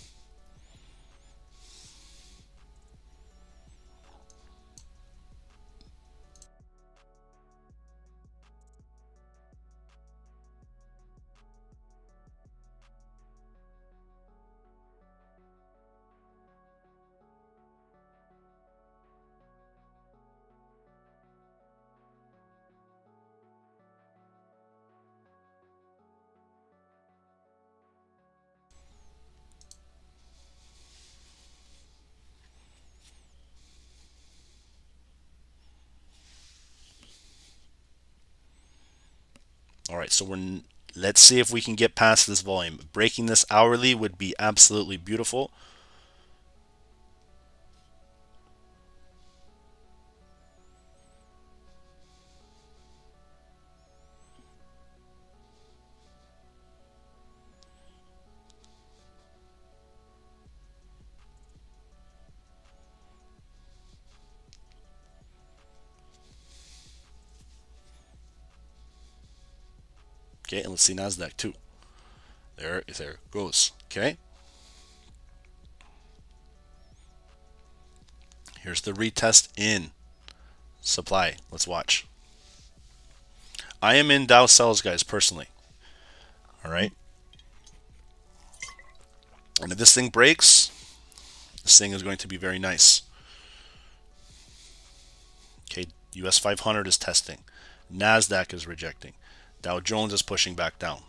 E: All right, so let's see if we can get past this volume. Breaking this hourly would be absolutely beautiful. Okay, and let's see NASDAQ too. There it goes. Okay. Here's the retest in supply. Let's watch. I am in Dow sells, guys, personally. All right. And if this thing breaks, this thing is going to be very nice. Okay, US 500 is testing. NASDAQ is rejecting. Dow Jones is pushing back down.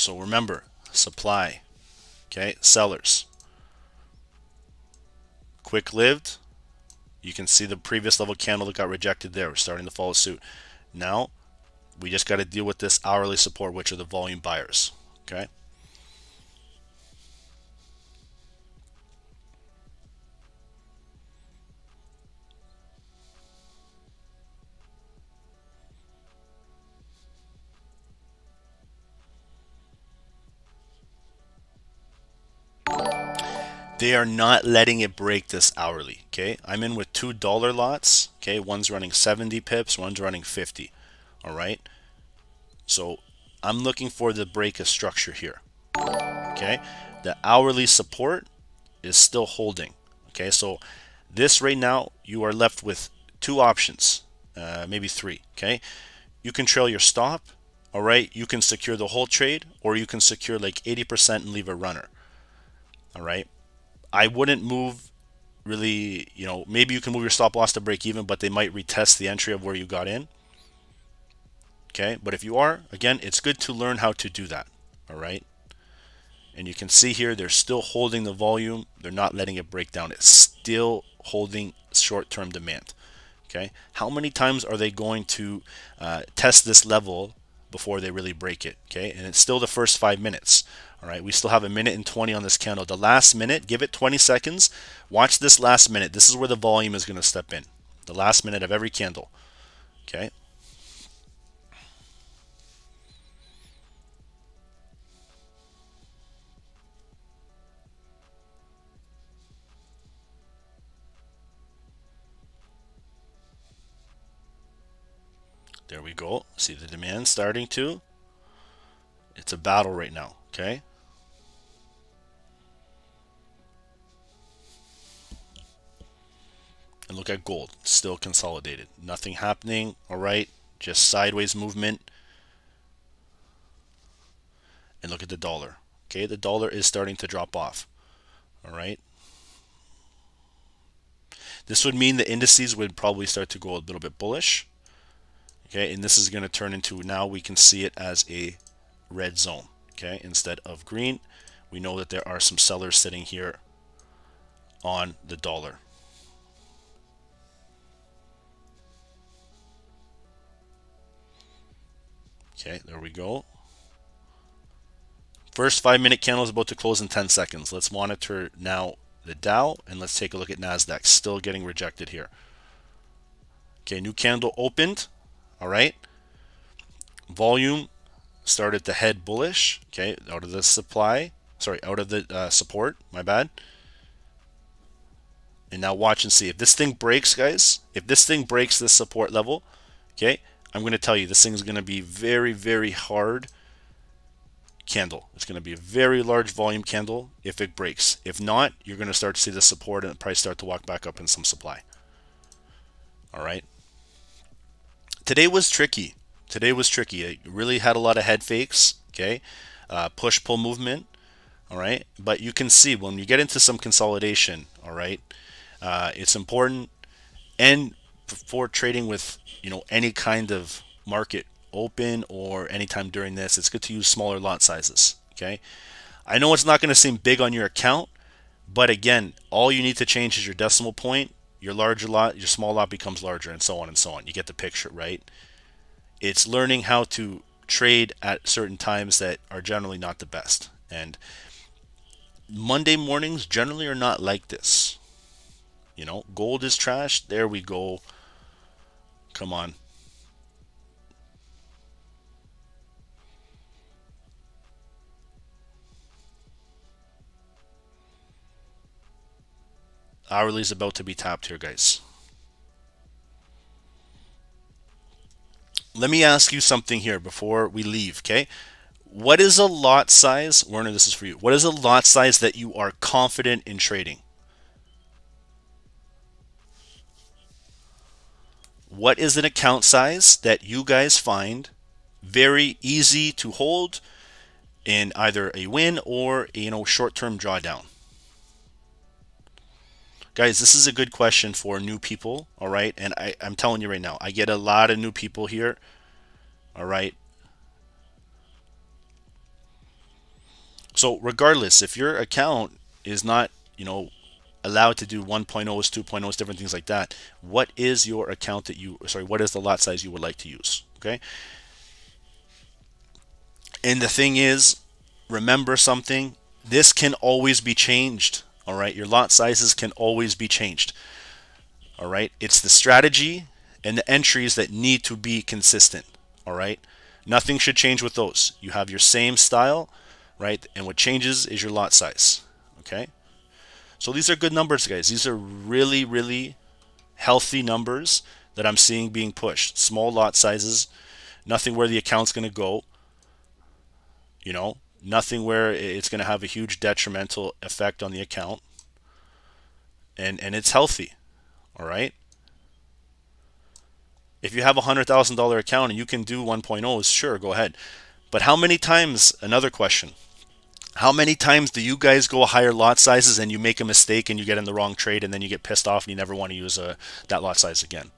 E: So remember, supply, okay, sellers, quick lived. You can see the previous level candle that got rejected there. We're starting to follow suit. Now we just got to deal with this hourly support, which are the volume buyers. Okay. They are not letting it break this hourly. Okay, I'm in with $2 lots. Okay, one's running 70 pips, one's running 50. All right, so I'm looking for the break of structure here. Okay, the hourly support is still holding. Okay, so this right now you are left with two options, maybe three. Okay, you can trail your stop. All right, you can secure the whole trade, or you can secure like 80% and leave a runner. All right, I wouldn't move really, maybe you can move your stop loss to break even, but they might retest the entry of where you got in. Okay, but if you are, again, it's good to learn how to do that. All right, and you can see here they're still holding the volume. They're not letting it break down. It's still holding short-term demand. Okay, how many times are they going to test this level before they really break it? Okay, and it's still the first 5 minutes. All right, we still have 1:20 on this candle. The last minute, give it 20 seconds. Watch this last minute. This is where the volume is going to step in. The last minute of every candle. Okay. There we go. See the demand starting to. It's a battle right now. Okay. And look at gold, still consolidated. Nothing happening, all right? Just sideways movement. And look at the dollar. Okay, the dollar is starting to drop off. All right. This would mean the indices would probably start to go a little bit bullish. Okay, and this is going to turn into, now we can see it as a red zone. Okay, instead of green, we know that there are some sellers sitting here on the dollar. Okay, there we go. First 5-minute candle is about to close in 10 seconds. Let's monitor now the Dow, and let's take a look at NASDAQ. Still getting rejected here. Okay, new candle opened. All right. Volume started to head bullish. Okay, out of the supply. Sorry, out of the support. My bad. And now watch and see. If this thing breaks, guys, if this thing breaks this support level, okay, I'm going to tell you this thing is going to be very, very hard candle. It's going to be a very large volume candle if it breaks. If not, you're going to start to see the support and the price start to walk back up in some supply. All right. Today was tricky. Today was tricky. It really had a lot of head fakes. Okay. Push-pull movement. All right. But you can see when you get into some consolidation, all right, it's important. And for trading with, any kind of market open or anytime during this, it's good to use smaller lot sizes. Okay. I know it's not going to seem big on your account, but again, all you need to change is your decimal point. Your larger lot, your small lot becomes larger, and so on and so on. You get the picture, right? It's learning how to trade at certain times that are generally not the best. And Monday mornings generally are not like this. Gold is trash. There we go. Come on. Hourly is about to be tapped here, guys. Let me ask you something here before we leave, okay? What is a lot size? Werner, this is for you. What is a lot size that you are confident in trading? What is an account size that you guys find very easy to hold in either a win or short-term drawdown? Guys, this is a good question for new people, all right? And I'm telling you right now, I get a lot of new people here, all right? So regardless, if your account is not, allowed to do 1.0s, 2.0s, different things like that, what is your account that what is the lot size you would like to use? Okay. And the thing is, remember something, this can always be changed. All right. Your lot sizes can always be changed. All right. It's the strategy and the entries that need to be consistent. All right. Nothing should change with those. You have your same style, right? And what changes is your lot size. Okay. So these are good numbers, guys. These are really, really healthy numbers that I'm seeing being pushed. Small lot sizes, nothing where the account's going to go, nothing where it's going to have a huge detrimental effect on the account. And it's healthy, all right? If you have a $100,000 account and you can do 1.0s, sure, go ahead. But how many times, another question, how many times do you guys go higher lot sizes and you make a mistake and you get in the wrong trade and then you get pissed off and you never want to use that lot size again?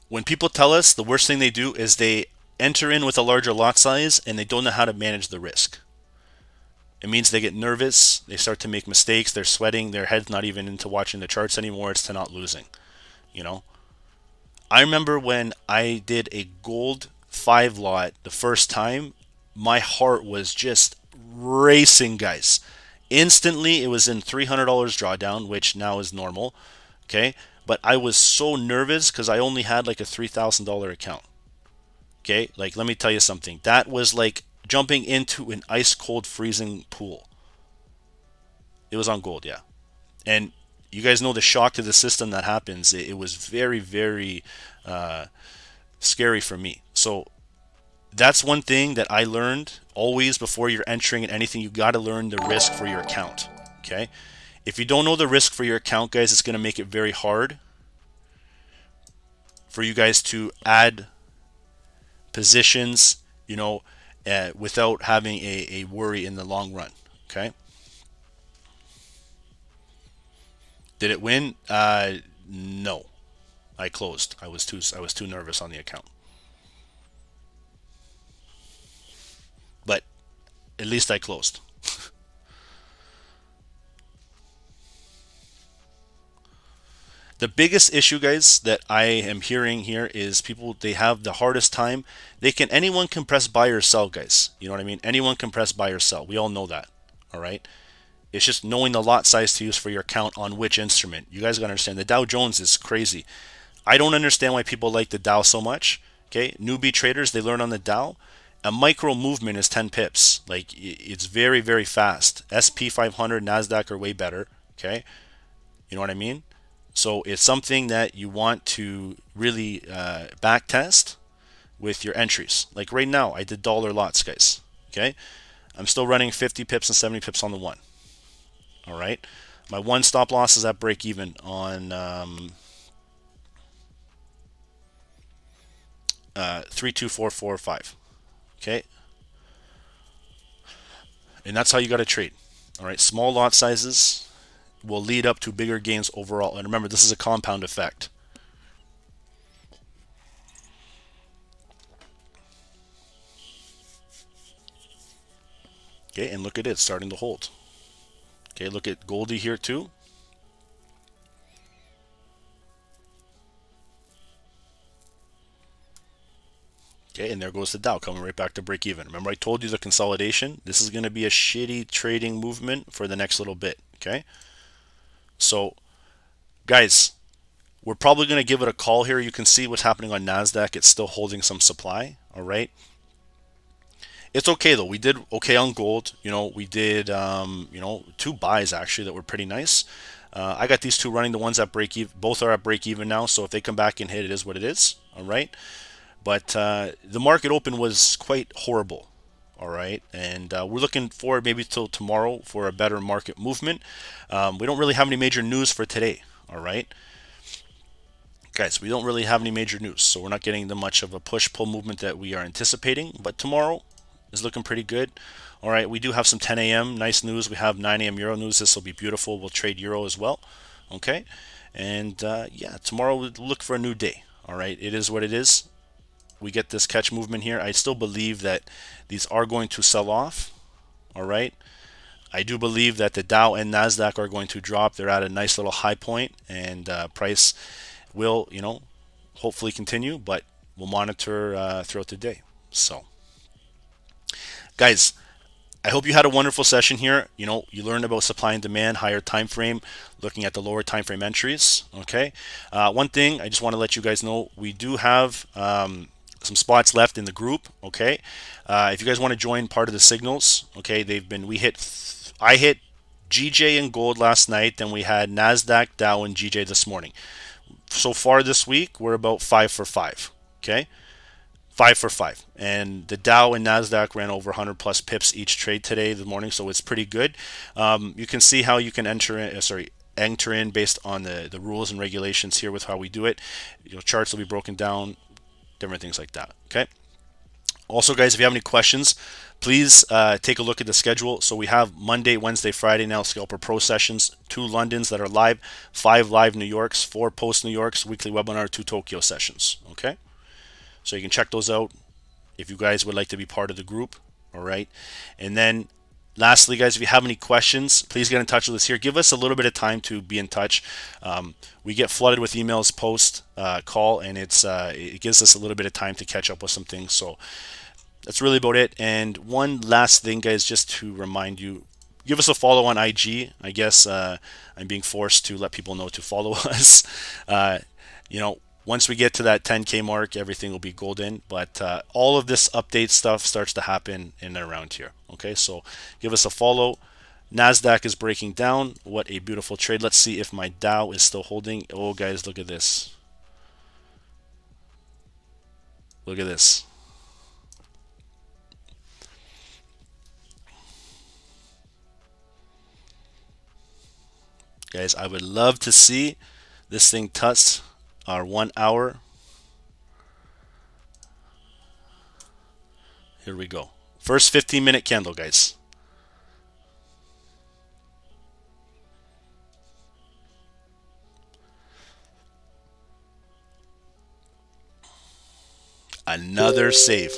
E: When people tell us, the worst thing they do is they enter in with a larger lot size and they don't know how to manage the risk. It means they get nervous, they start to make mistakes, they're sweating, their head's not even into watching the charts anymore, it's to not losing. I remember when I did a gold 5 lot the first time, my heart was just racing, guys. Instantly, it was in $300 drawdown, which now is normal. Okay, but I was so nervous because I only had like a $3,000 account. Okay, like let me tell you something. That was like jumping into an ice cold freezing pool. It was on gold, yeah. And you guys know the shock to the system that happens. It was very, very scary for me. So that's one thing that I learned always before you're entering in anything. You got to learn the risk for your account. Okay. If you don't know the risk for your account, guys, it's going to make it very hard for you guys to add positions, without having a worry in the long run. Okay. Did it win? No. I closed. I was too nervous on the account. But at least I closed. The biggest issue, guys, that I am hearing here is people, they have the hardest time. Anyone can press buy or sell, guys. You know what I mean? Anyone can press buy or sell. We all know that. All right. It's just knowing the lot size to use for your account on which instrument. You guys got to understand. The Dow Jones is crazy. I don't understand why people like the Dow so much. Okay. Newbie traders, they learn on the Dow. A micro movement is 10 pips. Like, it's very, very fast. SP 500, NASDAQ are way better. Okay. You know what I mean? So it's something that you want to really back test with your entries. Like right now, I did dollar lots, guys. Okay. I'm still running 50 pips and 70 pips on the one. All right. My one stop loss is at break even on 32445. Okay. And that's how you got to trade. All right. Small lot sizes will lead up to bigger gains overall. And remember, this is a compound effect. Okay, and look at it starting to hold. Okay, look at Goldie here too. Okay, and there goes the Dow coming right back to break even. Remember, I told you the consolidation. This is going to be a shitty trading movement for the next little bit. Okay. So, guys, we're probably going to give it a call here. You can see what's happening on NASDAQ. It's still holding some supply. All right. It's okay, though. We did okay on gold. We did, 2 buys, actually, that were pretty nice. I got these 2 running, the ones at break even. Both are at break even now. So if they come back and hit, it is what it is. All right. But the market open was quite horrible. All right, and we're looking forward maybe till tomorrow for a better market movement. We don't really have any major news for today. All right, guys, we don't really have any major news, so we're not getting the much of a push-pull movement that we are anticipating. But tomorrow, is looking pretty good. All right, we do have some 10 a.m. nice news. We have 9 a.m. Euro news. This will be beautiful. We'll trade Euro as well. Okay, and yeah, tomorrow we'll look for a new day. All right, it is what it is. We get this catch movement here. I still believe that these are going to sell off. All right, I do believe that the Dow and Nasdaq are going to drop. They're at a nice little high point, and price will, hopefully continue, but we'll monitor throughout the day. So, guys, I hope you had a wonderful session here. You learned about supply and demand, higher time frame, looking at the lower time frame entries. Okay. One thing I just want to let you guys know, we do have some spots left in the group. Okay. If you guys want to join part of the signals, okay, I hit GJ and gold last night, then we had Nasdaq, Dow, and GJ this morning. So far this week, we're about 5 for 5. Okay. 5 for 5, and the Dow and Nasdaq ran over 100 plus pips each trade today, the morning, so it's pretty good. You can see how you can enter in based on the rules and regulations here with how we do it. Charts will be broken down, different things like that. Okay. Also, guys, if you have any questions, please take a look at the schedule. So we have Monday, Wednesday, Friday now Scalper Pro sessions, 2 Londons that are live, 5 live New Yorks, 4 post New Yorks, weekly webinar, 2 Tokyo sessions. Okay. So you can check those out if you guys would like to be part of the group. All right. And then lastly, guys, if you have any questions, please get in touch with us here. Give us a little bit of time to be in touch. We get flooded with emails post call, and it gives us a little bit of time to catch up with some things. So that's really about it. And one last thing, guys, just to remind you, give us a follow on IG. I guess I'm being forced to let people know to follow us. Once we get to that 10K mark, everything will be golden. But all of this update stuff starts to happen in and around here. Okay, so give us a follow. NASDAQ is breaking down. What a beautiful trade. Let's see if my Dow is still holding. Oh, guys, look at this. Look at this. Guys, I would love to see this thing touch our 1 hour. Here we go. First 15-minute candle, guys. Another save.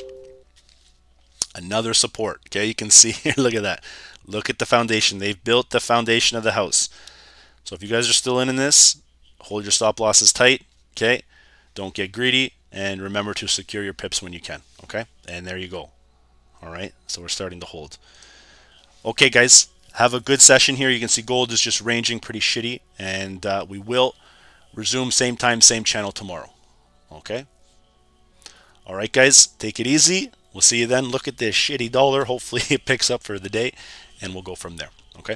E: Another support. Okay, you can see here. Look at that. Look at the foundation. They've built the foundation of the house. So if you guys are still in this, hold your stop losses tight. Okay, don't get greedy, and remember to secure your pips when you can. Okay, and there you go. All right, so we're starting to hold. Okay, guys, have a good session here. You can see gold is just ranging pretty shitty, and we will resume same time, same channel tomorrow. Okay. All right, guys, take it easy. We'll see you then. Look at this shitty dollar. Hopefully it picks up for the day, and we'll go from there. Okay.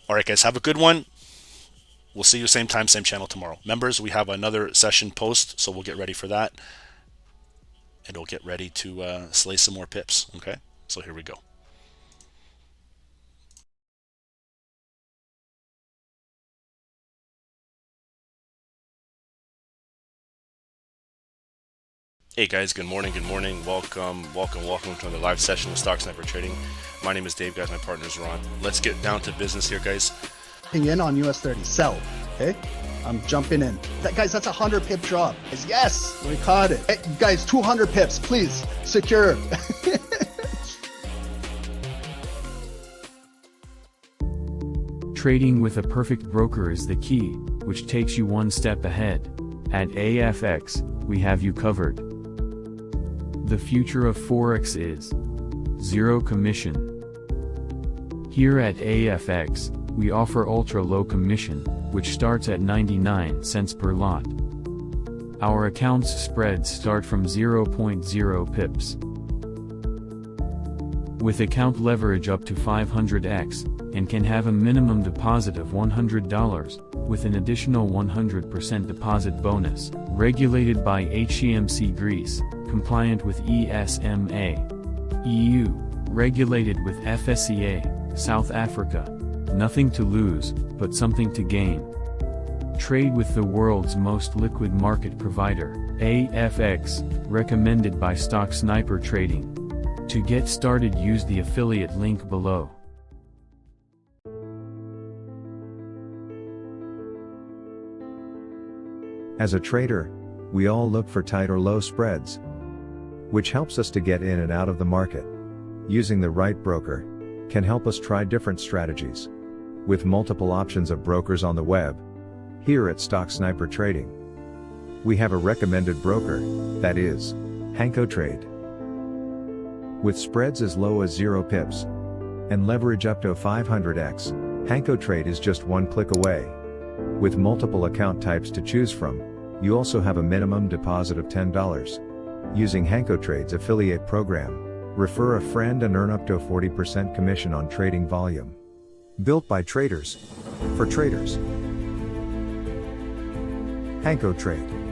E: All right, guys, have a good one. We'll see you same time, same channel tomorrow. Members, we have another session post, so we'll get ready for that. And we'll get ready to slay some more pips. Okay, so here we go. Hey guys, good morning, welcome to another live session with Stocksnipertrading. My name is Dave, guys, my partner is Ron. Let's get down to business here, guys.
B: In on US 30, sell. Okay, I'm jumping in. Guys, that's a 100 pip drop. Yes, we caught it. Hey, guys, 200 pips, please secure.
C: Trading with a perfect broker is the key, which takes you one step ahead. At AAAFX, we have you covered. The future of Forex is zero commission. Here at AAAFX, we offer ultra-low commission, which starts at 99 cents per lot. Our accounts spreads start from 0.0 pips. With account leverage up to 500x, and can have a minimum deposit of $100, with an additional 100% deposit bonus, regulated by HCMC Greece, compliant with ESMA. EU, regulated with FSCA, South Africa. Nothing to lose, but something to gain. Trade with the world's most liquid market provider, AFX, recommended by Stocksnipertrading. To get started, use the affiliate link below.
D: As a trader, we all look for tight or low spreads, which helps us to get in and out of the market. Using the right broker can help us try different strategies. With multiple options of brokers on the web, here at Stocksnipertrading, we have a recommended broker, that is, HankoTrade. With spreads as low as 0 pips and leverage up to 500x, HankoTrade is just one click away. With multiple account types to choose from, you also have a minimum deposit of $10. Using HankoTrade's affiliate program, refer a friend and earn up to a 40% commission on trading volume. Built by traders, for traders. HankoTrade.